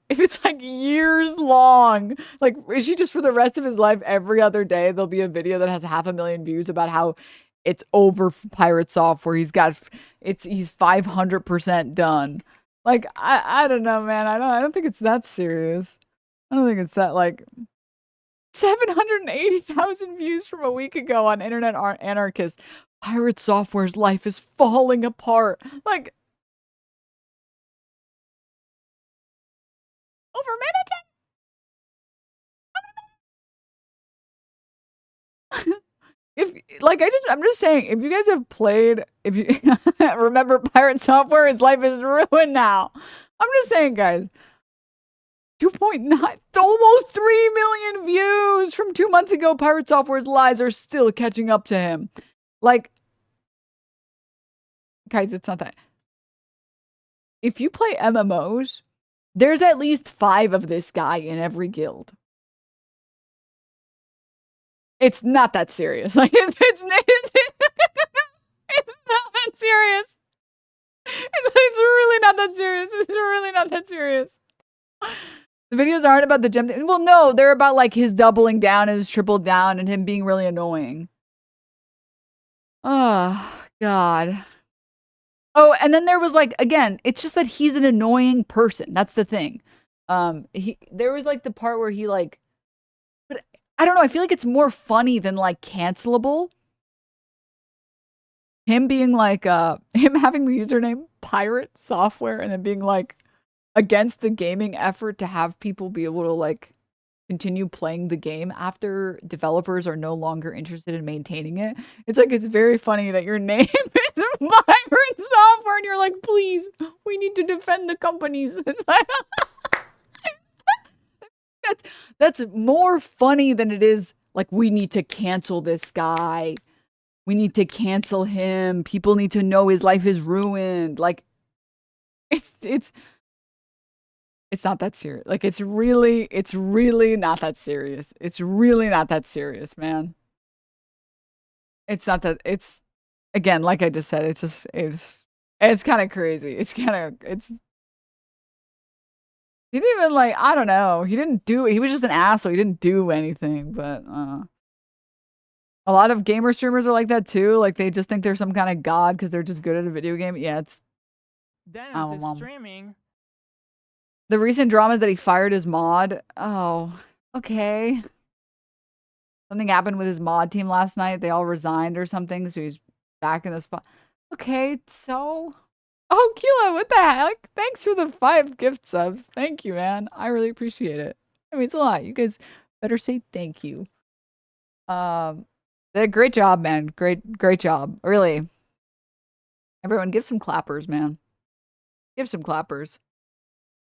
if it's like years long. Like, is he just for the rest of his life, every other day, there'll be a video that has 500,000 views about how it's over for Pirate Software. He's 500% done. Like, I don't know, man. I don't think it's that serious. I don't think it's that like 780,000 views from a week ago on Internet Anarchist. Pirate Software's life is falling apart. Like, over minute. I'm just saying, if you guys have played, if you remember Pirate Software, his life is ruined now. I'm just saying, guys. 2.9, almost 3 million views from 2 months ago. Pirate Software's lies are still catching up to him. Like, guys, it's not that. If you play MMOs, there's at least 5 of this guy in every guild. It's not that serious. Like, it's not that serious. It's really not that serious. It's really not that serious. The videos aren't about the gem thing. Well, no, they're about like his doubling down and his triple down and him being really annoying. Oh, God. Oh, and then there was like, again, it's just that he's an annoying person. That's the thing. There was like the part where he like, but I don't know. I feel like it's more funny than like cancelable. Him being like, him having the username Pirate Software and then being like, against the gaming effort to have people be able to like continue playing the game after developers are no longer interested in maintaining it. It's like, it's very funny that your name is Pirate Software and you're like, please, we need to defend the companies. It's like, that's more funny than it is like, we need to cancel this guy. We need to cancel him. People need to know his life is ruined. Like, it's not that serious. Like, it's really not that serious. It's really not that serious, man. It's not that, it's, again, like I just said, it's kind of crazy. He didn't even like, I don't know. He was just an asshole. He didn't do anything, but, a lot of gamer streamers are like that too. Like, they just think they're some kind of god because they're just good at a video game. Yeah, it's, Denims is streaming. the recent drama is that he fired his mod. Oh, okay. Something happened with his mod team last night. They all resigned or something, so he's back in the spot. Okay, so... Oh, Kilo, what the heck? Thanks for the 5 gift subs. Thank you, man. I really appreciate it. I mean, it's a lot. You guys better say thank you. Great job, man. Great job. Really. Everyone, give some clappers, man. Give some clappers.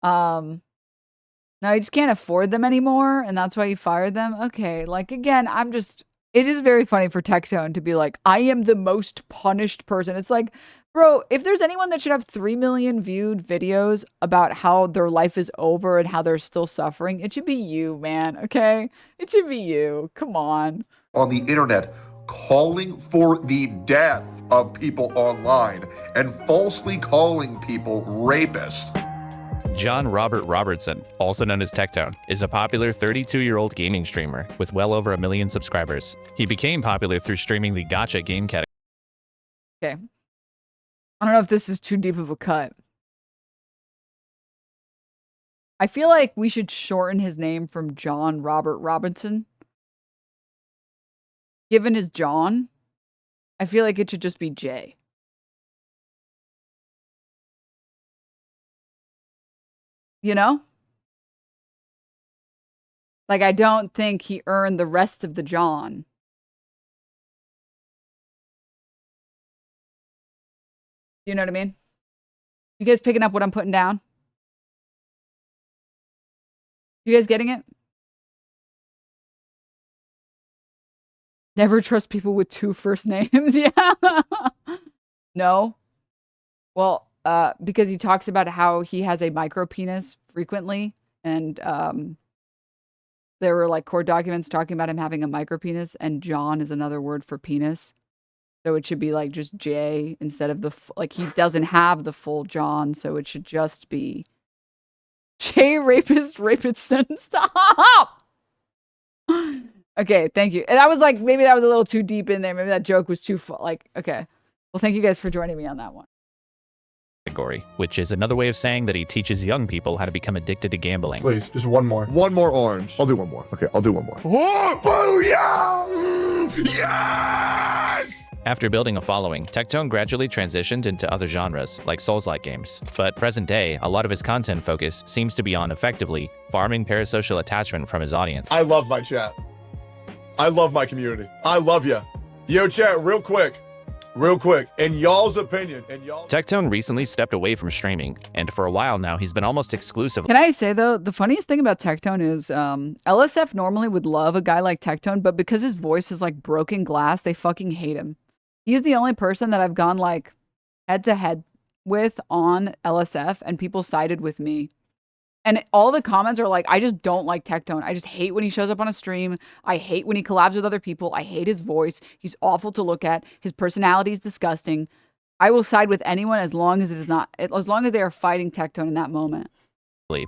No, he just can't afford them anymore, and that's why he fired them. Okay, like, again, it is very funny for Techzone to be like, I am the most punished person. It's like, bro, if there's anyone that should have 3 million viewed videos about how their life is over and how they're still suffering, it should be you, man, okay? It should be you. Come on. On the internet, calling for the death of people online and falsely calling people rapists. John Robert Robertson, also known as Tectone, is a popular 32-year-old gaming streamer with well over 1 million subscribers. He became popular through streaming the gacha game category. Okay. I don't know if this is too deep of a cut. I feel like we should shorten his name from John Robert Robinson. Given his John, I feel like it should just be J. You know? Like, I don't think he earned the rest of the John. You know what I mean? You guys picking up what I'm putting down? You guys getting it? Never trust people with 2 first names. Yeah. No. Well, because he talks about how he has a micro penis frequently, and there were like court documents talking about him having a micro penis, and John is another word for penis. So it should be like just J instead of the like he doesn't have the full John, so it should just be J rapist. Stop. Okay, thank you. And I was like, maybe that was a little too deep in there. Maybe that joke was too like, okay. Well, thank you guys for joining me on that one. Category, which is another way of saying that he teaches young people how to become addicted to gambling. Please, just one more. One more orange. I'll do one more. Okay, I'll do one more. Oh, booyah! Yes! After building a following, Tectone gradually transitioned into other genres, like Souls-like games. But present day, a lot of his content focus seems to be on, effectively, farming parasocial attachment from his audience. I love my chat. I love my community. I love ya. Yo, chat, real quick, in y'all's opinion, Tectone recently stepped away from streaming, and for a while now, he's been almost exclusively— Can I say, though, the funniest thing about Tectone is LSF normally would love a guy like Tectone, but because his voice is like broken glass, they fucking hate him. He's the only person that I've gone like head-to-head with on LSF, and people sided with me. And all the comments are like, I just don't like Tectone. I just hate when he shows up on a stream. I hate when he collabs with other people. I hate his voice. He's awful to look at. His personality is disgusting. I will side with anyone as long as it is not, as long as they are fighting Tectone in that moment.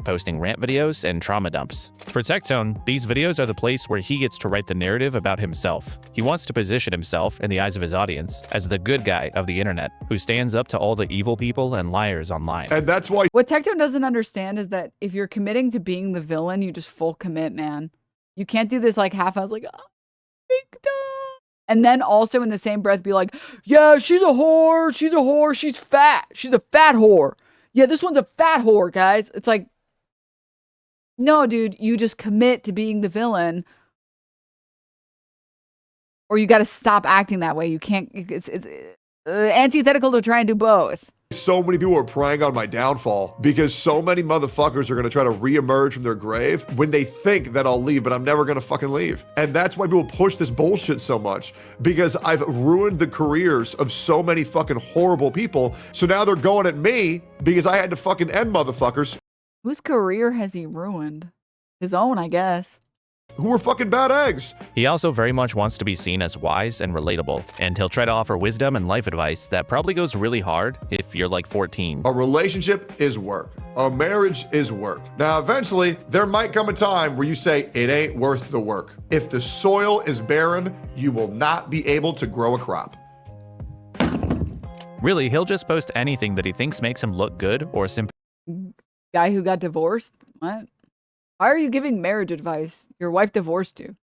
posting rant videos and trauma dumps. For Tectone, these videos are the place where he gets to write the narrative about himself. He wants to position himself, in the eyes of his audience, as the good guy of the internet, who stands up to all the evil people and liars online. And that's why— What Tectone doesn't understand is that if you're committing to being the villain, you just full commit, man. You can't do this like half-ass, like, oh, victim. And then also in the same breath be like, yeah, she's a whore, she's fat, she's a fat whore. Yeah, this one's a fat whore, guys. It's like, no, dude, you just commit to being the villain, or you got to stop acting that way. You can't, it's antithetical to try and do both. So many people are preying on my downfall because so many motherfuckers are going to try to reemerge from their grave when they think that I'll leave, but I'm never going to fucking leave. And that's why people push this bullshit so much, because I've ruined the careers of so many fucking horrible people. So now they're going at me because I had to fucking end motherfuckers. Whose career has he ruined? His own, I guess. Who are fucking bad eggs. He also very much wants to be seen as wise and relatable, and he'll try to offer wisdom and life advice that probably goes really hard if you're like 14. A relationship is work. A marriage is work. Now, eventually, there might come a time where you say, it ain't worth the work. If the soil is barren, you will not be able to grow a crop. Really, he'll just post anything that he thinks makes him look good or Guy who got divorced? What? Why are you giving marriage advice? Your wife divorced you.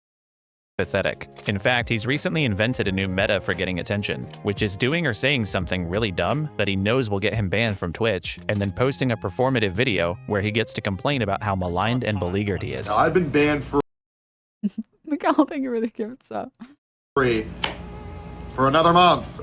Pathetic. In fact, he's recently invented a new meta for getting attention, which is doing or saying something really dumb that he knows will get him banned from Twitch, and then posting a performative video where he gets to complain about how maligned and beleaguered he is. Now, I've been banned for Look, I don't think it really gives up. free for another month.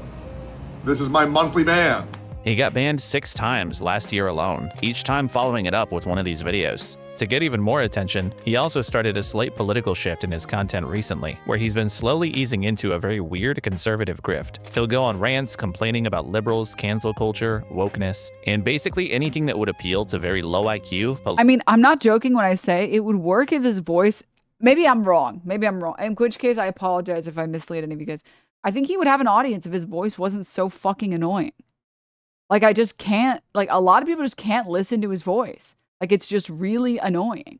This is my monthly ban. He got banned 6 times last year alone, each time following it up with one of these videos. To get even more attention, he also started a slight political shift in his content recently, where he's been slowly easing into a very weird conservative grift. He'll go on rants complaining about liberals, cancel culture, wokeness, and basically anything that would appeal to very low IQ. I mean, I'm not joking when I say it would work if his voice, maybe I'm wrong, in which case I apologize if I mislead any of you guys. I think he would have an audience if his voice wasn't so fucking annoying. Like, I just can't, like, a lot of people just can't listen to his voice. Like, it's just really annoying.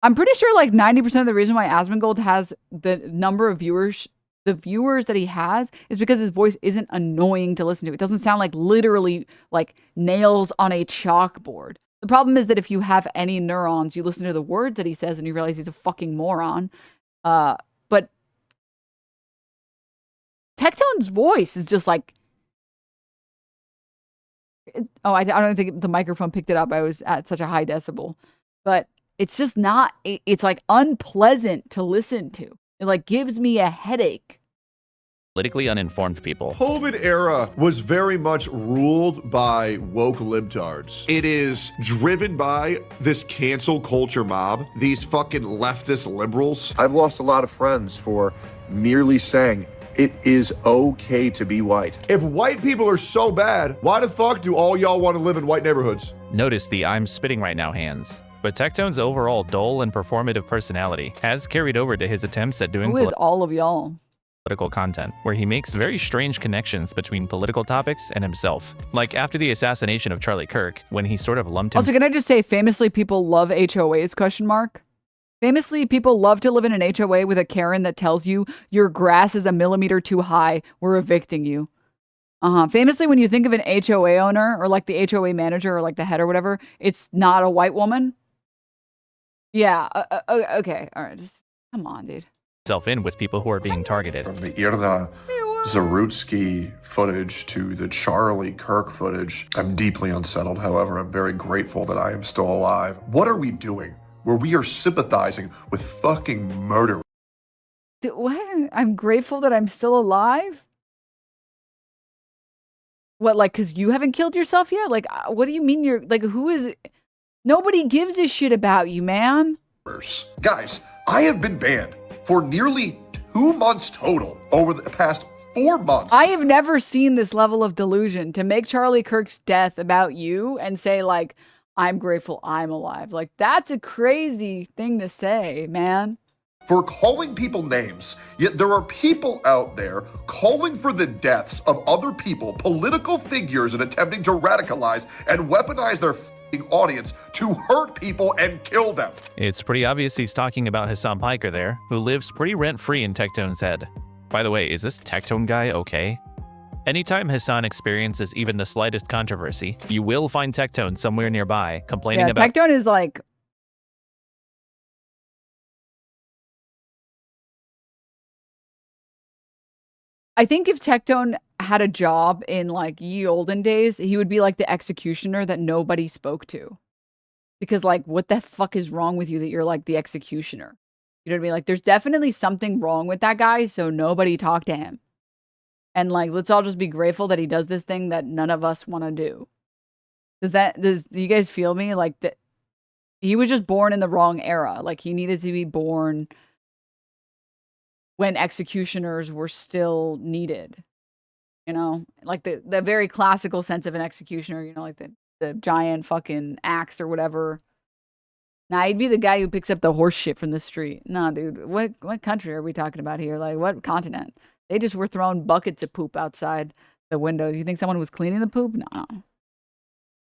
I'm pretty sure like 90% of the reason why Asmongold has the number of viewers, the viewers that he has, is because his voice isn't annoying to listen to. It doesn't sound like literally like nails on a chalkboard. The problem is that if you have any neurons, you listen to the words that he says and you realize he's a fucking moron. But Tectone's voice is just like, oh, I don't think the microphone picked it up. I was at such a high decibel, but it's just not, it's like unpleasant to listen to. It like gives me a headache. politically uninformed people. COVID era was very much ruled by woke libtards. It is driven by this cancel culture mob, these fucking leftist liberals. I've lost a lot of friends for merely saying it is okay to be white. If white people are so bad, why the fuck do all y'all want to live in white neighborhoods? Notice the I'm spitting right now hands. But Tectone's overall dull and performative personality has carried over to his attempts at doing Who is all of y'all? political content, where he makes very strange connections between political topics and himself. Like after the assassination of Charlie Kirk, when he sort of lumped him. Also, can I just say, famously, people love HOAs, question mark? Famously, people love to live in an HOA with a Karen that tells you your grass is a millimeter too high, we're evicting you. Famously, when you think of an HOA owner, or like the HOA manager, or like the head or whatever, it's not a white woman. Yeah, okay, all right, just come on, dude. Himself in with people who are being targeted. From the Irna Zarutsky footage to the Charlie Kirk footage, I'm deeply unsettled. However, I'm very grateful that I am still alive. What are we doing where we are sympathizing with fucking murder? What? I'm grateful that I'm still alive? What, like, because you haven't killed yourself yet? Like, what do you mean you're, like, who is... Nobody gives a shit about you, man. Guys, I have been banned for nearly 2 months total over the past 4 months. I have never seen this level of delusion to make Charlie Kirk's death about you and say, like, I'm grateful I'm alive. Like, that's a crazy thing to say, man. For calling people names, yet there are people out there calling for the deaths of other people, political figures, and attempting to radicalize and weaponize their audience to hurt people and kill them. It's pretty obvious he's talking about Hasan Piker there, who lives pretty rent-free in Tectone's head. By the way, is this Tectone guy okay? Anytime Hasan experiences even the slightest controversy, you will find Tectone somewhere nearby complaining about— Tectone is like... I think if Tectone had a job in like ye olden days, he would be like the executioner that nobody spoke to. Because like, what the fuck is wrong with you that you're like the executioner? You know what I mean? Like, there's definitely something wrong with that guy, so nobody talked to him. And like, let's all just be grateful that he does this thing that none of us want to do. Do you guys feel me? Like, that he was just born in the wrong era. Like, he needed to be born when executioners were still needed, you know, like the very classical sense of an executioner, you know, like the giant fucking axe or whatever. Nah, he'd be the guy who picks up the horse shit from the street. Nah, dude, what country are we talking about here? Like, what continent? They just were throwing buckets of poop outside the windows. You think someone was cleaning the poop? No.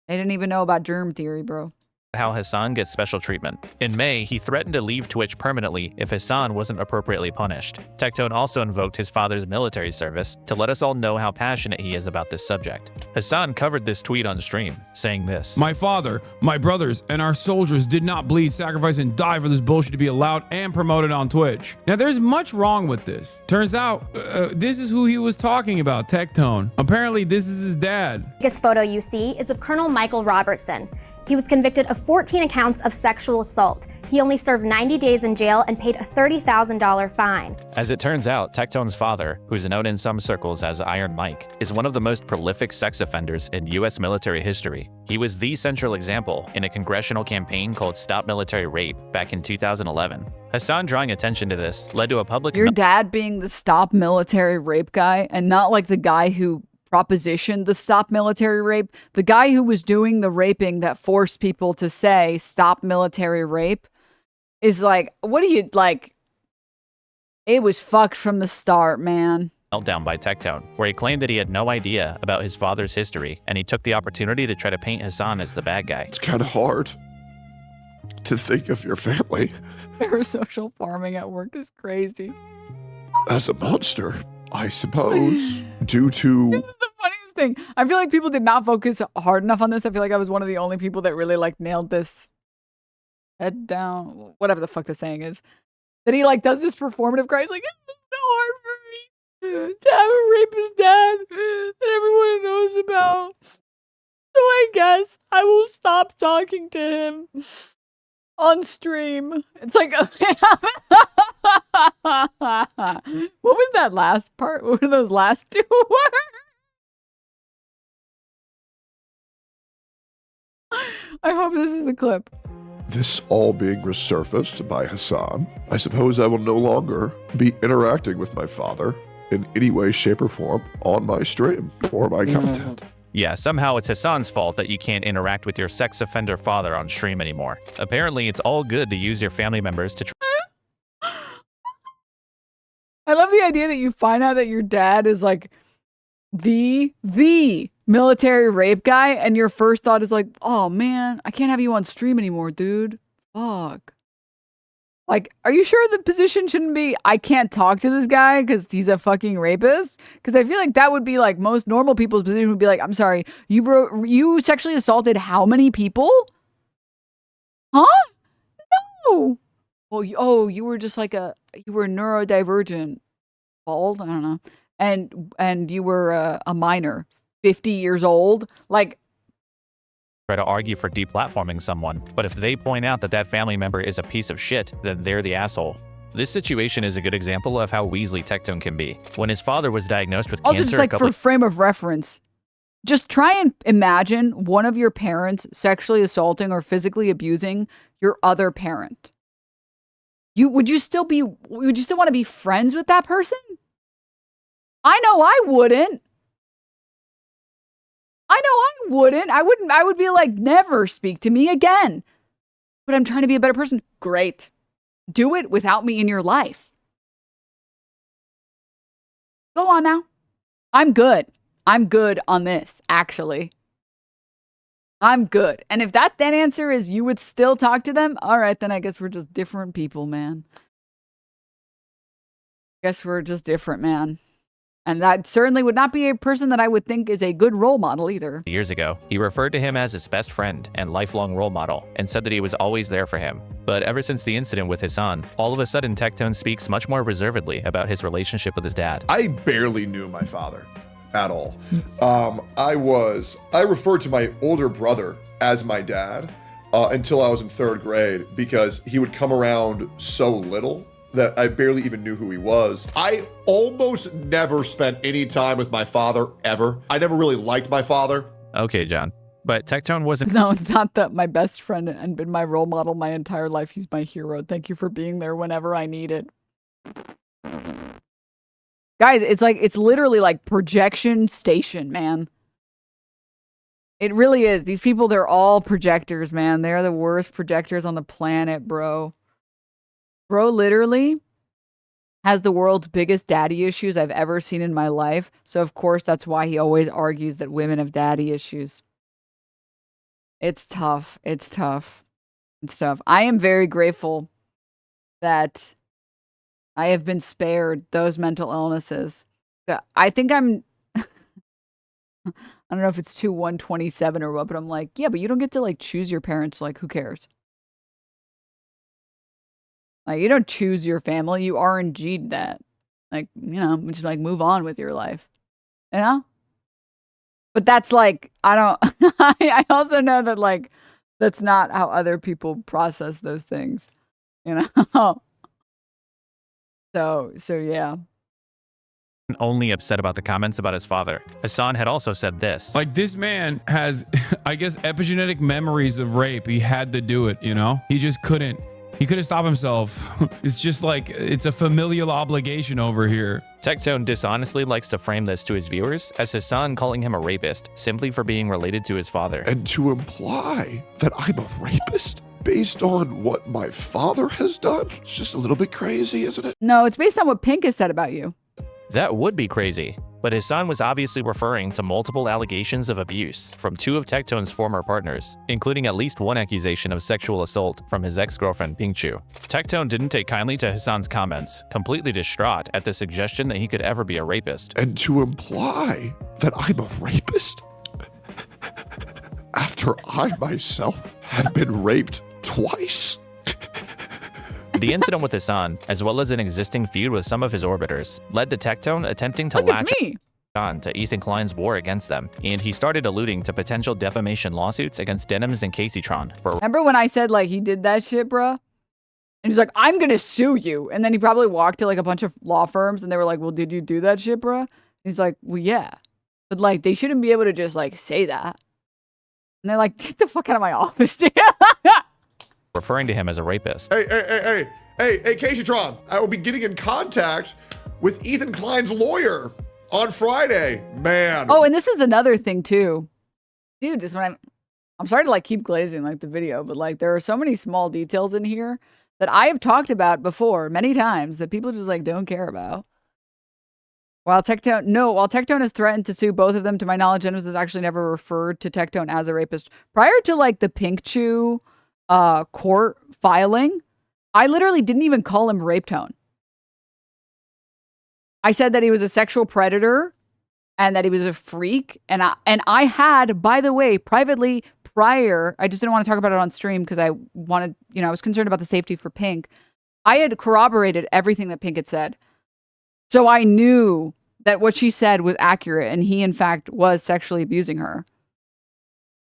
They didn't even know about germ theory, bro. how Hasan gets special treatment. In May, he threatened to leave Twitch permanently if Hasan wasn't appropriately punished. Tectone also invoked his father's military service to let us all know how passionate he is about this subject. Hasan covered this tweet on stream, saying this: "My father, my brothers, and our soldiers did not bleed, sacrifice, and die for this bullshit to be allowed and promoted on Twitch." Now, there's much wrong with this. Turns out, this is who he was talking about, Tectone. Apparently, this is his dad. The biggest photo you see is of Colonel Michael Robertson. He was convicted of 14 accounts of sexual assault. He only served 90 days in jail and paid a $30,000 fine. As it turns out, Tectone's father, who's known in some circles as Iron Mike, is one of the most prolific sex offenders in US military history. He was the central example in a congressional campaign called Stop Military Rape back in 2011. Hasan drawing attention to this led to a public— Your dad being the Stop Military Rape guy, and not like the guy who propositioned the Stop Military Rape, the guy who was doing the raping that forced people to say stop military rape, is like, what do you, like, it was fucked from the start, man. Meltdown by Tectone, where he claimed that he had no idea about his father's history, and he took the opportunity to try to paint Hasan as the bad guy. It's kind of hard to think of your family Parasocial farming at work is crazy. as a monster, I suppose, due to... This is the funniest thing. I feel like people did not focus hard enough on this. I feel like I was one of the only people that really, like, nailed this head down, whatever the fuck the saying is. That he, like, does this performative cry. He's like, it's so hard for me to have a rapist dad that everyone knows about. So I guess I will stop talking to him. On stream. It's like, what was that last part? What were those last two words? I hope this is the clip. This all being resurfaced by Hasan, I suppose I will no longer be interacting with my father in any way, shape, or form on my stream or my content. Yeah, somehow it's Hasan's fault that you can't interact with your sex offender father on stream anymore. Apparently, it's all good to use your family members to I love the idea that you find out that your dad is like the military rape guy, and your first thought is like, oh man, I can't have you on stream anymore, dude. Fuck. Like, are you sure the position shouldn't be, I can't talk to this guy because he's a fucking rapist? Because I feel like that would be like most normal people's position would be like, I'm sorry, you sexually assaulted how many people? Huh? No. Well, you were just like you were neurodivergent, bald, I don't know. And you were a minor, 50 years old. Like, try to argue for deplatforming someone, but if they point out that that family member is a piece of shit, then they're the asshole. This situation is a good example of how Weasley Tectone can be. When his father was diagnosed with also cancer, just like for frame of reference, just try and imagine one of your parents sexually assaulting or physically abusing your other parent. Would you still want to be friends with that person? I know I wouldn't. I would be like, never speak to me again. But I'm trying to be a better person. Great. Do it without me in your life. Go on now. I'm good. I'm good on this, actually. I'm good. And if that answer is you would still talk to them, all right, then I guess we're just different people, man. Guess we're just different, man. And that certainly would not be a person that I would think is a good role model either. Years ago, he referred to him as his best friend and lifelong role model and said that he was always there for him. But ever since the incident with Hasan, all of a sudden Tectone speaks much more reservedly about his relationship with his dad. I barely knew my father at all. I referred to my older brother as my dad until I was in 3rd grade because he would come around so little that I barely even knew who he was. I almost never spent any time with my father, ever. I never really liked my father. Okay, John. But Tectone wasn't— No, it's not that my best friend and been my role model my entire life. He's my hero. Thank you for being there whenever I need it. Guys, it's literally like projection station, man. It really is. These people, they're all projectors, man. They're the worst projectors on the planet, bro. Bro literally has the world's biggest daddy issues I've ever seen in my life. So, of course, that's why he always argues that women have daddy issues. It's tough. It's tough. It's tough. I am very grateful that I have been spared those mental illnesses. I think I'm... I don't know if it's 127 or what, but I'm like, yeah, but you don't get to, like, choose your parents. Like, who cares? Like, you don't choose your family. You RNG'd that. Like, you know, just, like, move on with your life. You know? But that's, like, I don't... I also know that, like, that's not how other people process those things. You know? So, yeah. Only upset about the comments about his father. Hasan had also said this. Like, this man has, I guess, epigenetic memories of rape. He had to do it, you know? He just couldn't. He couldn't stop himself. It's just like, it's a familial obligation over here. Tectone dishonestly likes to frame this to his viewers as Hasan calling him a rapist simply for being related to his father. And to imply that I'm a rapist based on what my father has done? It's just a little bit crazy, isn't it? No, it's based on what Pink has said about you. That would be crazy. But Hasan was obviously referring to multiple allegations of abuse from 2 of Tectone's former partners, including at least 1 accusation of sexual assault from his ex-girlfriend Pinkchu. Tectone didn't take kindly to Hasan's comments, completely distraught at the suggestion that he could ever be a rapist. And to imply that I'm a rapist? After I myself have been raped twice? The incident with Hasan, as well as an existing feud with some of his orbiters, led to Tectone attempting to Look, latch it's me. on to Ethan Klein's war against them, and he started alluding to potential defamation lawsuits against Denims and Caseytron for. Remember when I said like he did that shit, bruh? And he's like, I'm gonna sue you. And then he probably walked to like a bunch of law firms and they were like, well, did you do that shit, bruh? And he's like, well, yeah. But like, they shouldn't be able to just like say that. And they're like, get the fuck out of my office, dude. Referring to him as a rapist. Hey, Caseytron, I will be getting in contact with Ethan Klein's lawyer on Friday. Man. Oh, and this is another thing too. Dude, this when I'm sorry to like keep glazing like the video, but like there are so many small details in here that I have talked about before many times that people just like don't care about. While Tectone has threatened to sue both of them, to my knowledge, Denims has actually never referred to Tectone as a rapist. Prior to like the Pink Chew court filing, I literally didn't even call him Rape Tone. I said that he was a sexual predator and that he was a freak. And I had, by the way, privately prior, I just didn't want to talk about it on stream because I wanted, I was concerned about the safety for Pink. I had corroborated everything that Pink had said. So I knew that what she said was accurate and he, in fact, was sexually abusing her.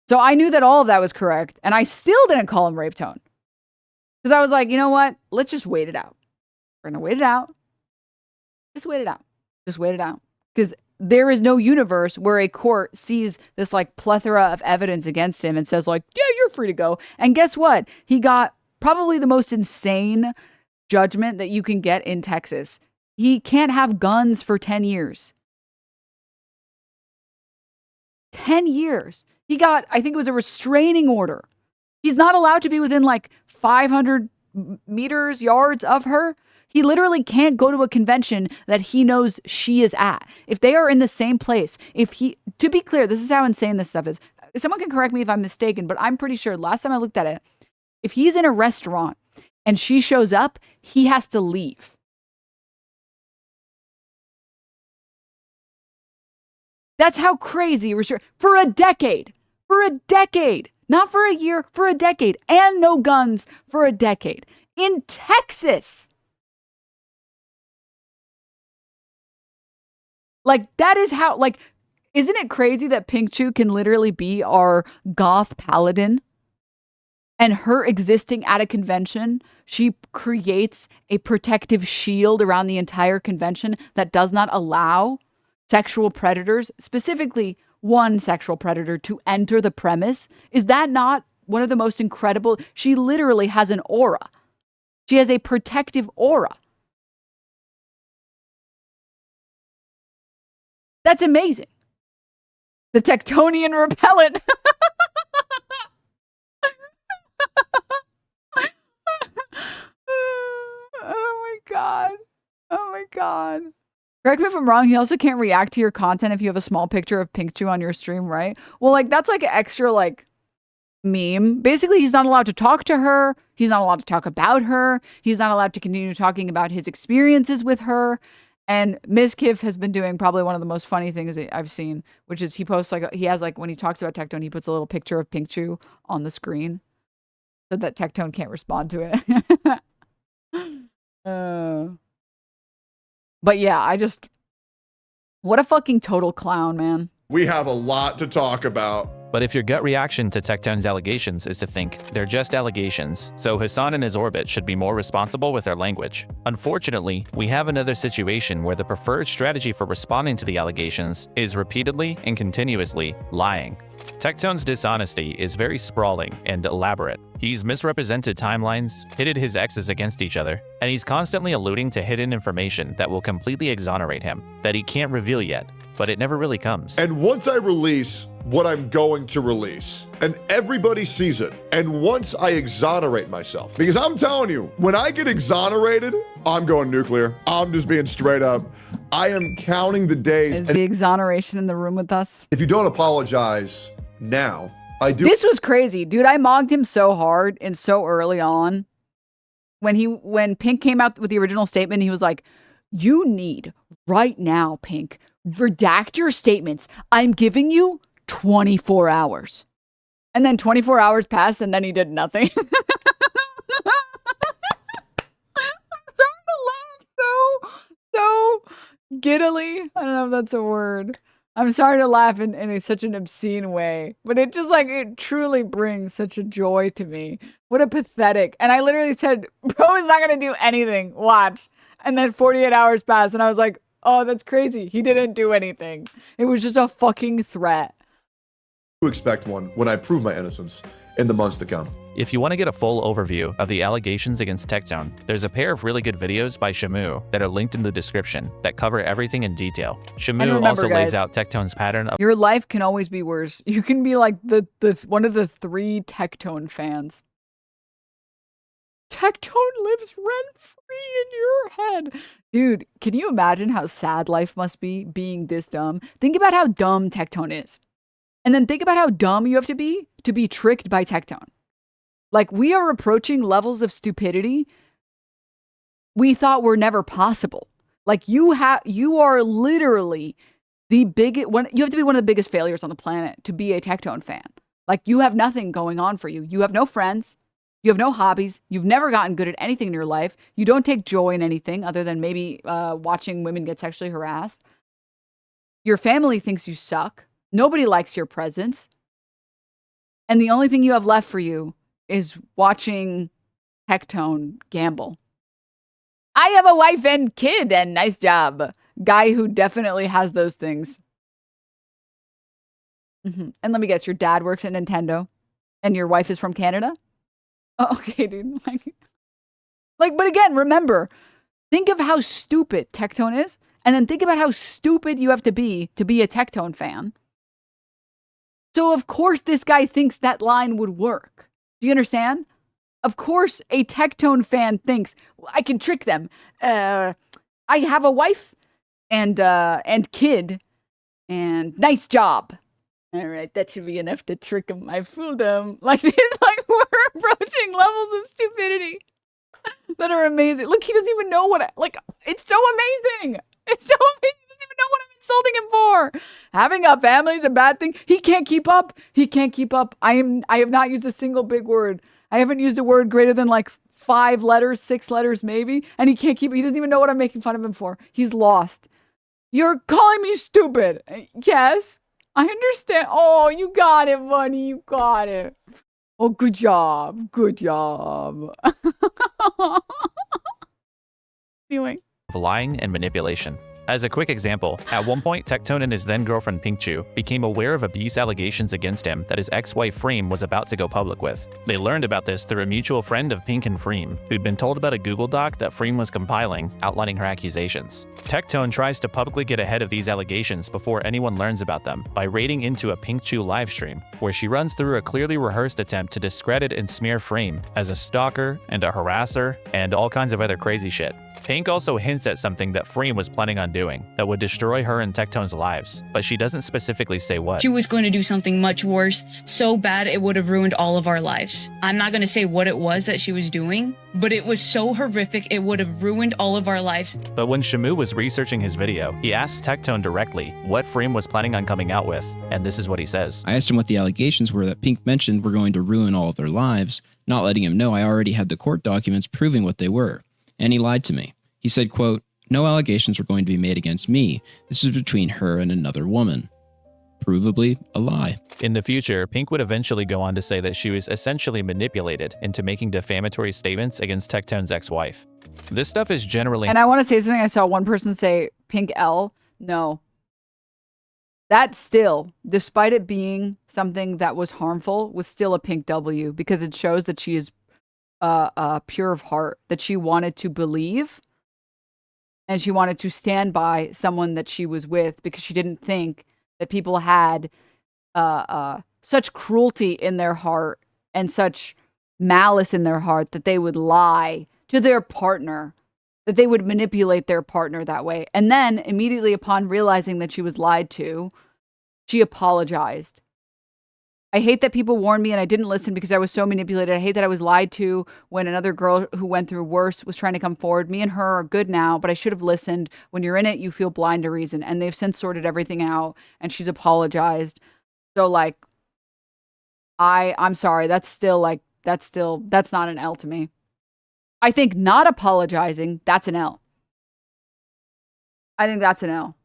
So I knew that all of that was correct. And I still didn't call him Rape Tone. Because I was like, you know what? Let's just wait it out. We're going to wait it out. Just wait it out. Just wait it out. Because there is no universe where a court sees this like plethora of evidence against him and says like, yeah, you're free to go. And guess what? He got probably the most insane judgment that you can get in Texas. He can't have guns for 10 years. 10 years. He got, I think it was a restraining order. He's not allowed to be within like 500 meters, yards of her. He literally can't go to a convention that he knows she is at. If they are in the same place, to be clear, this is how insane this stuff is. Someone can correct me if I'm mistaken, but I'm pretty sure last time I looked at it, if he's in a restaurant and she shows up, he has to leave. That's how crazy for a decade. For a decade. Not for a year, for a decade. And no guns for a decade. In Texas. Like, that is how, like, isn't it crazy that Pink Chew can literally be our goth paladin? And her existing at a convention, she creates a protective shield around the entire convention that does not allow sexual predators, specifically one sexual predator, to enter the premise. Is that not one of the most incredible? She literally has an aura. She has a protective aura. That's amazing. The Tectonian repellent. Oh my God. Oh my God. Correct me if I'm wrong, he also can't react to your content if you have a small picture of Pink Chew on your stream, right? Well, like, that's like an extra, like, meme. Basically, he's not allowed to talk to her. He's not allowed to talk about her. He's not allowed to continue talking about his experiences with her. And Mizkiff has been doing probably one of the most funny things I've seen, which is he posts, like, he has, like, when he talks about Tectone, he puts a little picture of Pink Chew on the screen so that Tectone can't respond to it. But yeah, what a fucking total clown, man. We have a lot to talk about. But if your gut reaction to Tectone's allegations is to think they're just allegations, so Hasan and his orbit should be more responsible with their language. Unfortunately, we have another situation where the preferred strategy for responding to the allegations is repeatedly and continuously lying. Tectone's dishonesty is very sprawling and elaborate. He's misrepresented timelines, pitted his exes against each other, and he's constantly alluding to hidden information that will completely exonerate him, that he can't reveal yet, but it never really comes. And once I release what I'm going to release, and everybody sees it, and once I exonerate myself, because I'm telling you, when I get exonerated, I'm going nuclear. I'm just being straight up. I am counting the days. Is the exoneration in the room with us? If you don't apologize now, I do. This was crazy, dude. I mogged him so hard and so early on. When Pink came out with the original statement, he was like, you need right now, Pink, redact your statements. I'm giving you 24 hours. And then 24 hours passed and then he did nothing. I'm starting to laugh so Giddily? I don't know if that's a word. I'm sorry to laugh in such an obscene way, but it just like, it truly brings such a joy to me. What a pathetic. And I literally said, bro is not going to do anything. Watch. And then 48 hours passed and I was like, oh, that's crazy. He didn't do anything. It was just a fucking threat. To expect one when I prove my innocence in the months to come. If you want to get a full overview of the allegations against Tectone, there's a pair of really good videos by Shamu that are linked in the description that cover everything in detail. Shamu also lays out Tectone's pattern of— Your life can always be worse. You can be like the one of the 3 Tectone fans. Tectone lives rent-free in your head. Dude, can you imagine how sad life must be being this dumb? Think about how dumb Tectone is. And then think about how dumb you have to be tricked by Tectone. Like, we are approaching levels of stupidity we thought were never possible. Like, you are literally you have to be one of the biggest failures on the planet to be a Tectone fan. Like, you have nothing going on for you. You have no friends. You have no hobbies. You've never gotten good at anything in your life. You don't take joy in anything other than maybe watching women get sexually harassed. Your family thinks you suck. Nobody likes your presence. And the only thing you have left for you is watching Tectone gamble. I have a wife and kid, and nice job. Guy who definitely has those things. And let me guess, your dad works at Nintendo, and your wife is from Canada? Oh, okay, dude. But again, remember, think of how stupid Tectone is, and then think about how stupid you have to be a Tectone fan. So, of course, this guy thinks that line would work. Do you understand? Of course, a Tectone fan thinks, I can trick them. I have a wife and kid, and nice job. All right, that should be enough to trick him. I fooled him. Like, we're approaching levels of stupidity that are amazing. Look, he doesn't even know it's so amazing. It's so amazing. He doesn't even know what I'm insulting him for. Having a family is a bad thing. He can't keep up. I have not used a single big word. I haven't used a word greater than 5 letters, 6 letters maybe. And he can't keep it. He doesn't even know what I'm making fun of him for. He's lost. You're calling me stupid. Yes, I understand. Oh, you got it, buddy. You got it. Oh, good job. Good job. Anyway. of lying and manipulation. As a quick example, at one point, Tectone and his then-girlfriend Pinkchu became aware of abuse allegations against him that his ex-wife Freem was about to go public with. They learned about this through a mutual friend of Pink and Freem, who'd been told about a Google Doc that Freem was compiling, outlining her accusations. Tectone tries to publicly get ahead of these allegations before anyone learns about them by raiding into a Pinkchu livestream, where she runs through a clearly rehearsed attempt to discredit and smear Freem as a stalker and a harasser and all kinds of other crazy shit. Pink also hints at something that Freem was planning on doing that would destroy her and Tectone's lives, but she doesn't specifically say what. She was going to do something much worse, so bad it would have ruined all of our lives. I'm not going to say what it was that she was doing, but it was so horrific it would have ruined all of our lives. But when Shamu was researching his video, he asked Tectone directly what Freem was planning on coming out with, and this is what he says. I asked him what the allegations were that Pink mentioned were going to ruin all of their lives, not letting him know I already had the court documents proving what they were. And he lied to me. He said, quote, "No allegations were going to be made against me. This was between her and another woman." Provably a lie. In the future, Pink would eventually go on to say that she was essentially manipulated into making defamatory statements against Tectone's ex-wife. This stuff is generally— And I want to say something. I saw one person say Pink L. No. That still, despite it being something that was harmful, was still a Pink W, because it shows that she is pure of heart, that she wanted to believe and she wanted to stand by someone that she was with, because she didn't think that people had such cruelty in their heart and such malice in their heart that they would lie to their partner, that they would manipulate their partner that way. And then immediately upon realizing that she was lied to, she apologized. I hate that people warned me and I didn't listen because I was so manipulated. I hate that I was lied to when another girl who went through worse was trying to come forward. Me and her are good now, but I should have listened. When you're in it, you feel blind to reason. And they've since sorted everything out and she's apologized. So I'm sorry. That's not an L to me. I think not apologizing, that's an L. I think that's an L.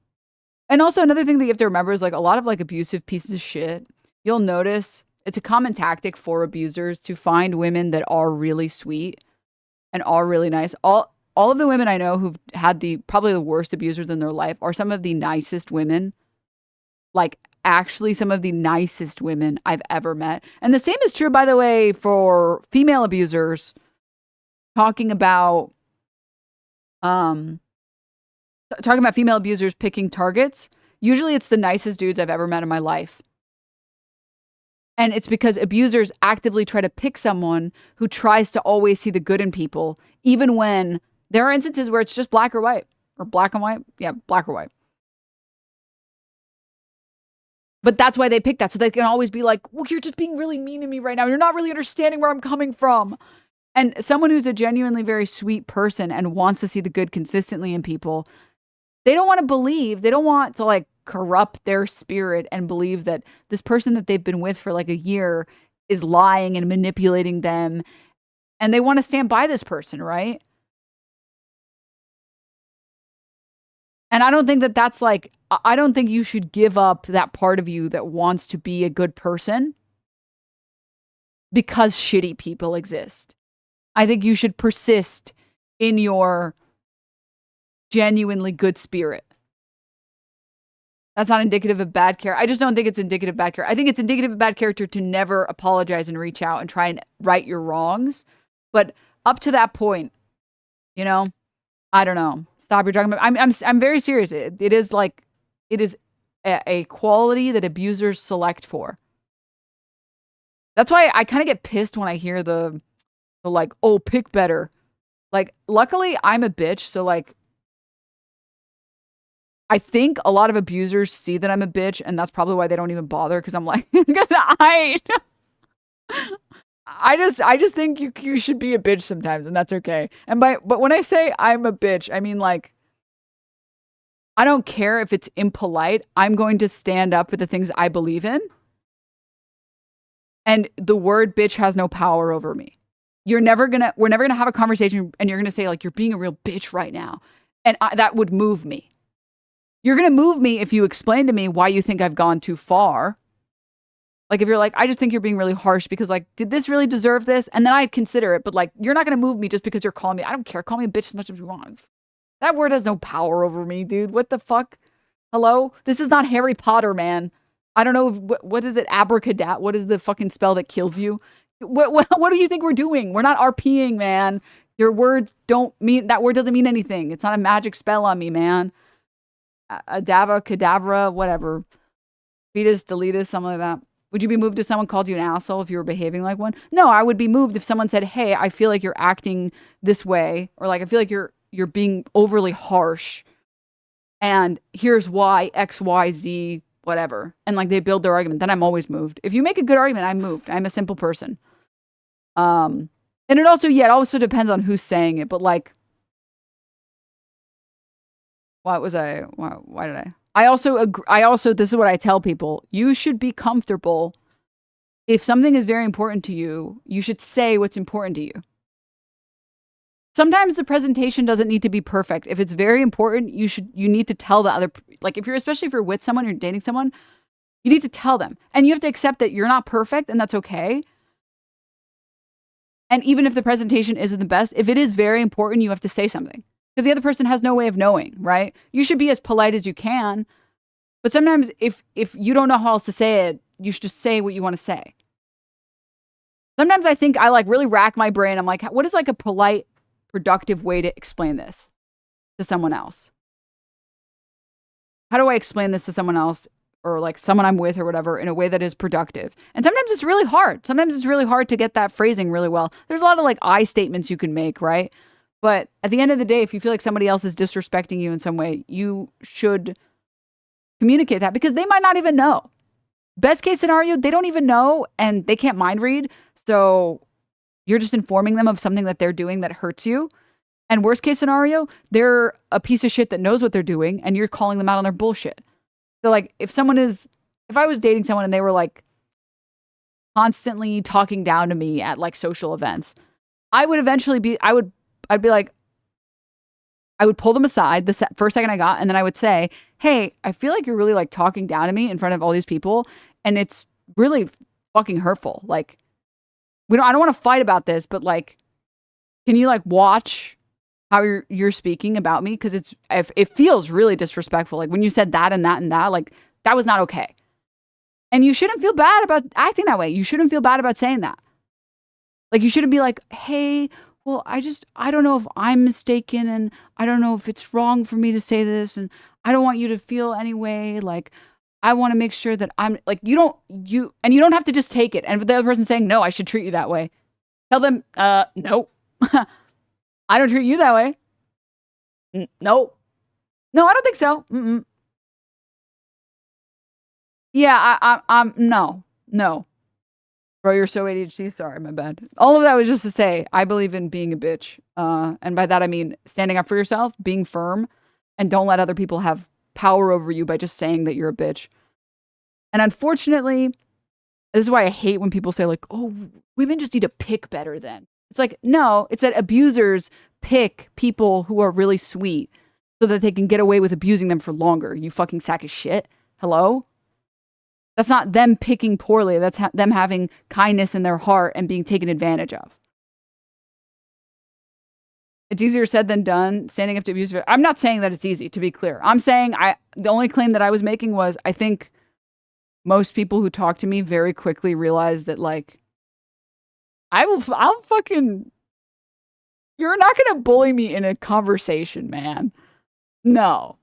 And also another thing that you have to remember is like a lot of like abusive pieces of shit. You'll notice it's a common tactic for abusers to find women that are really sweet and are really nice. All of the women I know who've had probably the worst abusers in their life are some of the nicest women. Like actually some of the nicest women I've ever met. And the same is true, by the way, for female abusers. Talking about female abusers picking targets. Usually it's the nicest dudes I've ever met in my life. And it's because abusers actively try to pick someone who tries to always see the good in people, even when there are instances where it's just black or white, or black and white. Yeah, black or white. But that's why they pick that. So they can always be like, well, you're just being really mean to me right now. You're not really understanding where I'm coming from. And someone who's a genuinely very sweet person and wants to see the good consistently in people, they don't want to like corrupt their spirit and believe that this person that they've been with for like a year is lying and manipulating them. And they want to stand by this person, right? And I don't think that's like, I don't think you should give up that part of you that wants to be a good person because shitty people exist. I think you should persist in your genuinely good spirit. That's not indicative of bad character. I just don't think it's indicative of bad character. I think it's indicative of bad character to never apologize and reach out and try and right your wrongs. But up to that point, you know, I don't know. Stop your drug. I'm very serious. It is a quality that abusers select for. That's why I kind of get pissed when I hear the like, oh, pick better. Like, luckily I'm a bitch, so like I think a lot of abusers see that I'm a bitch, and that's probably why they don't even bother, because I'm like, because I just think you should be a bitch sometimes, and that's okay. But when I say I'm a bitch, I mean like I don't care if it's impolite. I'm going to stand up for the things I believe in. And the word bitch has no power over me. We're never gonna have a conversation and you're gonna say like, you're being a real bitch right now. And that would move me. You're gonna move me if you explain to me why you think I've gone too far. Like if you're like, I just think you're being really harsh because like, did this really deserve this? And then I'd consider it, but like, you're not gonna move me just because you're calling me. I don't care. Call me a bitch as much as you want. That word has no power over me, dude. What the fuck? Hello? This is not Harry Potter, man. I don't know. What is it? Abracadabra. What is the fucking spell that kills you? What do you think we're doing? We're not RPing, man. Your words don't mean, that word doesn't mean anything. It's not a magic spell on me, man. Adava, cadabra, whatever. Fetus, deletus, something like that. Would you be moved if someone called you an asshole if you were behaving like one? No, I would be moved if someone said, hey, I feel like you're acting this way. Or like, I feel like you're being overly harsh. And here's why, X, Y, Z, whatever. And like they build their argument. Then I'm always moved. If you make a good argument, I'm moved. I'm a simple person. And it also depends on who's saying it, but like, why did I? I also agree. This is what I tell people. You should be comfortable. If something is very important to you, you should say what's important to you. Sometimes the presentation doesn't need to be perfect. If it's very important, you need to tell the other, like especially if you're with someone, you're dating someone, you need to tell them. And you have to accept that you're not perfect and that's okay. And even if the presentation isn't the best, if it is very important, you have to say something. Because the other person has no way of knowing, right? You should be as polite as you can. But sometimes if you don't know how else to say it, you should just say what you want to say. Sometimes I think I like really rack my brain. I'm like, what is like a polite, productive way to explain this to someone else? How do I explain this to someone else or like someone I'm with or whatever in a way that is productive? And sometimes it's really hard. Sometimes it's really hard to get that phrasing really well. There's a lot of like I statements you can make, right? But at the end of the day, if you feel like somebody else is disrespecting you in some way, you should communicate that because they might not even know. Best case scenario, they don't even know and they can't mind read. So you're just informing them of something that they're doing that hurts you. And worst case scenario, they're a piece of shit that knows what they're doing and you're calling them out on their bullshit. So like if I was dating someone and they were like constantly talking down to me at like social events, I'd be like, I would pull them aside the first second I got, and then I would say, hey, I feel like you're really like talking down to me in front of all these people, and it's really fucking hurtful. Like, I don't want to fight about this, but like, can you like watch how you're speaking about me? Because it feels really disrespectful. Like when you said that and that and that, like that was not okay. And you shouldn't feel bad about acting that way. You shouldn't feel bad about saying that. Like you shouldn't be like, hey, well, I don't know if I'm mistaken, and I don't know if it's wrong for me to say this, and I don't want you to feel anyway. Like, I want to make sure that I'm like, you don't have to just take it. And if the other person's saying, no, I should treat you that way, tell them, no, I don't treat you that way. No, I don't think so. Mm-mm. Yeah, I'm no. Bro, you're so ADHD. Sorry, my bad. All of that was just to say, I believe in being a bitch. And by that, I mean standing up for yourself, being firm, and don't let other people have power over you by just saying that you're a bitch. And unfortunately, this is why I hate when people say like, oh, women just need to pick better then. It's like, no, it's that abusers pick people who are really sweet so that they can get away with abusing them for longer. You fucking sack of shit. Hello? That's not them picking poorly. That's them having kindness in their heart and being taken advantage of. It's easier said than done, standing up to abuse. I'm not saying that it's easy, to be clear. I'm saying the only claim that I was making was I think most people who talk to me very quickly realize that, like, I'll fucking, you're not going to bully me in a conversation, man. No.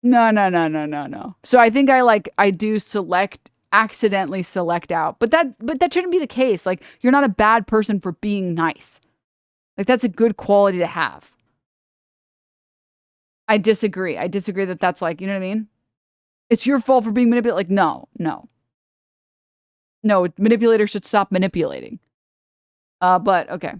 So I think I do accidentally select out, but that shouldn't be the case. Like, you're not a bad person for being nice. Like, that's a good quality to have. I disagree that that's like, you know what I mean? It's your fault for being manipulated. Like, no. Manipulators should stop manipulating. But okay.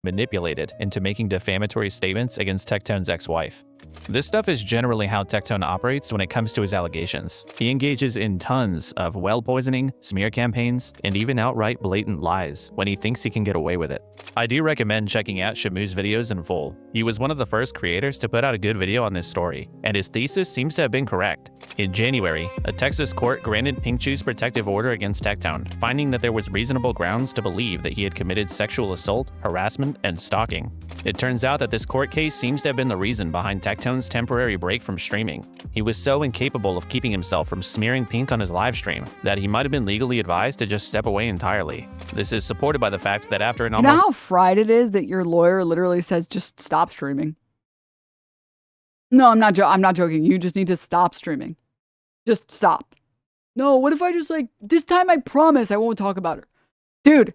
Manipulated into making defamatory statements against Tektone's ex-wife. This stuff is generally how Tektone operates when it comes to his allegations. He engages in tons of well poisoning, smear campaigns, and even outright blatant lies when he thinks he can get away with it. I do recommend checking out Shamu's videos in full. He was one of the first creators to put out a good video on this story, and his thesis seems to have been correct. In January, a Texas court granted Pink Chew's protective order against Tektone, finding that there was reasonable grounds to believe that he had committed sexual assault, harassment, and stalking. It turns out that this court case seems to have been the reason behind Tektone's temporary break from streaming. He was so incapable of keeping himself from smearing Pink on his live stream that he might have been legally advised to just step away entirely. This is supported by the fact that after an You know how fried it is that your lawyer literally says, just stop streaming? No, I'm not joking. You just need to stop streaming. Just stop. No, what if I just this time I promise I won't talk about her. Dude,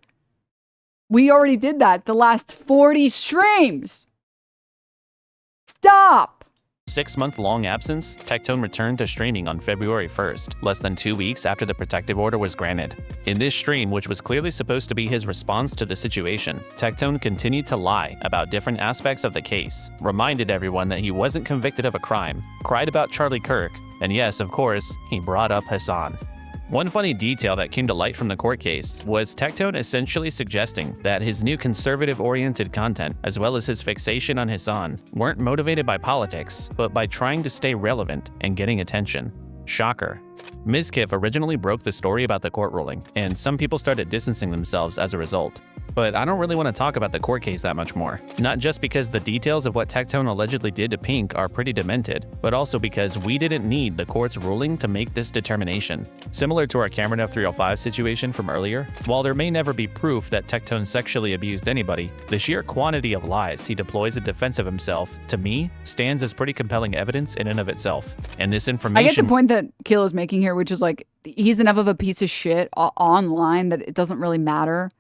we already did that the last 40 streams. Stop. 6-month-long absence, Tektone returned to streaming on February 1st, less than 2 weeks after the protective order was granted. In this stream, which was clearly supposed to be his response to the situation, Tektone continued to lie about different aspects of the case, reminded everyone that he wasn't convicted of a crime, cried about Charlie Kirk, and yes, of course, he brought up Hasan. One funny detail that came to light from the court case was Tektone essentially suggesting that his new conservative-oriented content, as well as his fixation on Hasan, weren't motivated by politics, but by trying to stay relevant and getting attention. Shocker. Mizkif originally broke the story about the court ruling, and some people started distancing themselves as a result. But I don't really want to talk about the court case that much more. Not just because the details of what Tektone allegedly did to Pink are pretty demented, but also because we didn't need the court's ruling to make this determination. Similar to our Cameron F305 situation from earlier, while there may never be proof that Tektone sexually abused anybody, the sheer quantity of lies he deploys in defense of himself, to me, stands as pretty compelling evidence in and of itself. And this information— I get the point that Kilo is making here, which is like, he's enough of a piece of shit online that it doesn't really matter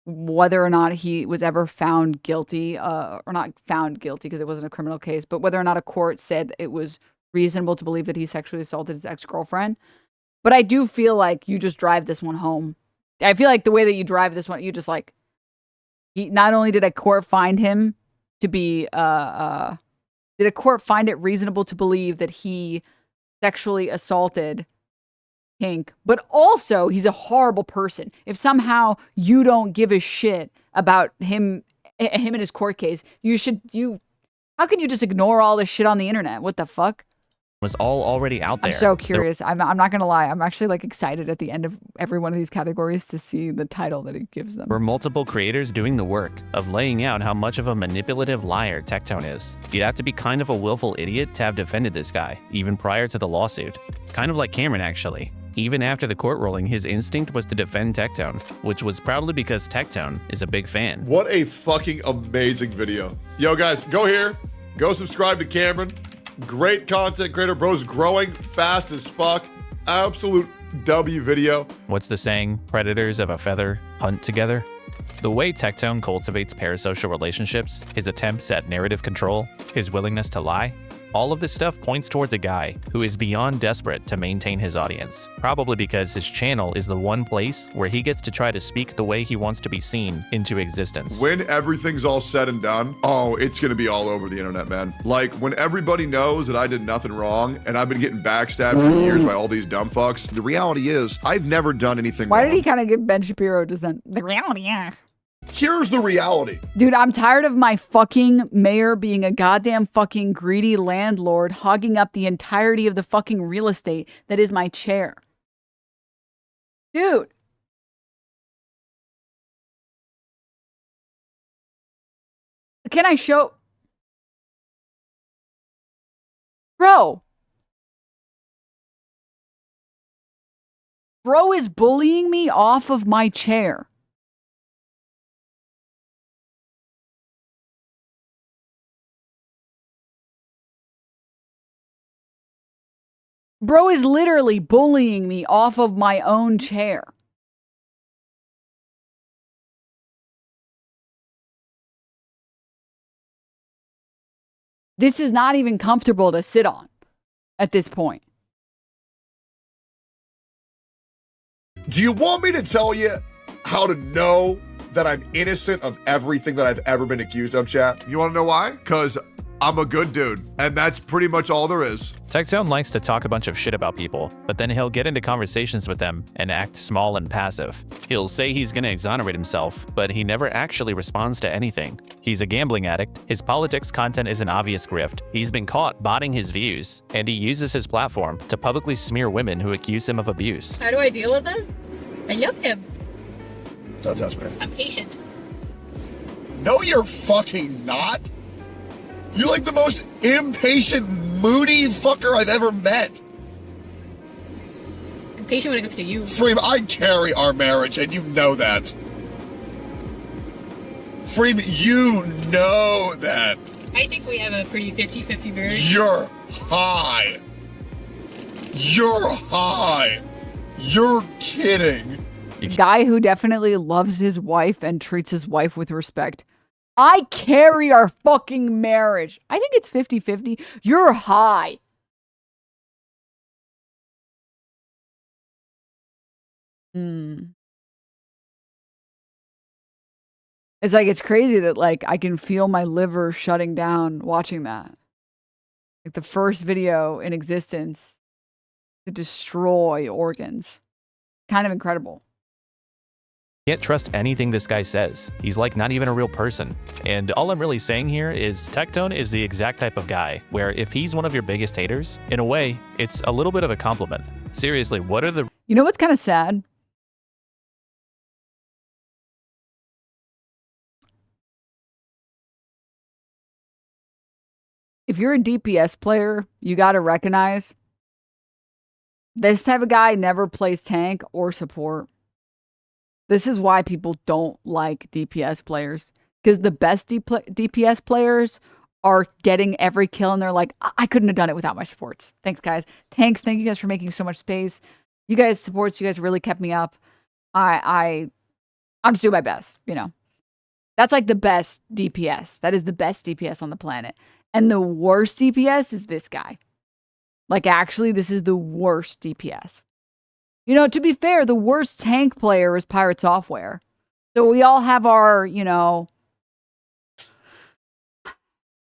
whether or not he was ever found guilty, or not found guilty because it wasn't a criminal case, but whether or not a court said it was reasonable to believe that he sexually assaulted his ex-girlfriend. But I do feel like you just drive this one home. I feel like the way that you drive this one, you just like, not only did a court find him to be, did a court find it reasonable to believe that he sexually assaulted Pink, but also he's a horrible person. If somehow you don't give a shit about him him and his court case. How can you just ignore all this shit on the internet? What the fuck? Was all already out there. I'm so curious. I'm not gonna lie. I'm actually like excited at the end of every one of these categories to see the title that it gives them. Were multiple creators doing the work of laying out how much of a manipulative liar Tectone is. You'd have to be kind of a willful idiot to have defended this guy, even prior to the lawsuit. Kind of like Cameron, actually. Even after the court ruling, his instinct was to defend Tectone, which was probably because Tectone is a big fan. What a fucking amazing video. Yo, guys, go here. Go subscribe to Cameron. Great content creator, bro's growing fast as fuck. Absolute W video. What's the saying? Predators of a feather hunt together? The way Tectone cultivates parasocial relationships, his attempts at narrative control, his willingness to lie, all of this stuff points towards a guy who is beyond desperate to maintain his audience, probably because his channel is the one place where he gets to try to speak the way he wants to be seen into existence. When everything's all said and done, oh, it's gonna be all over the internet, man. Like, when everybody knows that I did nothing wrong and I've been getting backstabbed for years by all these dumb fucks, the reality is, I've never done anything Why wrong. did he kind of give Ben Shapiro just then? The reality, yeah. Here's the reality. Dude, I'm tired of my fucking mayor being a goddamn fucking greedy landlord hogging up the entirety of the fucking real estate that is my chair. Dude. Can I show? Bro. Bro is bullying me off of my chair. Bro is literally bullying me off of my own chair. This is not even comfortable to sit on at this point. Do you want me to tell you how to know that I'm innocent of everything that I've ever been accused of, chat? You want to know why? Because I'm a good dude, and that's pretty much all there is. Tectone likes to talk a bunch of shit about people, but then he'll get into conversations with them and act small and passive. He'll say he's gonna exonerate himself, but he never actually responds to anything. He's a gambling addict, his politics content is an obvious grift, he's been caught botting his views, and he uses his platform to publicly smear women who accuse him of abuse. How do I deal with them? I love him. Don't touch me. I'm patient. No, you're fucking not. You're like the most impatient, moody fucker I've ever met. I'm patient when it comes to you. Freem, I carry our marriage, and you know that. Freem, you know that. I think we have a pretty 50-50 marriage. You're high. You're high. You're kidding. Guy who definitely loves his wife and treats his wife with respect. I carry our fucking marriage. I think it's 50-50. You're high. It's like, it's crazy that like I can feel my liver shutting down watching that. Like the first video in existence to destroy organs. Kind of incredible. Can't trust anything this guy says. He's like not even a real person. And all I'm really saying here is Tectone is the exact type of guy where if he's one of your biggest haters, in a way, it's a little bit of a compliment. Seriously, what are the... You know what's kind of sad? If you're a DPS player, you got to recognize this type of guy never plays tank or support. This is why people don't like DPS players. Because the best DPS players are getting every kill and they're like, I couldn't have done it without my supports. Thanks, guys. Tanks, thank you guys for making so much space. You guys supports, you guys really kept me up. I'm just doing my best, you know. That's like the best DPS. That is the best DPS on the planet. And the worst DPS is this guy. Like, actually, this is the worst DPS. You know, to be fair, the worst tank player is Pirate Software. So we all have our, you know,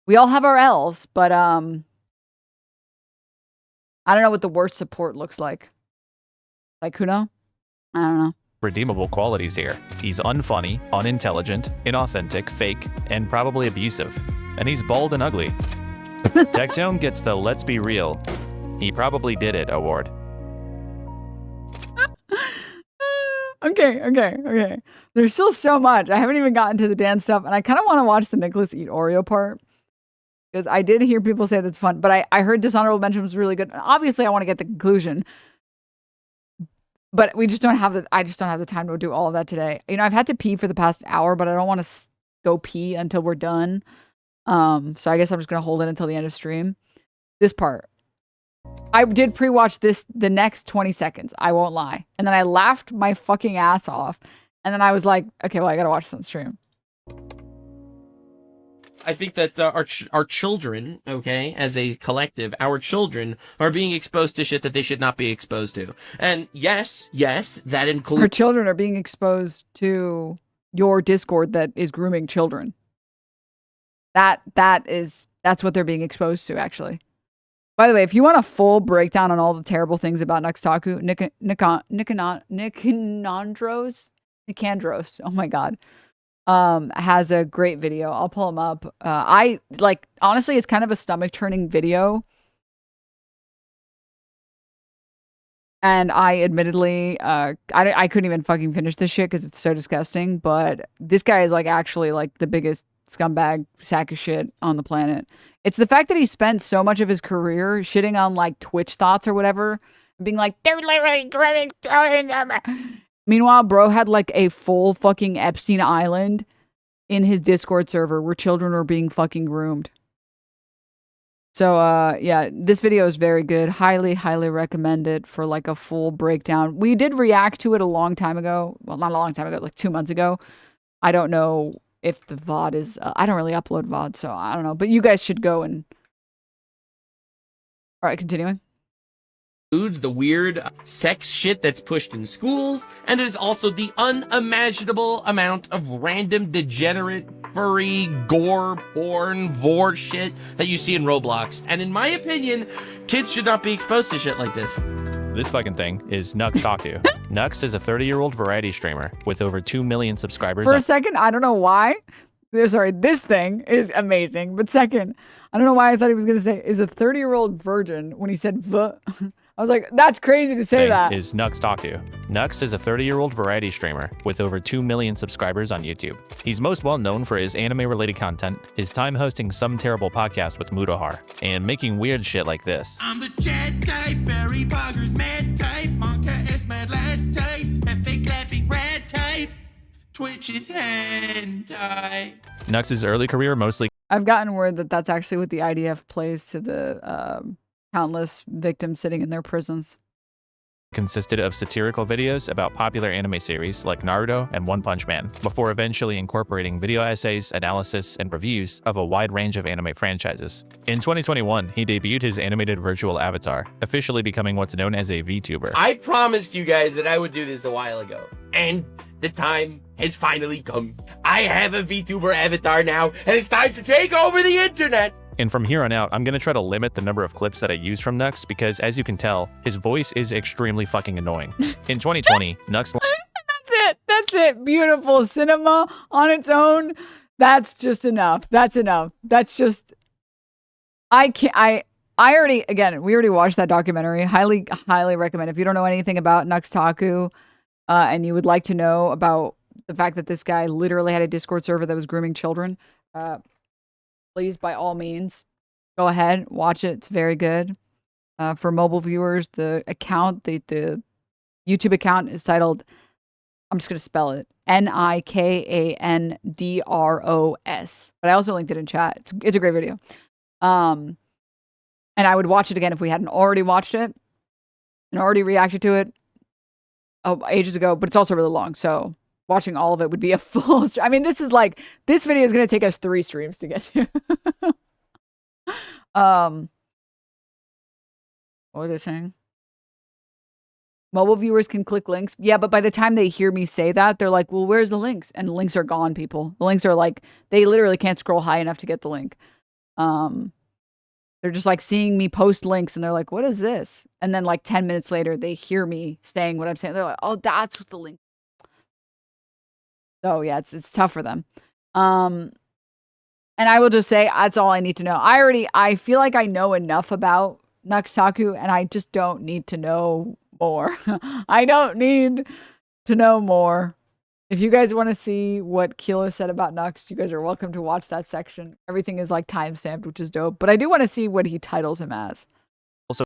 we all have our L's, but I don't know what the worst support looks like. Like, who know? I don't know. redeemable qualities here. He's unfunny, unintelligent, inauthentic, fake, and probably abusive. And he's bald and ugly. Tectone gets the "let's be real, he probably did it" award. Okay. There's still so much. I haven't even gotten to the dance stuff, and I kind of want to watch the Nicholas eat Oreo part. Because I did hear people say that's fun, but I heard Dishonorable Mention was really good. Obviously, I want to get the conclusion. But we just don't have I just don't have the time to do all of that today. You know, I've had to pee for the past hour, but I don't want to go pee until we're done. So I guess I'm just going to hold it until the end of stream. This part. I did pre-watch the next 20 seconds. I won't lie. And then I laughed my fucking ass off. And then I was like, okay, well, I got to watch this on stream. I think that our children, okay, as a collective, our children are being exposed to shit that they should not be exposed to. And yes, that includes... Our children are being exposed to your Discord that is grooming children. That's what they're being exposed to, actually. By the way, if you want a full breakdown on all the terrible things about Nuxtaku, Nicandros, oh my god, has a great video. I'll pull him up. Honestly, it's kind of a stomach-turning video. And I admittedly, I couldn't even fucking finish this shit because it's so disgusting. But this guy is actually the biggest scumbag sack of shit on the planet. It's the fact that he spent so much of his career shitting on Twitch thoughts or whatever, being like, they're literally grooming. Meanwhile, bro had a full fucking Epstein Island in his Discord server where children were being fucking groomed. So, yeah, this video is very good. Highly, highly recommend it for a full breakdown. We did react to it a long time ago. Well, not a long time ago, 2 months ago. I don't know if the VOD is... I don't really upload VOD, so I don't know. But you guys should go and... All right, continuing. Includes the weird sex shit that's pushed in schools, and it is also the unimaginable amount of random degenerate, furry, gore, porn, vor shit that you see in Roblox. And in my opinion, kids should not be exposed to shit like this. This fucking thing is Nuxtaku. Nux is a 30-year-old variety streamer with over 2 million subscribers. For a second, I don't know why. Sorry, this thing is amazing. But second, I don't know why I thought he was going to say is a 30-year-old virgin when he said V. I was like, that's crazy to say that. Is Nuxtaku. Nux is a 30-year-old variety streamer with over 2 million subscribers on YouTube. He's most well known for his anime-related content, his time hosting Some Terrible Podcast with Mudahar, and making weird shit like this. I'm the jet type, Barry Poggers mad type, Monka is mad lad type, epic clapping rat type, Twitch is hentai. Nux's early career mostly... I've gotten word that that's actually what the IDF plays to the countless victims sitting in their prisons. Consisted of satirical videos about popular anime series like Naruto and One Punch Man, before eventually incorporating video essays, analysis, and reviews of a wide range of anime franchises. In 2021, he debuted his animated virtual avatar, officially becoming what's known as a VTuber. I promised you guys that I would do this a while ago, and the time has finally come. I have a VTuber avatar now, and it's time to take over the internet! And from here on out, I'm gonna try to limit the number of clips that I use from Nux because, as you can tell, his voice is extremely fucking annoying. In 2020, Nux... That's it. Beautiful cinema on its own. That's just enough. That's enough. That's just... we already watched that documentary. Highly, highly recommend. If you don't know anything about Nuxtaku, and you would like to know about the fact that this guy literally had a Discord server that was grooming children, please, by all means, go ahead, watch it. It's very good. For mobile viewers, the YouTube account is titled, I'm just going to spell it, Nikandros. But I also linked it in chat. It's a great video. And I would watch it again if we hadn't already watched it and already reacted to it ages ago, but it's also really long. So watching all of it would be a full... I mean, this video is going to take us 3 streams to get to. What was I saying? Mobile viewers can click links. Yeah, but by the time they hear me say that, they're like, well, where's the links? And the links are gone, people. The links are they literally can't scroll high enough to get the link. They're just seeing me post links and they're like, what is this? And then 10 minutes later, they hear me saying what I'm saying. They're like, oh, that's what the link. So yeah, it's tough for them. And I will just say that's all I need to know. I feel like I know enough about Nuxtaku, and I just don't need to know more. I don't need to know more. If you guys want to see what Kilo said about Nux, you guys are welcome to watch that section. Everything is like timestamped, which is dope. But I do want to see what he titles him as. Also,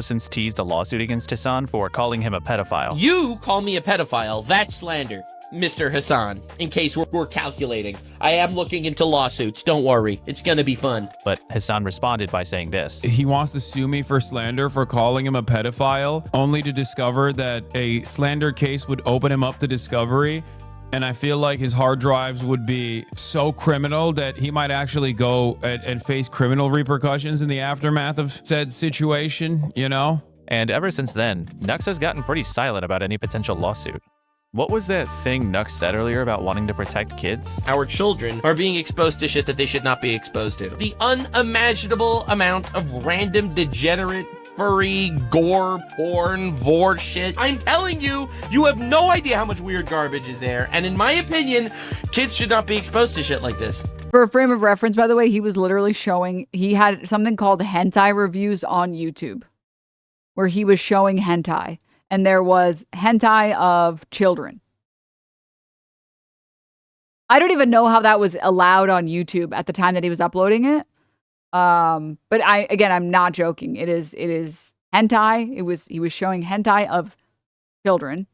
since teased a lawsuit against Hasan for calling him a pedophile. You call me a pedophile. That's slander, Mr. Hasan. In case we're calculating. I am looking into lawsuits. Don't worry. It's gonna be fun. But Hasan responded by saying this. He wants to sue me for slander for calling him a pedophile, only to discover that a slander case would open him up to discovery. And I feel like his hard drives would be so criminal that he might actually go and face criminal repercussions in the aftermath of said situation, you know? And ever since then, Nux has gotten pretty silent about any potential lawsuit. What was that thing Nux said earlier about wanting to protect kids? Our children are being exposed to shit that they should not be exposed to. The unimaginable amount of random degenerate furry, gore, porn, vor shit. I'm telling you, you have no idea how much weird garbage is there. And in my opinion, kids should not be exposed to shit like this. For a frame of reference, by the way, he was literally showing, he had something called hentai reviews on YouTube, where he was showing hentai. And there was hentai of children. I don't even know how that was allowed on YouTube at the time that he was uploading it. But I'm not joking. It is hentai. He was showing hentai of children.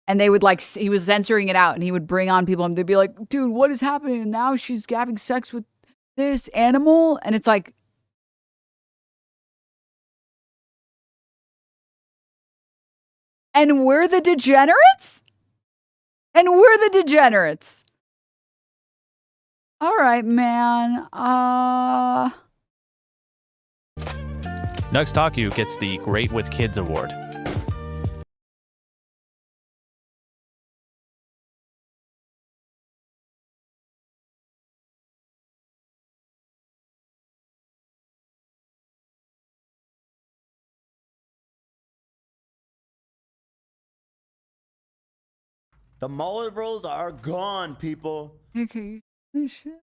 And they would he was censoring it out, and he would bring on people and they'd be like, dude, what is happening? And now she's having sex with this animal. And it's like, and we're the degenerates? And we're the degenerates. All right, man. Nuxtaku gets the Great with Kids award. The mullet rolls are gone, people. Okay. Shit.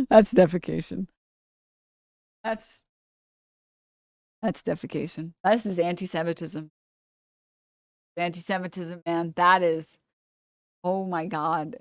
That's defecation. That's defecation. This is anti-Semitism. Anti-Semitism, man. That is, oh my God.